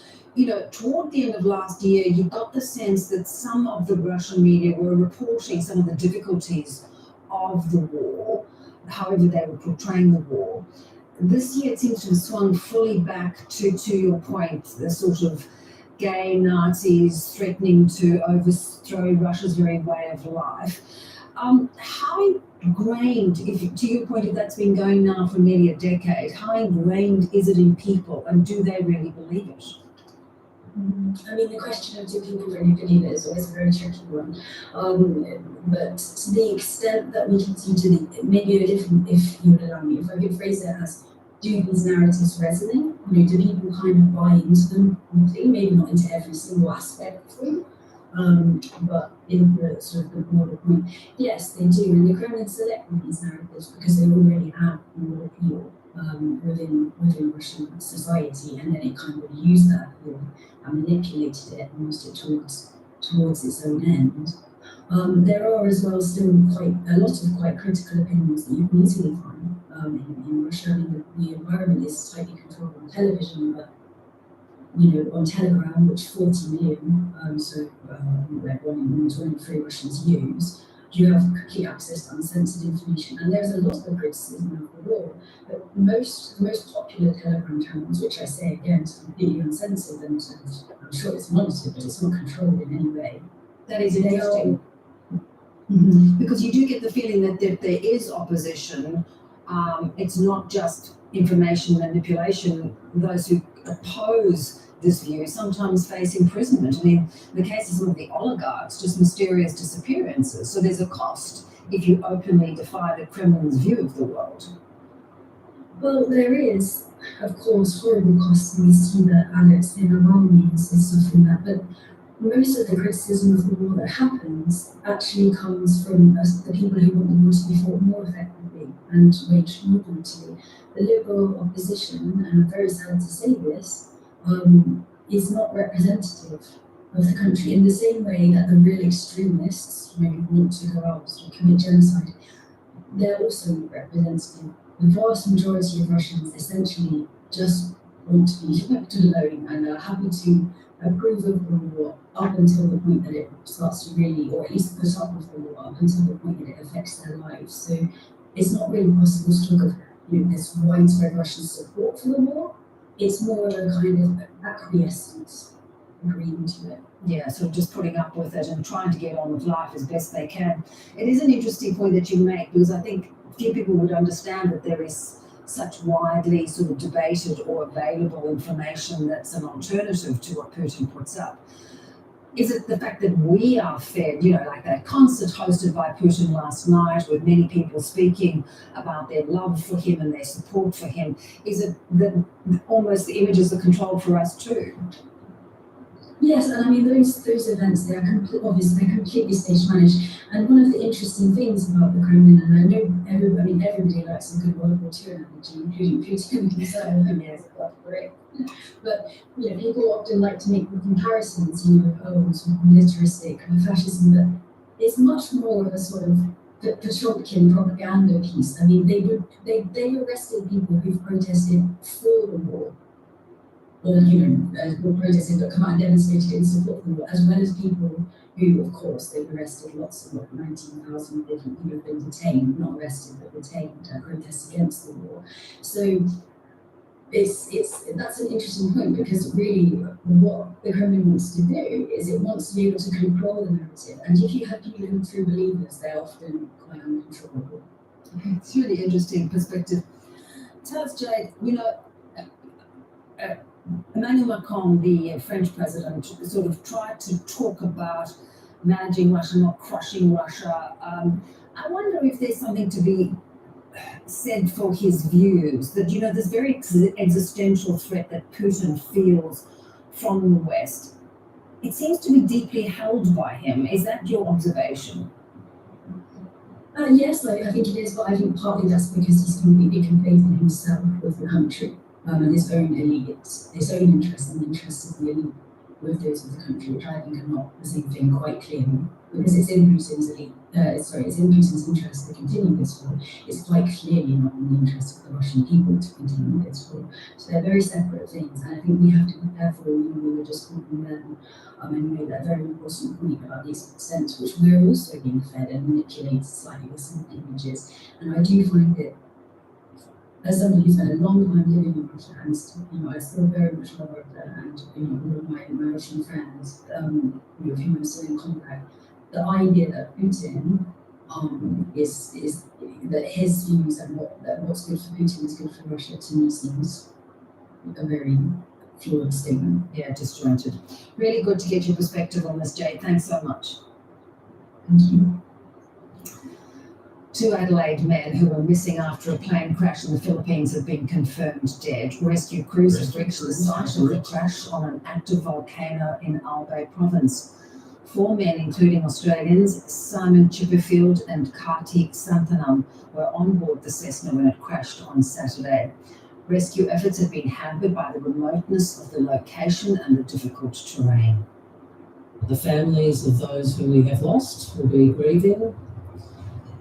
toward the end of last year, you got the sense that some of the Russian media were reporting some of the difficulties of the war, however they were portraying the war. This year it seems to have swung fully back to your point, the sort of gay Nazis threatening to overthrow Russia's very way of life. How ingrained, to your point, if that's been going now for nearly a decade, how ingrained is it in people, and do they really believe it? The question of do people really believe it is always a very tricky one. But to the extent that we continue to, maybe if you would allow me, if I could phrase it as, do these narratives resonate? Do people kind of buy into them completely? Maybe not into every single aspect of them, but in the sort of the broader point, yes, they do. And the Kremlin selected these narratives because they already have more appeal within Russian society, and then it kind of used that appeal and manipulated it and used it towards its own end. There are as well still quite a lot of quite critical opinions that you can easily find in Russia. The environment is tightly controlled on television, but on Telegram, which 40 million, like 1 in 23 Russians use, you have complete access to uncensored information. And there's a lot of criticism of the war, but the most popular Telegram channels, which I say again is completely uncensored, and I'm sure it's monitored, but it's not controlled in any way. That is interesting. Because you do get the feeling that there is opposition. It's not just information manipulation. Those who oppose this view sometimes face imprisonment. In the case of some of the oligarchs, just mysterious disappearances. So there's a cost if you openly defy the Kremlin's view of the world. Well, there is, of course, horrible costs, and we see that Alexei Navalny is suffering that. But most of the criticism of the war that happens actually comes from the people who want the war to be fought more effectively and waged more brutally. The liberal opposition, and I'm very sad to say this, is not representative of the country in the same way that the real extremists, who want to go out and commit genocide, they're also not representative. The vast majority of Russians essentially just want to be left alone and are happy to approve of the war up until the point that it starts to really, or at least put up with the war up until the point that it affects their lives. So it's not really possible to talk of this widespread Russian support for the war. It's more a kind of acquiescence, agreeing to it. Yeah, sort of just putting up with it and trying to get on with life as best they can. It is an interesting point that you make, because I think few people would understand that there is such widely sort of debated or available information that's an alternative to what Putin puts up. Is it the fact that we are fed, like that concert hosted by Putin last night with many people speaking about their love for him and their support for him? Is it that almost the images are controlled for us too? Yes, and I mean those events, they're completely stage managed. And one of the interesting things about the Kremlin, and I know everybody likes a good World War II analogy, including Putin himself. I mean, it's great. But people often like to make the comparisons, it's militaristic and fascism, but it's much more of a sort of Potemkin propaganda piece. I mean, they arrested people who've protested for the war, or who protested but come out and demonstrated in support of the war, as well as people who, of course, they've arrested lots of 19,000 different people have been detained, not arrested but detained, protests against the war. So that's an interesting point, because really what the Kremlin wants to do is it wants to be able to control the narrative, and if you have people who are true believers, they're often quite uncontrollable. It's really interesting perspective. Tell us, Jade, Emmanuel Macron, the French president, sort of tried to talk about managing Russia, not crushing Russia. I wonder if there's something to be said for his views that, this very existential threat that Putin feels from the West, it seems to be deeply held by him. Is that your observation? Yes, I think it is, but I think partly that's because he's completely complacent in himself with the country. And his own elite, his own interests and the interests of the elite with those of the country, which I think are not the same thing quite clearly, because it's in Putin's interest to continue this war. It's quite clearly not in the interest of the Russian people to continue this war. So they're very separate things, and I think we have to be careful when we're just calling them. And you made that very important point about the extent to which we're also being fed and manipulated slightly with some images. And I do find it, as somebody who's spent a long time living in Russia, and I still very much love it, and all of my Russian friends, with whom I'm still in contact, the idea that Putin is that his views and what's good for Putin is good for Russia, to me seems a very flawed statement. Yeah, disjointed. Really good to get your perspective on this, Jade. Thanks so much. Thank you. 2 Adelaide men who were missing after a plane crash in the Philippines have been confirmed dead. Rescue crews have reached the site of the crash on an active volcano in Albay province. 4 men, including Australians Simon Chipperfield and Kartik Santhanam, were on board the Cessna when it crashed on Saturday. Rescue efforts have been hampered by the remoteness of the location and the difficult terrain. The families of those who we have lost will be grieving.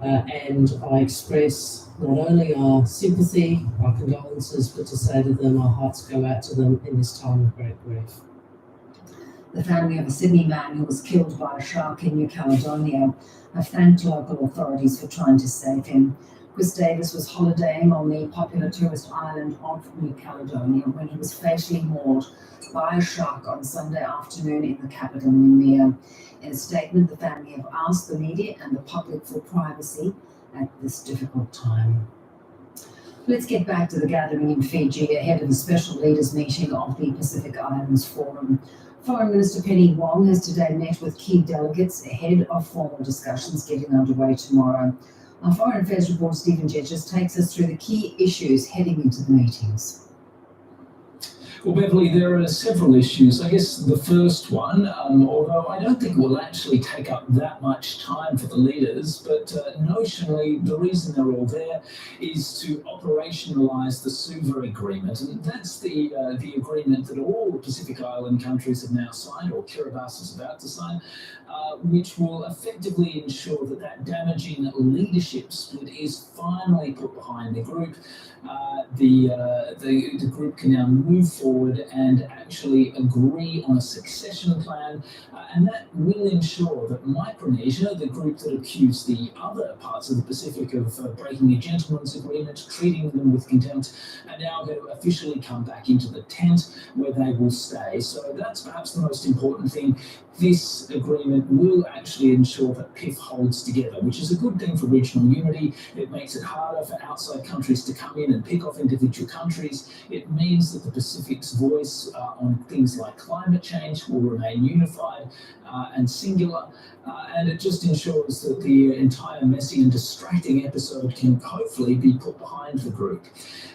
And I express not only our sympathy, our condolences, but to say to them, our hearts go out to them in this time of great grief. The family of a Sydney man who was killed by a shark in New Caledonia have thanked local authorities for trying to save him. Chris Davis was holidaying on the popular tourist island of New Caledonia when he was fatally mauled by a shark on Sunday afternoon in the capital, Noumea. In a statement, the family have asked the media and the public for privacy at this difficult time. Let's get back to the gathering in Fiji ahead of the special leaders meeting of the Pacific Islands Forum. Foreign Minister Penny Wong has today met with key delegates ahead of formal discussions getting underway tomorrow. Our Foreign Affairs reporter Stephen Jedges takes us through the key issues heading into the meetings. Well, Beverly, there are several issues. I guess the first one, although I don't think it will actually take up that much time for the leaders, but notionally, the reason they're all there is to operationalise the Suva agreement, and that's the agreement that all the Pacific Island countries have now signed, or Kiribati is about to sign, which will effectively ensure that that damaging leadership split is finally put behind the group. The group can now move forward and actually agree on a succession plan, and that will ensure that Micronesia, the group that accused the other parts of the Pacific of breaking a gentleman's agreement, treating them with contempt, are now going to officially come back into the tent where they will stay. So that's perhaps the most important thing. This agreement will actually ensure that PIF holds together, which is a good thing for regional unity. It makes it harder for outside countries to come in and pick off individual countries. It means that the Pacific's voice on things like climate change will remain unified and singular, and it just ensures that the entire messy and distracting episode can hopefully be put behind the group.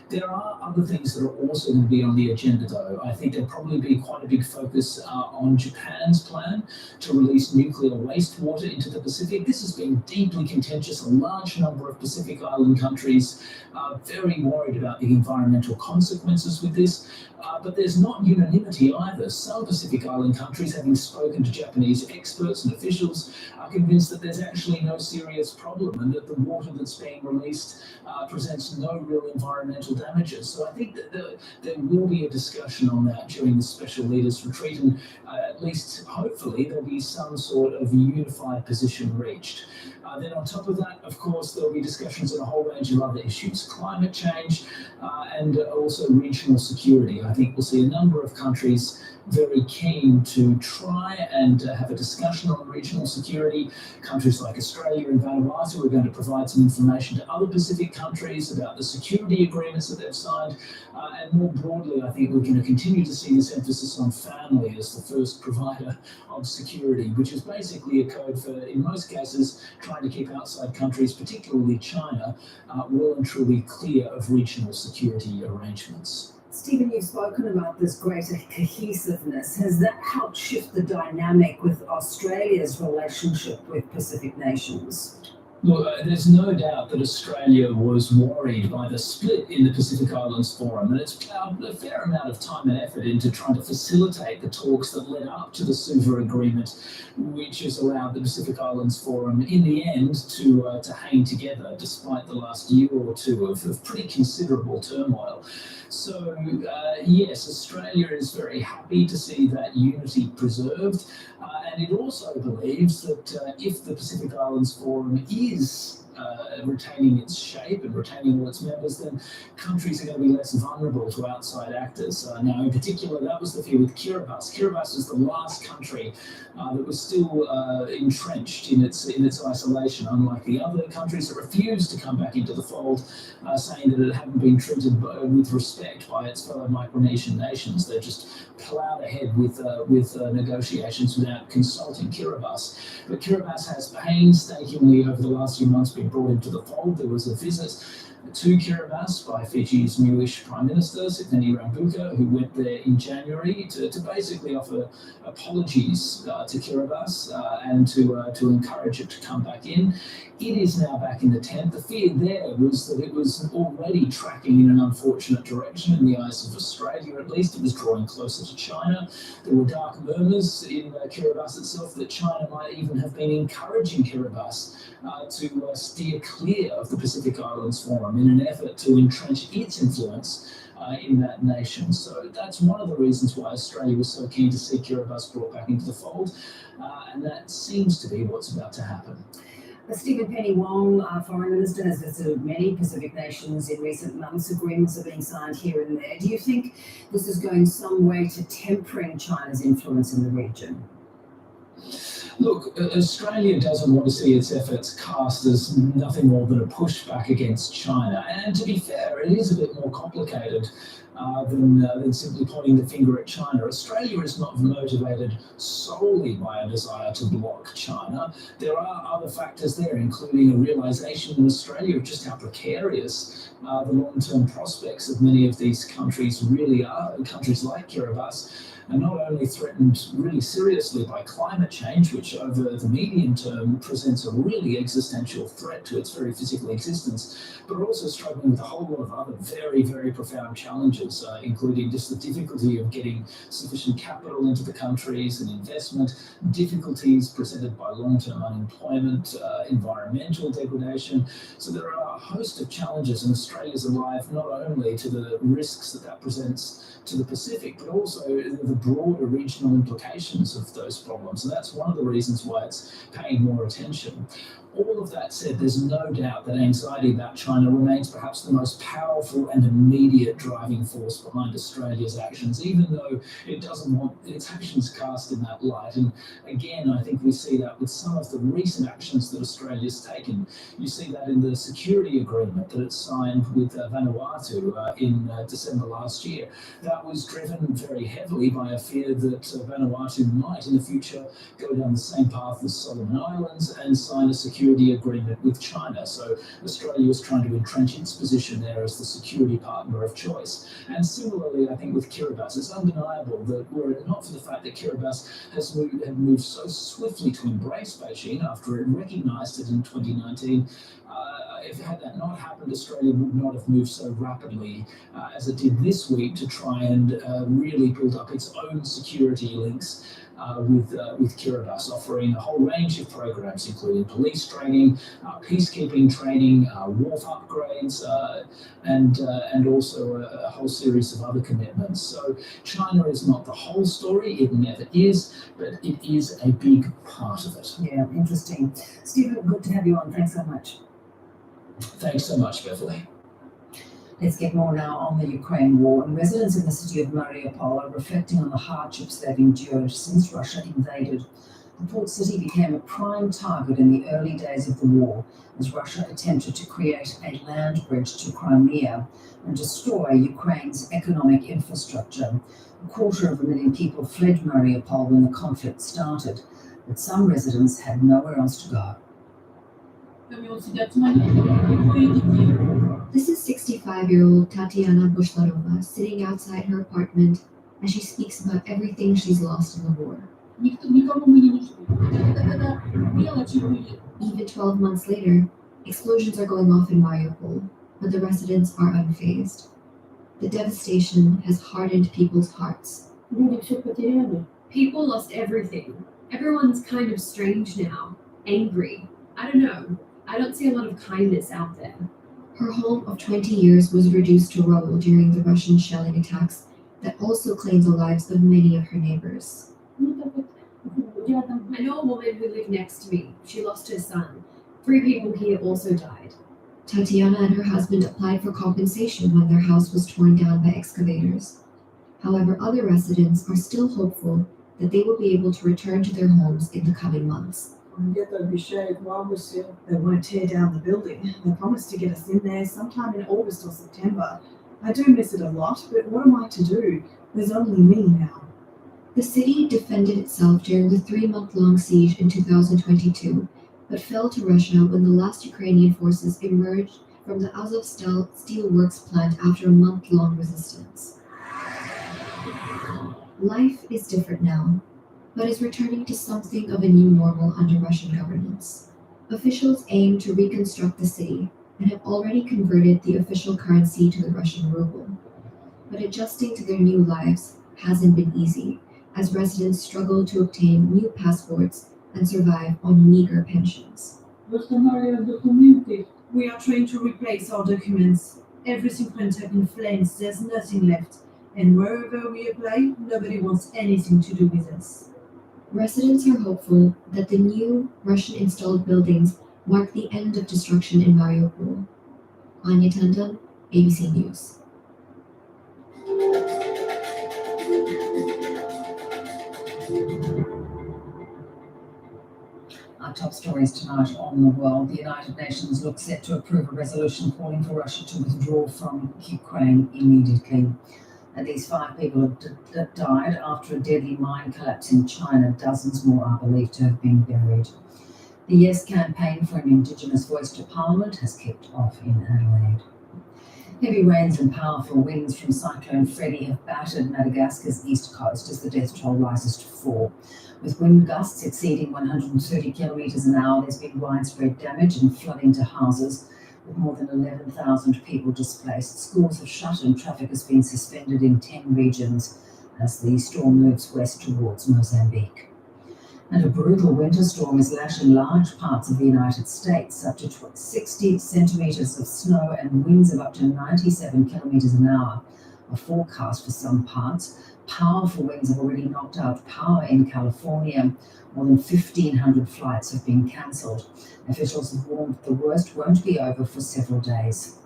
There are other things that are also going to be on the agenda, though. I think there'll probably be quite a big focus on Japan's plan to release nuclear wastewater into the Pacific. This has been deeply contentious. A large number of Pacific Island countries are very worried about the environmental consequences with this. But there's not unanimity either. Some Pacific Island countries, having spoken to Japanese experts and officials, are convinced that there's actually no serious problem and that the water that's being released presents no real environmental damages. So I think that there will be a discussion on that during the special leaders retreat, and at least hopefully there'll be some sort of unified position reached. Then on top of that, of course, there'll be discussions on a whole range of other issues, climate change and also regional security. I think we'll see a number of countries very keen to try and have a discussion on regional security. Countries like Australia and Vanuatu are going to provide some information to other Pacific countries about the security agreements that they've signed. And more broadly, I think we're going to continue to see this emphasis on family as the first provider of security, which is basically a code for, in most cases, trying to keep outside countries, particularly China, well and truly clear of regional security arrangements. Stephen, you've spoken about this greater cohesiveness. Has that helped shift the dynamic with Australia's relationship with Pacific nations? Look, there's no doubt that Australia was worried by the split in the Pacific Islands Forum, and it's ploughed a fair amount of time and effort into trying to facilitate the talks that led up to the Suva agreement, which has allowed the Pacific Islands Forum, in the end, to hang together despite the last year or two of pretty considerable turmoil. So, yes, Australia is very happy to see that unity preserved, and it also believes that if the Pacific Islands Forum is retaining its shape and retaining all its members, then countries are going to be less vulnerable to outside actors. Now, in particular, that was the fear with Kiribati. Kiribati was the last country that was still entrenched in its isolation, unlike the other countries that refused to come back into the fold, saying that it hadn't been treated with respect by its fellow Micronesian nations. They just ploughed ahead with negotiations without consulting Kiribati. But Kiribati has painstakingly, over the last few months, been brought into the fold. There was a visit to Kiribati by Fiji's newish Prime Minister, Sitveni Rabuka, who went there in January to basically offer apologies to Kiribati and to encourage it to come back in. It is now back in the tent. The fear there was that it was already tracking in an unfortunate direction in the eyes of Australia, at least. It was drawing closer to China. There were dark murmurs in Kiribati itself that China might even have been encouraging Kiribati to steer clear of the Pacific Islands Forum in an effort to entrench its influence in that nation. So that's one of the reasons why Australia was so keen to see Kiribati brought back into the fold, and that seems to be what's about to happen. Stephen Penny Wong, Foreign Minister, has visited many Pacific nations in recent months. Agreements are being signed here and there. Do you think this is going some way to tempering China's influence in the region? Look, Australia doesn't want to see its efforts cast as nothing more than a pushback against China. And to be fair, it is a bit more complicated than simply pointing the finger at China. Australia is not motivated solely by a desire to block China. There are other factors there, including a realization in Australia of just how precarious the long-term prospects of many of these countries really are. Countries like Kiribati are not only threatened really seriously by climate change, which over the medium term presents a really existential threat to its very physical existence, but are also struggling with a whole lot of other very, very profound challenges, including just the difficulty of getting sufficient capital into the countries and investment, difficulties presented by long-term unemployment, environmental degradation. So there are a host of challenges, and Australia's alive not only to the risks that presents to the Pacific, but also the broader regional implications of those problems. And that's one of the reasons why it's paying more attention. All of that said, there's no doubt that anxiety about China remains perhaps the most powerful and immediate driving force behind Australia's actions, even though it doesn't want its actions cast in that light. And again, I think we see that with some of the recent actions that Australia's taken. You see that in the security agreement that it signed with Vanuatu in December last year. That was driven very heavily by a fear that Vanuatu might in the future go down the same path as Solomon Islands and sign a security agreement with China. So Australia was trying to entrench its position there as the security partner of choice. And similarly, I think with Kiribati, it's undeniable that were it not for the fact that Kiribati had moved so swiftly to embrace Beijing after it recognised it in 2019, if had that not happened, Australia would not have moved so rapidly as it did this week to try and really build up its own security links with Kiribati, offering a whole range of programs, including police training, peacekeeping training, wharf upgrades, and also a whole series of other commitments. So China is not the whole story, it never is, but it is a big part of it. Yeah, interesting. Stephen, good to have you on. Thanks so much. Thanks so much, Beverly. Let's get more now on the Ukraine war. And residents in the city of Mariupol are reflecting on the hardships they've endured since Russia invaded. The port city became a prime target in the early days of the war as Russia attempted to create a land bridge to Crimea and destroy Ukraine's economic infrastructure. 250,000 people fled Mariupol when the conflict started, but some residents had nowhere else to go. This is 65-year-old Tatiana Bushlarova sitting outside her apartment as she speaks about everything she's lost in the war. Even 12 months later, explosions are going off in Mariupol, but the residents are unfazed. The devastation has hardened people's hearts. People lost everything. Everyone's kind of strange now, angry. I don't know. I don't see a lot of kindness out there. Her home of 20 years was reduced to rubble during the Russian shelling attacks that also claimed the lives of many of her neighbors. I know a woman who lived next to me. She lost her son. 3 people here also died. Tatiana and her husband applied for compensation when their house was torn down by excavators. However, other residents are still hopeful that they will be able to return to their homes in the coming months. They won't tear down the building. They promised to get us in there sometime in August or September. I do miss it a lot, but what am I to do? There's only me now. The city defended itself during the 3-month-long siege in 2022, but fell to Russia when the last Ukrainian forces emerged from the Azovstal steelworks plant after a month-long resistance. Life is different now, but is returning to something of a new normal under Russian governance. Officials aim to reconstruct the city and have already converted the official currency to the Russian ruble. But adjusting to their new lives hasn't been easy, as residents struggle to obtain new passports and survive on meager pensions. We are trying to replace our documents. Everything went up in flames, there's nothing left. And wherever we apply, nobody wants anything to do with us. Residents are hopeful that the new Russian-installed buildings mark the end of destruction in Mariupol. Anya Tandon, ABC News. Our top stories tonight on the world. The United Nations looks set to approve a resolution calling for Russia to withdraw from Ukraine immediately. At least 5 people have died after a deadly mine collapse in China. Dozens more are believed to have been buried. The Yes campaign for an Indigenous voice to Parliament has kicked off in Adelaide. Heavy rains and powerful winds from Cyclone Freddy have battered Madagascar's east coast as the death toll rises to 4. With wind gusts exceeding 130 kilometres an hour, there's been widespread damage and flooding to houses, with more than 11,000 people displaced. Schools have shut and traffic has been suspended in 10 regions as the storm moves west towards Mozambique. And a brutal winter storm is lashing large parts of the United States. Up to 60 centimetres of snow and winds of up to 97 kilometres an hour are forecast for some parts. Powerful winds have already knocked out power in California. More than 1,500 flights have been cancelled. Officials have warned the worst won't be over for several days.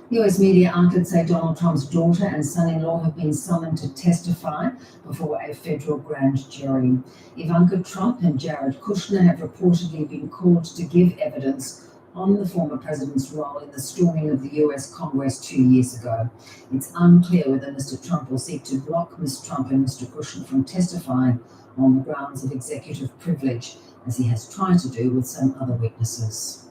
US media outlets say Donald Trump's daughter and son-in-law have been summoned to testify before a federal grand jury. Ivanka Trump and Jared Kushner have reportedly been called to give evidence on the former president's role in the storming of the US Congress 2 years ago. It's unclear whether Mr. Trump will seek to block Ms. Trump and Mr. Kushner from testifying on the grounds of executive privilege, as he has tried to do with some other witnesses.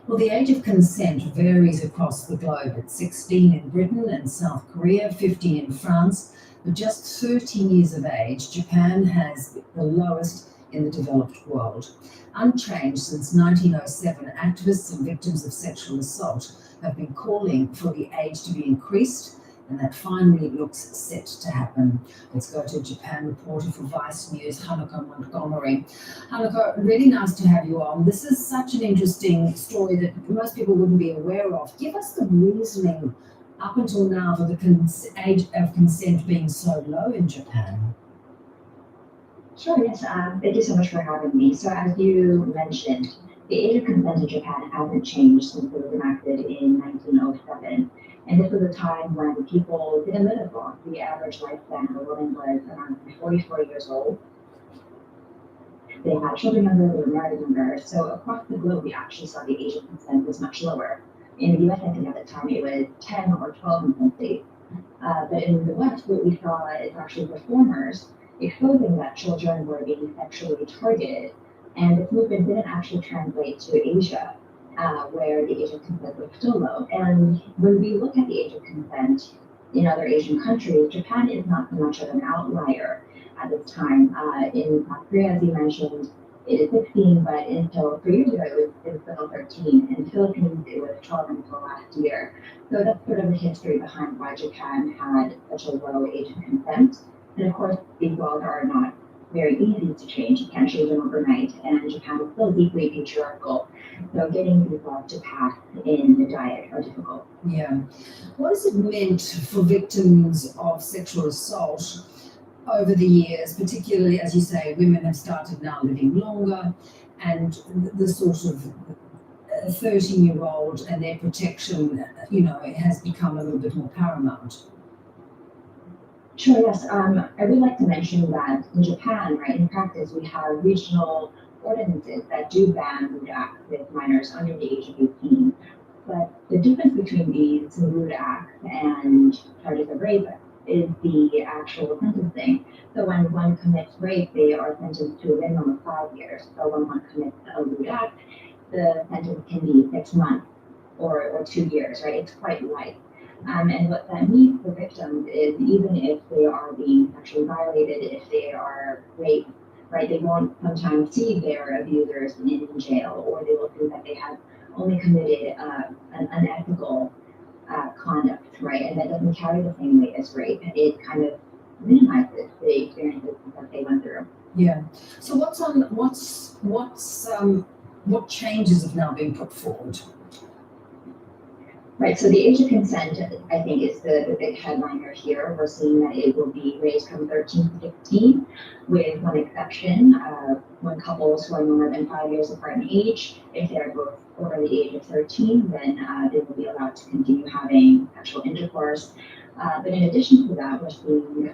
Well, the age of consent varies across the globe. It's 16 in Britain and South Korea, 15 in France, but just 13 years of age, Japan has the lowest in the developed world. Unchanged since 1907, activists and victims of sexual assault have been calling for the age to be increased, and that finally looks set to happen. Let's go to Japan reporter for Vice News, Hanako Montgomery. Hanako, really nice to have you on. This is such an interesting story that most people wouldn't be aware of. Give us the reasoning up until now for the age of consent being so low in Japan. Sure, yes. Thank you so much for having me. So as you mentioned, the age of consent in Japan hasn't changed since it was enacted in 1907. And this was a time when people didn't live as long. The average lifespan of a woman was around 44 years old. They had children younger, they were married younger. So across the globe, we actually saw the age of consent was much lower. In the US, I think at the time it was 10 or 12 in some states. But in the West, what we saw is actually reformers exposing that children were being sexually targeted. And this movement didn't actually translate to Asia, where the age of consent was still low. And when we look at the age of consent in other Asian countries, Japan is not so much of an outlier at this time. In South Korea, as you mentioned, it is 16, but until 3 years ago, it was still 13. In the Philippines, it was 12 until last year. So that's sort of the history behind why Japan had such a low age of consent. And of course, these laws are not very easy to change. You can't change them overnight, and Japan is still deeply patriarchal. So getting these laws to pass in the diet are difficult. Yeah. What has it meant for victims of sexual assault over the years, particularly, as you say, women have started now living longer, and the sort of 13-year-old and their protection, it has become a little bit more paramount. Sure, yes. I would like to mention that in Japan, right, in practice, we have regional ordinances that do ban lewd acts with minors under the age of 18. But the difference between these lewd acts and charges of rape is the actual sentencing. So when one commits rape, they are sentenced to a minimum of 5 years. So when one commits a lewd act, the sentence can be 6 months or 2 years, right? It's quite light. And what that means for victims is even if they are being sexually violated, if they are raped, right, they won't sometimes see their abusers in jail, or they will think that they have only committed an unethical conduct, right, and that doesn't carry the same weight as rape. It kind of minimizes the experiences that they went through. Yeah. So what changes have now been put forward? Right, so the age of consent, I think, is the big headliner here. We're seeing that it will be raised from 13 to 16, with one exception. When couples who are more than 5 years apart in age, if they're both over the age of 13, then they will be allowed to continue having sexual intercourse. But in addition to that, we're seeing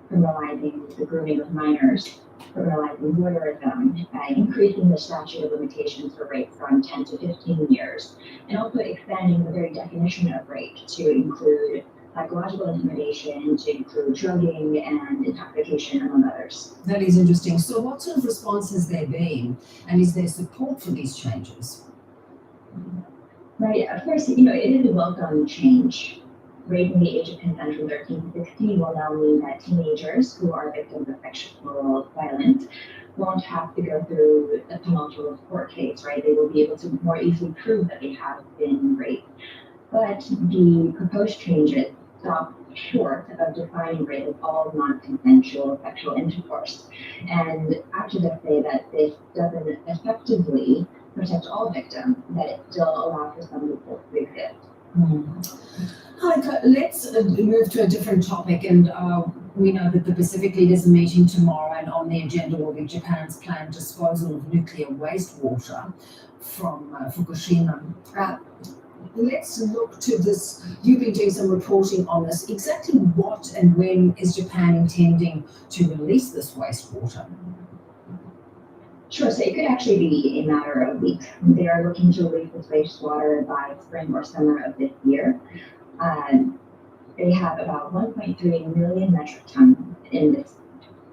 criminalizing the grooming of minors, criminalizing voyeurism, increasing the statute of limitations for rape from 10 to 15 years, and also expanding the very definition of rape to include psychological intimidation to include drugging and intoxication, among others. That is interesting. So what sort of response has there been? And is there support for these changes? Right, of course, it is a welcome change. Raising the age of consent from 13 to 16 will now mean that teenagers who are victims of sexual violence won't have to go through a tumultuous court case, right? They will be able to more easily prove that they have been raped. But the proposed changes stop short of defining rape as all non-consensual sexual intercourse. And activists say that this doesn't effectively protect all victims, that it still allows for some loopholes to exist. Hi, let's move to a different topic, and we know that the Pacific Leaders are meeting tomorrow, and on the agenda will be Japan's planned disposal of nuclear wastewater from Fukushima. Let's look to this. You've been doing some reporting on this. Exactly what and when is Japan intending to release this wastewater? Sure, so it could actually be a matter of weeks. They are looking to release this wastewater by spring or summer of this year. They have about 1.3 million metric tons in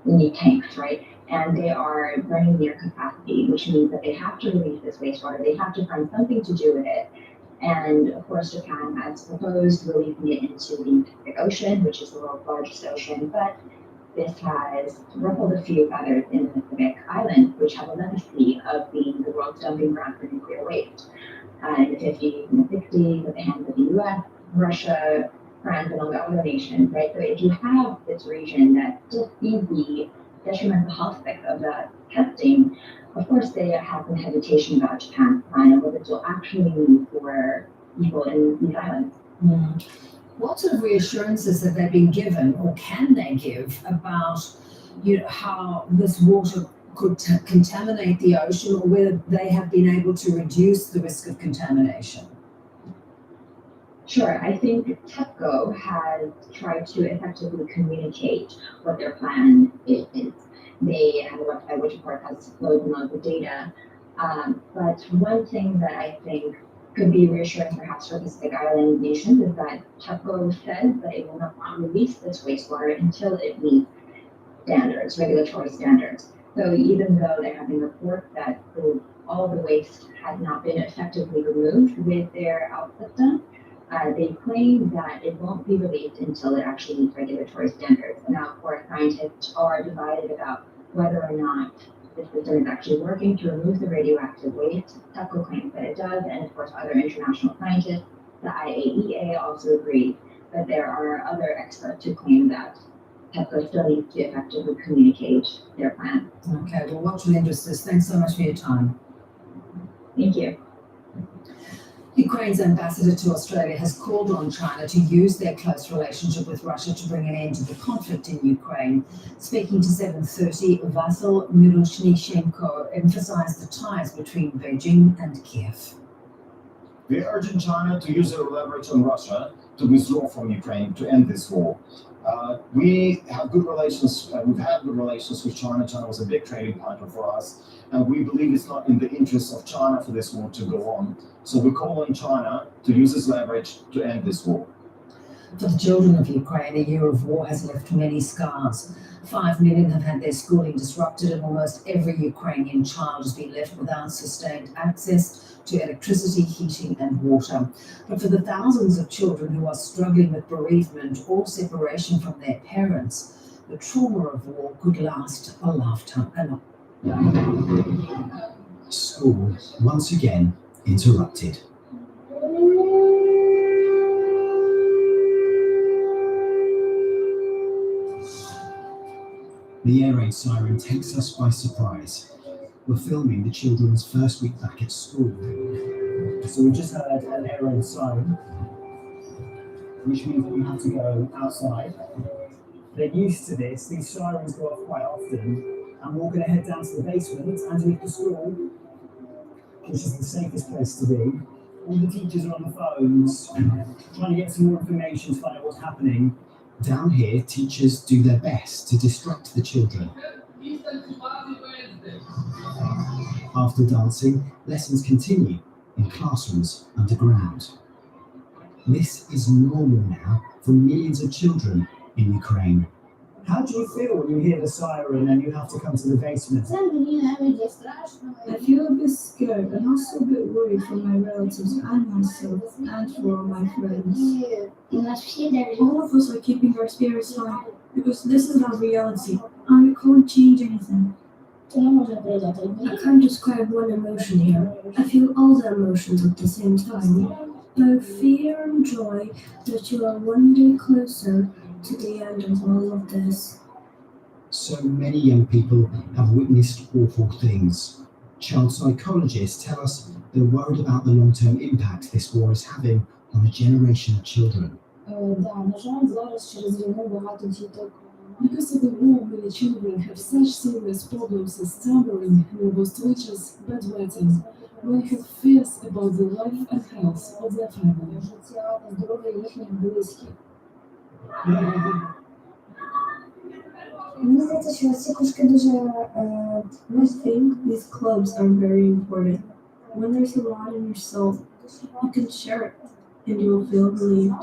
these tanks, right? And they are running near capacity, which means that they have to release this wastewater. They have to find something to do with it. And of course, Japan has proposed releasing it into the Pacific Ocean, which is the world's largest ocean, but this has ruffled a few feathers in the Pacific Islands, which have a legacy of being the world's dumping ground for nuclear waste. In the 50s and the 60s, at the hands of the US, Russia, France, among other nations, right? So if you have this region that just sees the detrimental health effects of the testing, of course they have some hesitation about Japan's plan and what this will actually mean for people in these islands. What sort of reassurances have they been given, or can they give, about how this water could contaminate the ocean, or whether they have been able to reduce the risk of contamination? Sure, I think TEPCO has tried to effectively communicate what their plan is. They have a website which, of course, has disclosed loads of data. But one thing that I think could be reassuring perhaps for Pacific Island nations is that TEPCO says that it will not release this wastewater until it meets standards, regulatory standards. So even though there have been reports that all the waste has not been effectively removed with their out system, they claim that it won't be released until it actually meets regulatory standards. And now, of course, scientists are divided about whether or not the system is actually working to remove the radioactive waste. TEPCO claims that it does, and of course, other international scientists, the IAEA, also agree. But there are other experts who claim that TEPCO still needs to effectively communicate their plan. Okay, well, watch with interest this. Thanks so much for your time. Thank you. Ukraine's ambassador to Australia has called on China to use their close relationship with Russia to bring an end to the conflict in Ukraine. Speaking to 7:30, Vasyl Miroshnichenko emphasized the ties between Beijing and Kiev. We are urging China to use their leverage on Russia to withdraw from Ukraine to end this war. We have good relations, we've had good relations with China. China was a big trading partner for us, and we believe it's not in the interest of China for this war to go on. So we call on China to use its leverage to end this war. For the children of Ukraine, a year of war has left many scars. 5 million have had their schooling disrupted, and almost every Ukrainian child has been left without sustained access to electricity, heating, and water. But for the thousands of children who are struggling with bereavement or separation from their parents, the trauma of war could last a lifetime. School once again interrupted. The air raid siren takes us by surprise. We're filming the children's first week back at school. So we just heard an air raid siren, which means that we have to go outside. They're used to this, these sirens go off quite often, and we're going to head down to the basement underneath the school, which is the safest place to be. All the teachers are on the phones, trying to get some more information to find out what's happening. Down here, teachers do their best to distract the children. After dancing, lessons continue in classrooms underground. This is normal now for millions of children in Ukraine. How do you feel when you hear the siren and you have to come to the basement? I feel a bit scared and also a bit worried for my relatives and myself and for my friends. All of us are keeping our spirits high because this is our reality and we can't change anything. I can't describe one emotion here. I feel all the emotions at the same time. Both fear and joy that you are one day closer to the end of all of this. So many young people have witnessed awful things. Child psychologists tell us they're worried about the long-term impact this war is having on a generation of children. Because of the war, many children have such serious problems as stumbling, nervous twitches, bedwetting. They have fears about the life and health of their family. I think these clubs are very important. When there's a lot in yourself, you can share it and you'll feel relieved.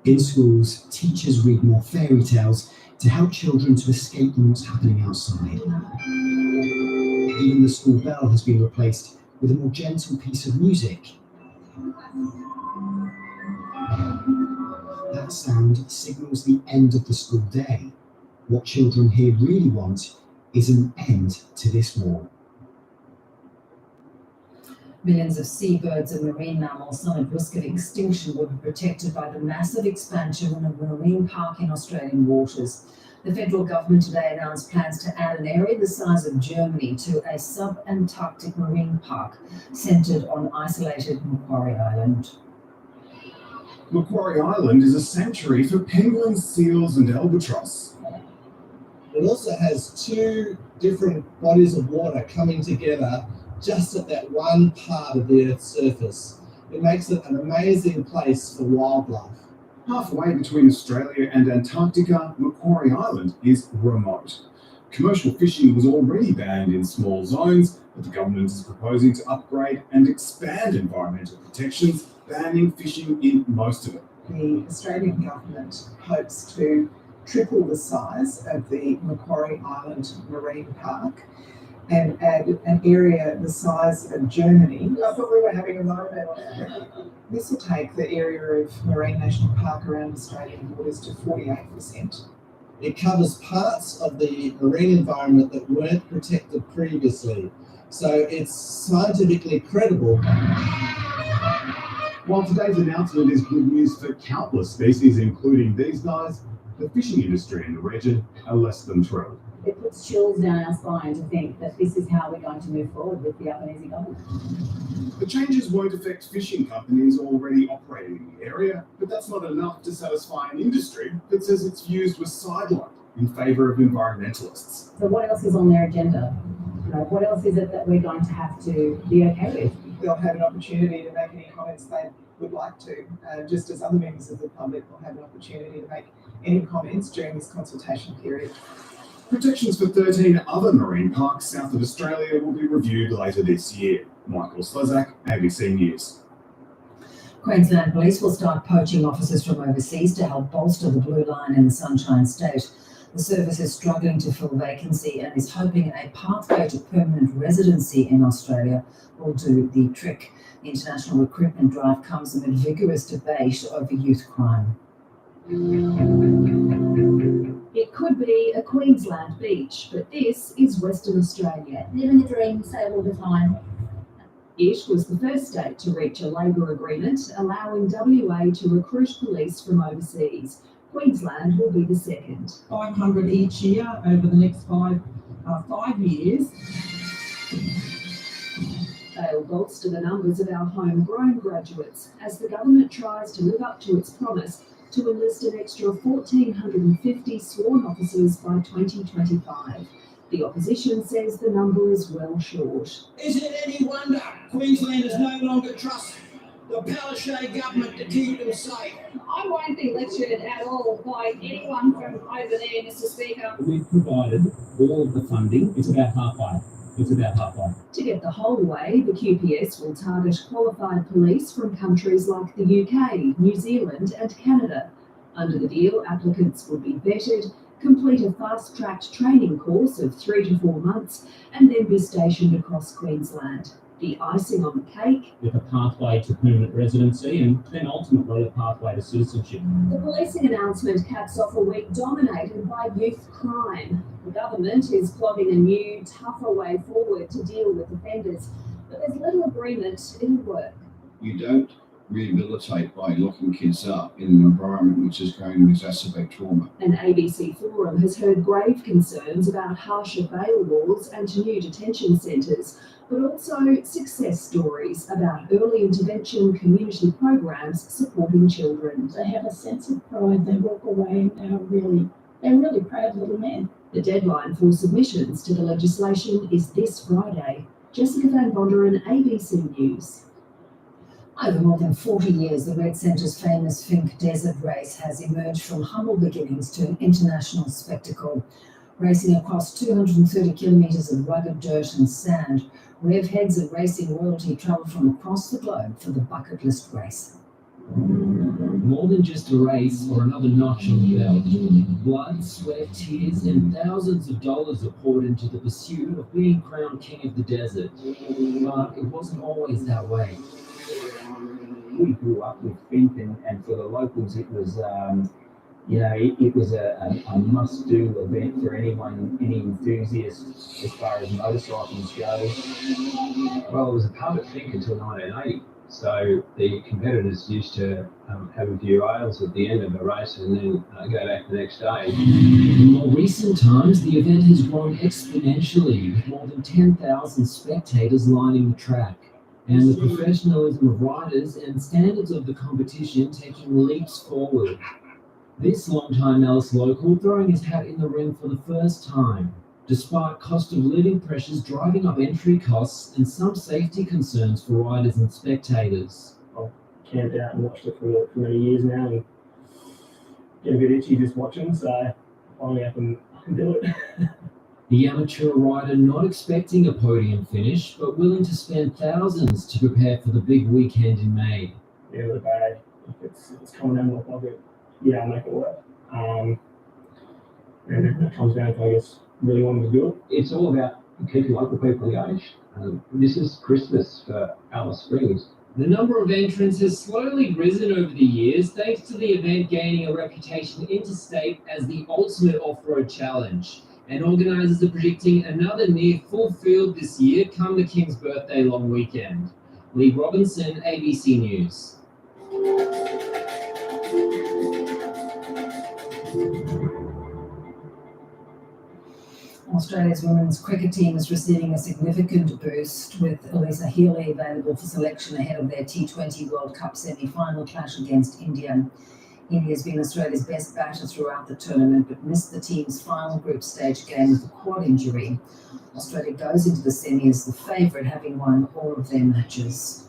In schools, teachers read more fairy tales to help children to escape from what's happening outside. Even the school bell has been replaced with a more gentle piece of music. That sound signals the end of the school day. What children here really want is an end to this war. Millions of seabirds and marine mammals not at risk of extinction will be protected by the massive expansion of a marine park in Australian waters. The federal government today announced plans to add an area the size of Germany to a sub-Antarctic marine park centred on isolated Macquarie Island. Macquarie Island is a sanctuary for penguins, seals, and albatross. It also has two different bodies of water coming together just at that one part of the Earth's surface. It makes it an amazing place for wildlife. Halfway between Australia and Antarctica, Macquarie Island is remote. Commercial fishing was already banned in small zones, but the government is proposing to upgrade and expand environmental protections, banning fishing in most of it. The Australian government hopes to triple the size of the Macquarie Island Marine Park and add an area the size of Germany. I thought we were having a moment. This will take the area of Marine National Park around Australian waters to 48%. It covers parts of the marine environment that weren't protected previously, so it's scientifically credible. While today's announcement is good news for countless species, including these guys, the fishing industry in the region are less than thrilled. It puts chills down our spine to think that this is how we're going to move forward with the Albanese government. The changes won't affect fishing companies already operating in the area, but that's not enough to satisfy an industry that says its views were sidelined in favour of environmentalists. So what else is on their agenda? What else is it that we're going to have to be okay with? They'll have an opportunity to make any comments they would like to, just as other members of the public will have an opportunity to make any comments during this consultation period. Protections for 13 other marine parks south of Australia will be reviewed later this year. Michael Slezak, ABC News. Queensland Police will start poaching officers from overseas to help bolster the Blue Line in the Sunshine State. The service is struggling to fill vacancy and is hoping a pathway to permanent residency in Australia will do the trick. The international recruitment drive comes amid vigorous debate over youth crime. It could be a Queensland beach, but this is Western Australia. Living the dream, say all the time. It was the first state to reach a Labor agreement allowing WA to recruit police from overseas. Queensland will be the second. 500 each year over the next five years. They'll bolster the numbers of our homegrown graduates as the government tries to live up to its promise to enlist an extra 1,450 sworn officers by 2025. The opposition says the number is well short. Is it any wonder Queenslanders no longer trust the Palaszczuk government to keep them safe? I won't be lectured at all by anyone from over there, Mr. Speaker. We've provided all of the funding. It's about halfway. It's about half-on. To get the whole way, the QPS will target qualified police from countries like the UK, New Zealand and Canada. Under the deal, applicants would be vetted, complete a fast-tracked training course of 3 to 4 months, and then be stationed across Queensland. The icing on the cake, With a pathway to permanent residency and then ultimately a pathway to citizenship. the policing announcement caps off a week dominated by youth crime. The government is plotting a new, tougher way forward to deal with offenders, but there's little agreement it'll work. You don't rehabilitate by locking kids up in an environment which is going to exacerbate trauma. An ABC forum has heard grave concerns about harsher bail laws and new detention centres, but also success stories about early intervention community programs supporting children. They have a sense of pride. They walk away and they're really proud little men. The deadline for submissions to the legislation is this Friday. Jessica Van Vonderen, ABC News. Over more than 40 years, the Red Centre's famous Fink Desert Race has emerged from humble beginnings to an international spectacle. Racing across 230 kilometres of rugged dirt and sand, rev heads and racing royalty travel from across the globe for the bucket list race. More than just a race or another notch on the belt. Blood, sweat, tears, and thousands of dollars are poured into the pursuit of being crowned king of the desert. But it wasn't always that way. We grew up with Fink, and for the locals, it was, it was a must-do event for anyone, any enthusiast as far as motorcycles go. Well, it was a pub at Fink until 1980, so the competitors used to have a few ales at the end of the race and then go back the next day. In more recent times, the event has grown exponentially, with more than 10,000 spectators lining the track, and the professionalism of riders and standards of the competition taking leaps forward. This long-time Alice local throwing his hat in the ring for the first time, despite cost of living pressures driving up entry costs and some safety concerns for riders and spectators. I've camped out and watched it for many years now and get a bit itchy just watching, so finally I can do it. The amateur rider not expecting a podium finish, but willing to spend thousands to prepare for the big weekend in May. Yeah, with a bag, if it's coming down my pocket, yeah, I'll make it work. And it comes down to, I guess, really wanting to do it. It's all about keeping local people engaged. This is Christmas for Alice Springs. The number of entrants has slowly risen over the years, thanks to the event gaining a reputation interstate as the ultimate off-road challenge. And organisers are predicting another near full field this year come the King's birthday long weekend. Lee Robinson, ABC News. Australia's women's cricket team is receiving a significant boost, with Elisa Healy available for selection ahead of their T20 World Cup semi-final clash against India. Healy has been Australia's best batter throughout the tournament, but missed the team's final group stage game with a quad injury. Australia goes into the semi as the favourite, having won all of their matches.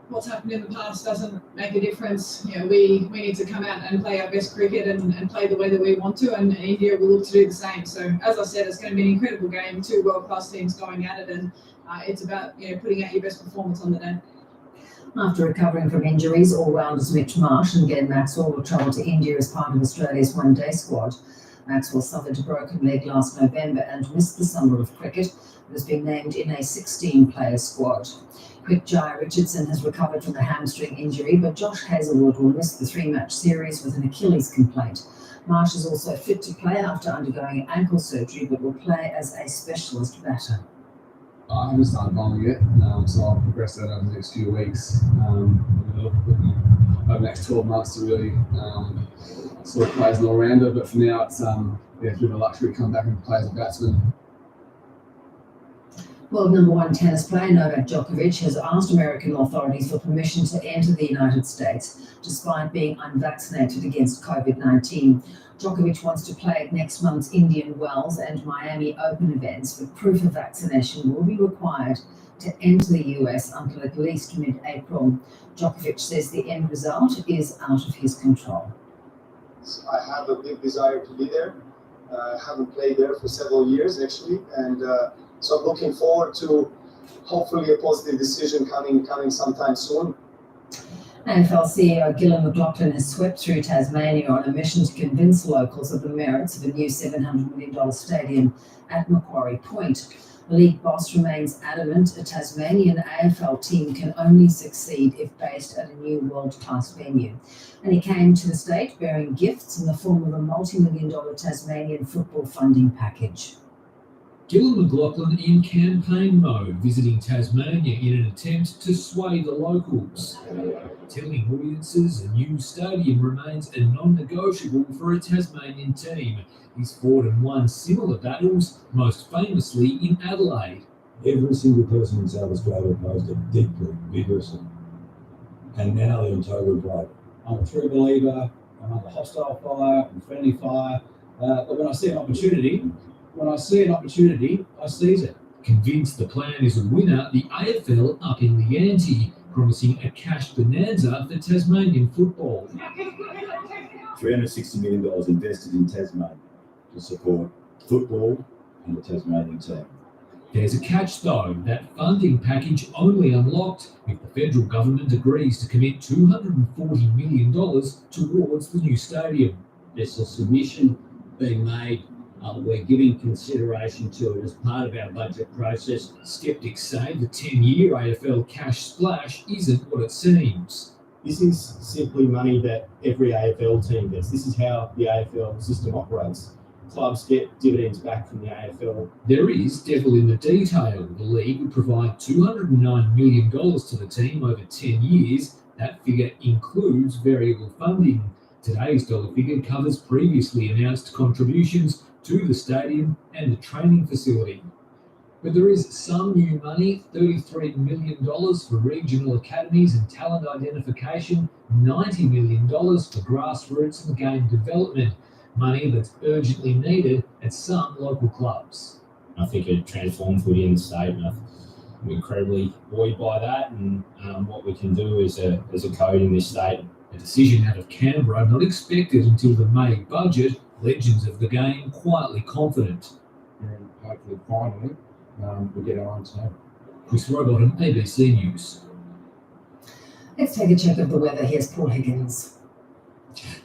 What's happened in the past doesn't make a difference. We need to come out and play our best cricket and play the way that we want to, and India will look to do the same. So, as I said, it's going to be an incredible game, two world-class teams going at it, and it's about putting out your best performance on the day. After recovering from injuries, all-rounders Mitch Marsh and Glenn Maxwell will travel to India as part of Australia's one-day squad. Maxwell suffered a broken leg last November and missed the summer of cricket, but has been named in a 16-player squad. Quick Jai Richardson has recovered from a hamstring injury, but Josh Hazlewood will miss the 3-match series with an Achilles complaint. Marsh is also fit to play after undergoing ankle surgery, but will play as a specialist batter. I haven't started bowling yet, so I'll progress that over the next few weeks. Looking over the next 12 months to really sort of play as an all-rounder, but for now it's a bit of a luxury to come back and play as a batsman. World number one tennis player Novak Djokovic has asked American authorities for permission to enter the United States, despite being unvaccinated against COVID-19. Djokovic wants to play at next month's Indian Wells and Miami Open events, but proof of vaccination will be required to enter the US until at least mid-April. Djokovic says the end result is out of his control. I have a big desire to be there. I haven't played there for several years, actually, and So I'm looking forward to hopefully a positive decision coming sometime soon. AFL CEO Gillon McLachlan has swept through Tasmania on a mission to convince locals of the merits of a new $700 million stadium at Macquarie Point. The league boss remains adamant a Tasmanian AFL team can only succeed if based at a new world-class venue. And he came to the state bearing gifts in the form of a multi-million-dollar Tasmanian football funding package. Gillon McLachlan in campaign mode, visiting Tasmania in an attempt to sway the locals, telling audiences a new stadium remains a non-negotiable for a Tasmanian team. He's fought and won similar battles, most famously in Adelaide. Every single person in South Australia opposed it deeply, vigorously. And now they're in total right. I'm a true believer. I'm under hostile fire and friendly fire. But when I see an opportunity, I seize it. Convinced the plan is a winner, the AFL up in the ante, promising a cash bonanza for Tasmanian football. $360 million invested in Tasmania to support football and the Tasmanian team. There's a catch though, that funding package only unlocked if the federal government agrees to commit $240 million towards the new stadium. There's a submission being made. We're giving consideration to it as part of our budget process. Skeptics say the 10-year AFL cash splash isn't what it seems. This is simply money that every AFL team gets. This is how the AFL system operates. Clubs get dividends back from the AFL. There is devil in the detail. The league would provide $209 million to the team over 10 years. That figure includes variable funding. Today's dollar figure covers previously announced contributions to the stadium and the training facility. But there is some new money, $33 million for regional academies and talent identification, $90 million for grassroots and game development, money that's urgently needed at some local clubs. I think it transformed footy in the state, and I'm incredibly buoyed by that, and what we can do as a code in this state. A decision out of Canberra not expected until the May budget. Legends of the game quietly confident. And hopefully, finally, we get our own team. Chris Rowbottom, ABC News. Let's take a check of the weather. Here's Paul Higgins.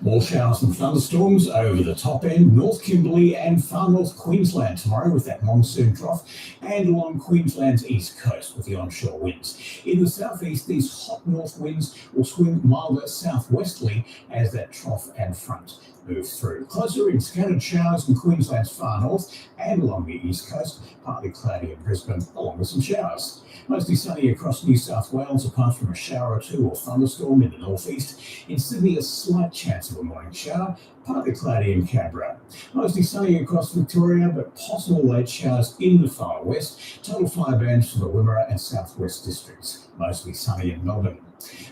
More showers and thunderstorms over the top end, North Kimberley and far north Queensland tomorrow with that monsoon trough, and along Queensland's east coast with the onshore winds. In the southeast, these hot north winds will swing milder southwesterly as that trough and front move through. Closer in, scattered showers in Queensland's far north and along the east coast, partly cloudy in Brisbane, along with some showers. Mostly sunny across New South Wales, apart from a shower or two or thunderstorm in the northeast. In Sydney, a slight chance of a morning shower, partly cloudy in Canberra. Mostly sunny across Victoria, but possible late showers in the far west. Total fire bans for the Wimmera and southwest districts. Mostly sunny in Melbourne.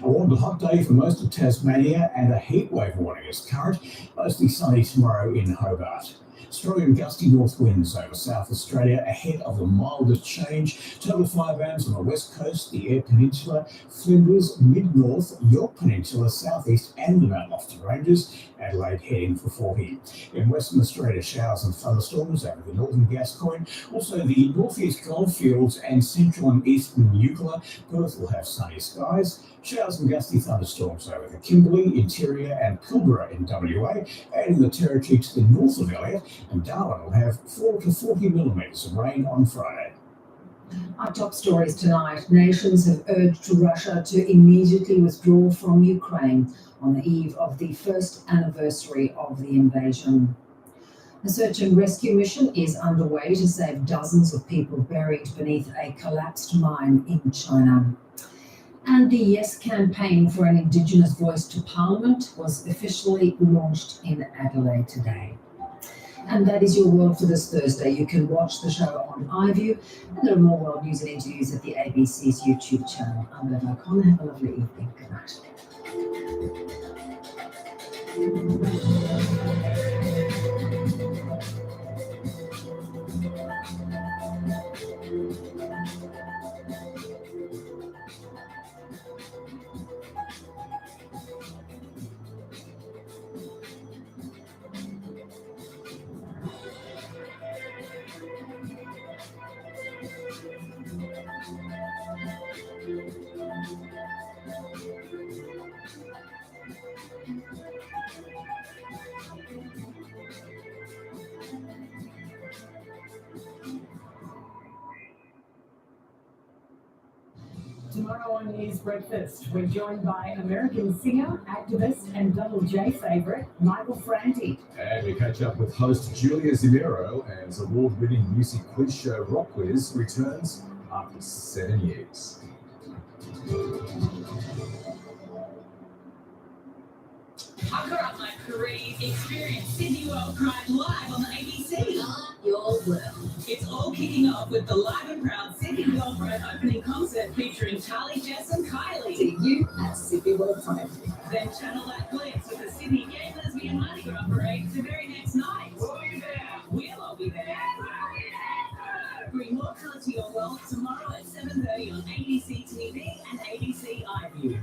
A warm but hot day for most of Tasmania, and a heatwave warning is current. Mostly sunny tomorrow in Hobart. Strong and gusty north winds over South Australia ahead of the milder change. Total fire bans on the west coast, the Eyre Peninsula, Flinders, mid-north, York Peninsula, southeast and the Mount Lofton Ranges. Adelaide heading for 40. In Western Australia, showers and thunderstorms over the northern Gascoyne. Also the northeast Goldfields and central and eastern Eucla. Perth will have sunny skies. Showers and gusty thunderstorms over the Kimberley, Interior and Pilbara in WA, and in the territory to the north of Elliot, and Darwin will have 4 to 40 millimetres of rain on Friday. Our top stories tonight. Nations have urged Russia to immediately withdraw from Ukraine on the eve of the first anniversary of the invasion. A search and rescue mission is underway to save dozens of people buried beneath a collapsed mine in China. And the Yes campaign for an Indigenous voice to Parliament was officially launched in Adelaide today. And that is your world for this Thursday. You can watch the show on iView, and there are more world news and interviews at the ABC's YouTube channel. I'm Bev O'Connor. Have a lovely evening. Good night. Tomorrow on News Breakfast, we're joined by American singer, activist, and Double J favourite, Michael Franti. And we catch up with host Julia Zamiro as award-winning music quiz show Rock Quiz returns after 7 years. I've got up my career experience Sydney World Pride live on the ABC. Your world. It's all kicking off with the live and proud Sydney World Pride opening concert featuring Charlie, Jess and Kylie. See you at Sydney World Pride. Then channel that glimpse with the Sydney Gay Lesbian Mardi Gras Parade the very next night. We'll be there. We'll all be there. Bring more colour to your world tomorrow at 7:30 on ABC TV and ABC iView.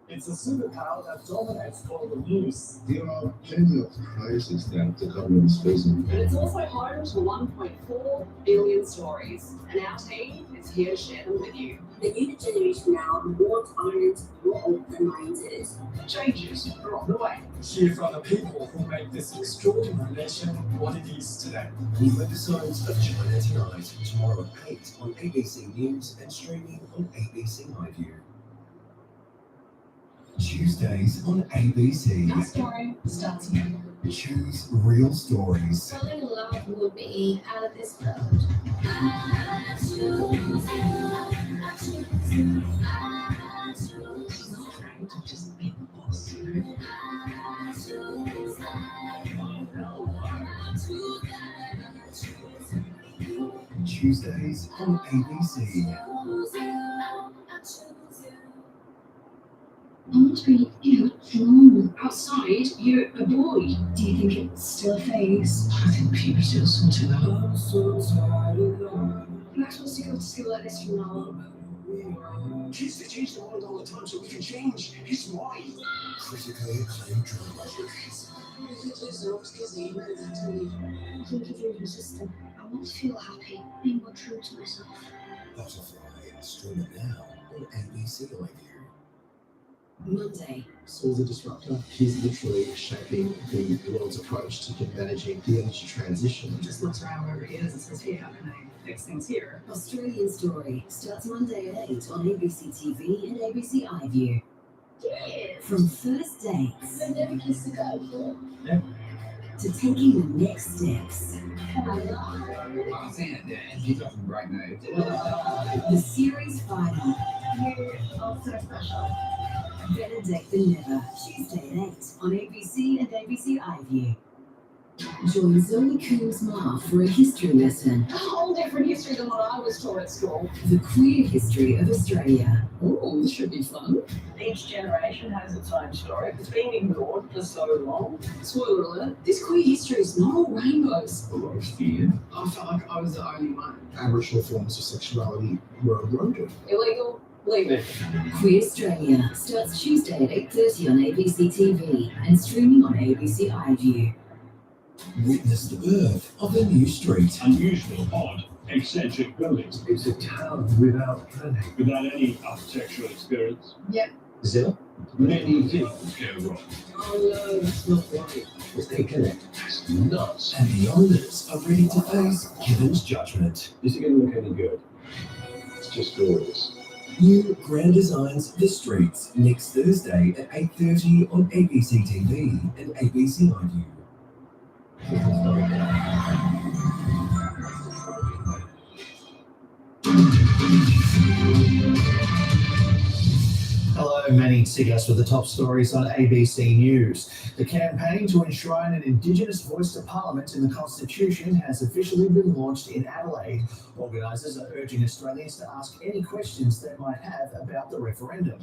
It's a superpower that dominates all the news. There are plenty of crises that the government is facing. And it's also home to 1.4 billion stories. And our team is here to share them with you. The younger generation now want aren't more open-minded. Changes are on the way. Hear from the people who make this extraordinary nation what it is today. New episodes of China Tonight, tomorrow at 8 on ABC News and streaming on ABC iView. Tuesdays on ABC. Our story starts here. Choose real stories. Falling in love would be out of this world. I choose you. I choose you. I choose you. She's not trying to just be the boss. I choose Tuesdays on ABC. I'm not really normal. Outside, you're a boy. Do you think it's still a phase? I think people still sort it out. I'm so tired of love. You're not supposed to go to school like this from now on. Kids, they change the world all the time, so we can change his mind. Critically acclaimed drama. I think if you're consistent, I want to feel happy, being more true to myself. Butterfly, streaming now on ABC iView. Monday. Saul's a disruptor. He's literally shaping the world's approach to managing the energy transition. Just looks around wherever he is and says, hey, how can I fix things here? Australian Story starts Monday at 8 on ABC TV and ABC iView. Yes. From first dates I never kissed a guy before. to taking the next steps. I'm saying that he's got some great names. The series final. You're also special. Better Date Than Never, Tuesday at 8 on ABC and ABC iView. Join Zoe Coombs-Marr for a history lesson. A whole different history than what I was taught at school. The queer history of Australia. Oh, this should be fun. Each generation has its own story. It's been ignored for so long. Spoiler alert, this queer history is not all rainbows. A lot of fear. I felt like I was the only one. Aboriginal forms of sexuality were eroded. Illegal, leave it. Queer Australia starts Tuesday at 8:30 on ABC TV and streaming on ABC iView. Witness the birth of a new street. Unusual, odd, eccentric buildings. It's a town without planning. Without any architectural experience. Yep. Zilla? Many things go wrong. Oh no, that's not right. As they connect. That's nuts. And the owners are ready to face Kevin's judgment. Is it going to look any good? It's just gorgeous. New Grand Designs The Streets next Thursday at 8:30 on ABC TV and ABC iView. Hello, Manny Sigas with the top stories on ABC News. The campaign to enshrine an Indigenous voice to Parliament in the Constitution has officially been launched in Adelaide. Organisers are urging Australians to ask any questions they might have about the referendum.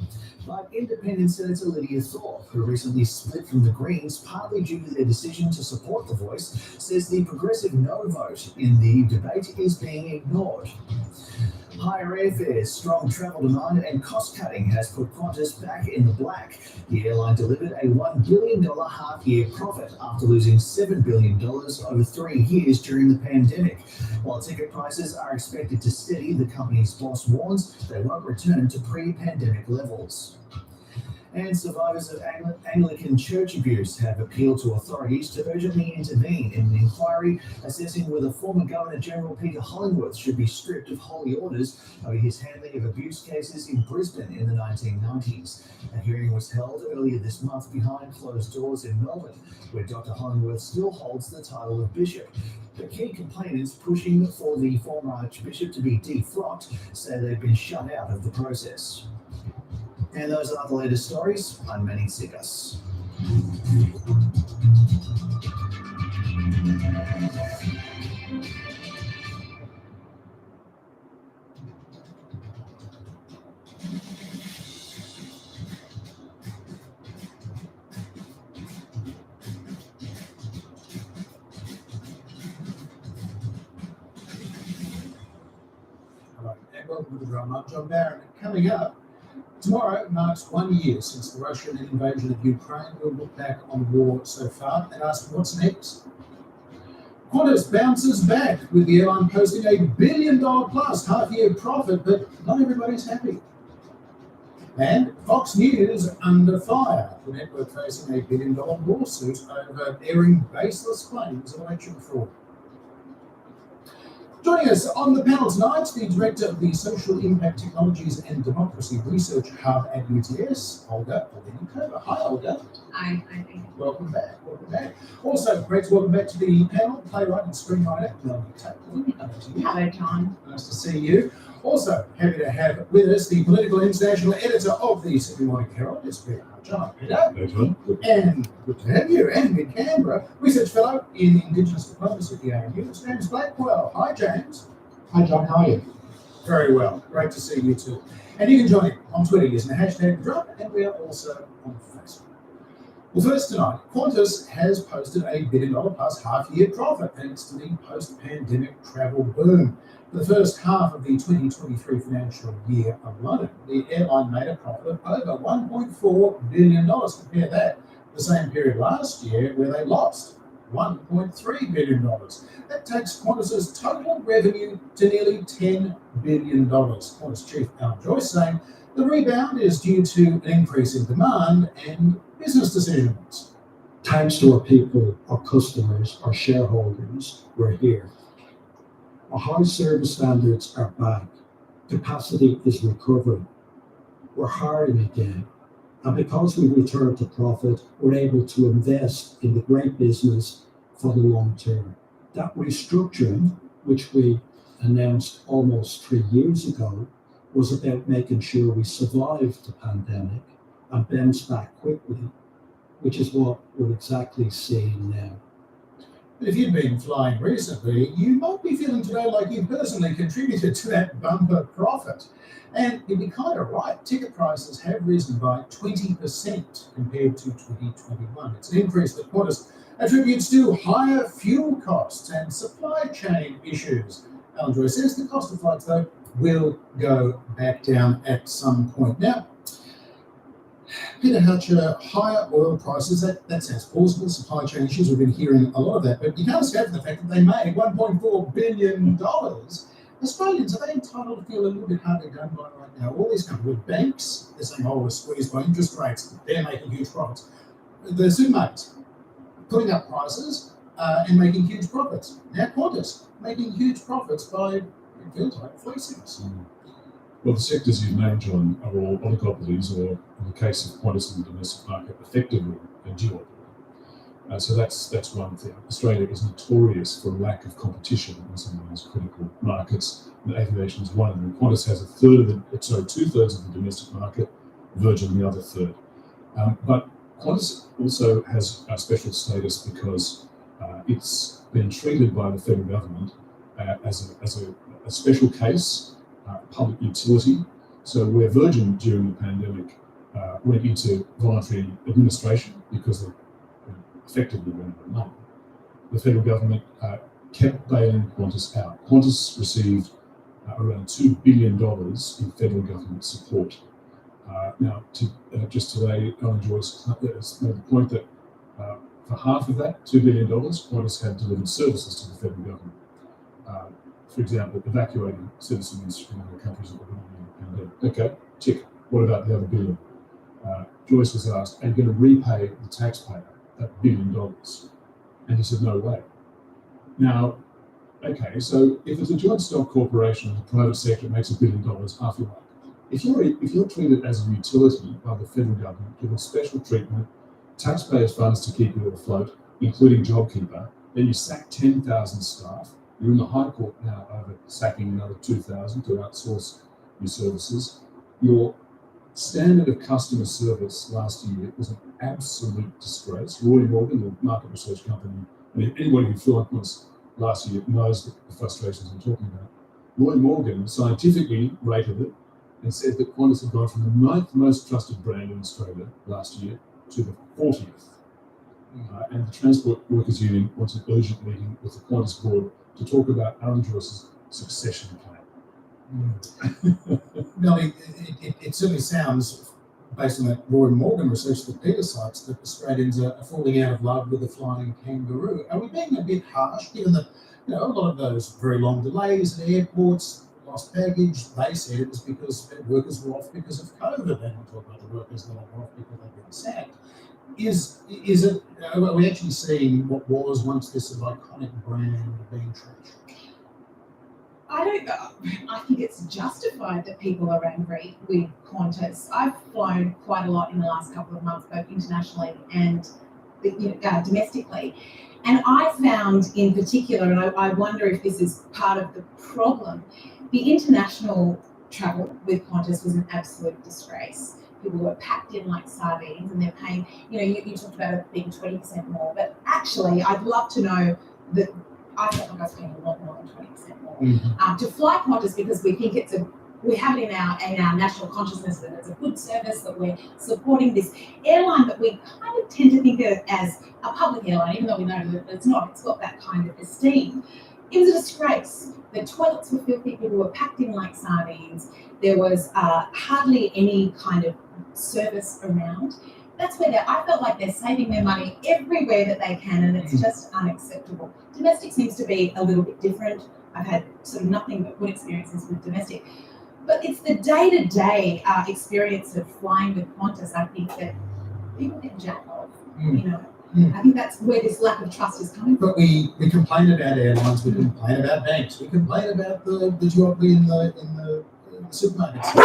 But Independent Senator Lydia Thorpe, who recently split from the Greens partly due to their decision to support the voice, says the progressive no vote in the debate is being ignored. Higher airfares, strong travel demand and cost cutting has put Qantas back in the black. The airline delivered a $1 billion half-year profit after losing $7 billion over 3 years during the pandemic. While ticket prices are expected to steady, the company's boss warns they won't return to pre-pandemic levels. And survivors of Anglican church abuse have appealed to authorities to urgently intervene in an inquiry assessing whether former Governor General Peter Hollingworth should be stripped of holy orders over his handling of abuse cases in Brisbane in the 1990s. A hearing was held earlier this month behind closed doors in Melbourne, where Dr. Hollingworth still holds the title of bishop. The key complainants pushing for the former Archbishop to be defrocked say they've been shut out of the process. And those are the latest stories. I'm Manny Sigas. Hello, and welcome to the drama. I'm John Barron. Coming up, tomorrow marks 1 year since the Russian invasion of Ukraine. We'll look back on the war so far and ask what's next. Qantas bounces back with the airline posting $1 billion plus half-year profit, but not everybody's happy. And Fox News under fire, the network facing $1 billion lawsuit over airing baseless claims of election fraud. Joining us on the panel tonight, the Director of the Social Impact Technologies and Democracy Research Hub at UTS, Olga Olenikova. Hi, Olga. Hi. Welcome back. Also, great to welcome back to the panel, playwright and screenwriter, Melanie Taylor. Hello, John. Nice to see you. Also, happy to have with us the political international editor of the Sydney Morning Herald, it's Peter Hutton. Peter. And good to have you. And in Canberra, research fellow in Indigenous diplomacy at the ANU, it's James Blackwell. Hi, James. Hi, John. How are you? Very well. Great to see you too. And you can join in on Twitter using the hashtag Drop, and we are also on Facebook. Well, first tonight, Qantas has posted $1 billion plus half-year profit thanks to the post-pandemic travel boom. For the first half of the 2023 financial year alone, the airline made a profit of over $1.4 billion. Compare that to the same period last year where they lost $1.3 billion. That takes Qantas's total revenue to nearly $10 billion. Qantas chief Alan Joyce saying the rebound is due to an increase in demand and business decisions. Thanks to our people, our customers, our shareholders, we're here. Our high service standards are back. Capacity is recovering. We're hiring again. And because we've returned to profit, we're able to invest in the great business for the long term. That restructuring, which we announced almost 3 years ago, was about making sure we survived the pandemic and bounce back quickly, which is what we're exactly seeing now. If you've been flying recently, you might be feeling today like you personally contributed to that bumper profit. And you'd be kind of right. Ticket prices have risen by 20% compared to 2021. It's an increase that Qantas attributes to higher fuel costs and supply chain issues. Alan Joyce says the cost of flights, though, will go back down at some point. Now, Peter Hutcher, higher oil prices, that sounds plausible. Supply chain issues, we've been hearing a lot of that, but you can't escape from the fact that they made $1.4 billion. Australians, are they entitled to feel a little bit harder done by right now? All these companies, with banks, they're saying, oh, we're squeezed by interest rates, they're making huge profits. The supermarkets, putting up prices and making huge profits. Now Qantas, making huge profits by, it feels like, fleecing us. Well, the sectors you've named, John, are all oligopolies, or in the case of Qantas in the domestic market, effectively a duopoly. So that's one thing. Australia is notorious for a lack of competition in some of those critical markets, and aviation is one of them. Qantas has two-thirds of the domestic market, Virgin the other third. But Qantas also has a special status because it's been treated by the federal government as a special case, public utility. So where Virgin during the pandemic went into voluntary administration because they effectively ran out of money, the federal government kept bailing Qantas out. Qantas received around $2 billion in federal government support. Now, just today, Alan Joyce has made the point that for half of that, $2 billion, Qantas had delivered services to the federal government. For example, evacuating citizens from other countries that were in the pandemic. Okay, tick. What about the other billion? Joyce was asked, "Are you going to repay the taxpayer that $1 billion?" And he said, "No way." Now, okay, so if it's a joint stock corporation in the private sector, it makes $1 billion half your life. If you're treated as a utility by the federal government, given special treatment, taxpayers' funds to keep you afloat, including JobKeeper, then you sack 10,000 staff. You're in the High Court now over sacking another 2,000 to outsource your services. Your standard of customer service last year was an absolute disgrace. Roy Morgan, the market research company, and anybody who flew up us last year knows the frustrations I'm talking about. Roy Morgan scientifically rated it and said that Qantas had gone from the 9th most trusted brand in Australia last year to the 40th. And the Transport Workers Union wants an urgent meeting with the Qantas board to talk about Alan Joyce's succession plan. No, it certainly sounds, based on that Roy Morgan research that Peter cites, that Australians are falling out of love with the flying kangaroo. Are we being a bit harsh, given that a lot of those very long delays at airports, lost baggage, they said it was because workers were off because of COVID. They don't talk about the workers that are off because they've been sacked. Are we actually seeing what was once this iconic brand being trashed? I think it's justified that people are angry with Qantas. I've flown quite a lot in the last couple of months, both internationally and domestically. And I found in particular, and I wonder if this is part of the problem, the international travel with Qantas was an absolute disgrace. People were packed in like sardines and they're paying, you talked about it being 20% more, but actually I'd love to know that I felt like I was paying a lot more than 20% more to fly Qantas, because we think we have it in our national consciousness that it's a good service, that we're supporting this airline that we kind of tend to think of as a public airline, even though we know that it's not. It's got that kind of esteem. It was a disgrace. The toilets were filthy, people were packed in like sardines. There was hardly any kind of service around. That's where I felt like they're saving their money everywhere that they can, and it's just unacceptable. Domestic seems to be a little bit different. I've had sort of nothing but good experiences with domestic. But it's the day-to-day experience of flying with Qantas, I think, that people get jacked off, I think that's where this lack of trust is coming from. But we complain about airlines, we complain about banks, we complain about the duopoly in the supermarkets.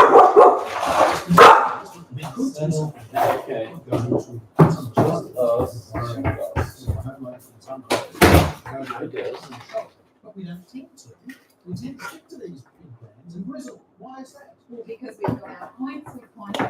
Okay. But we don't tend to. We tend to stick to these big brands and bristle. Why is that? Well, because we've got our points with Qantas.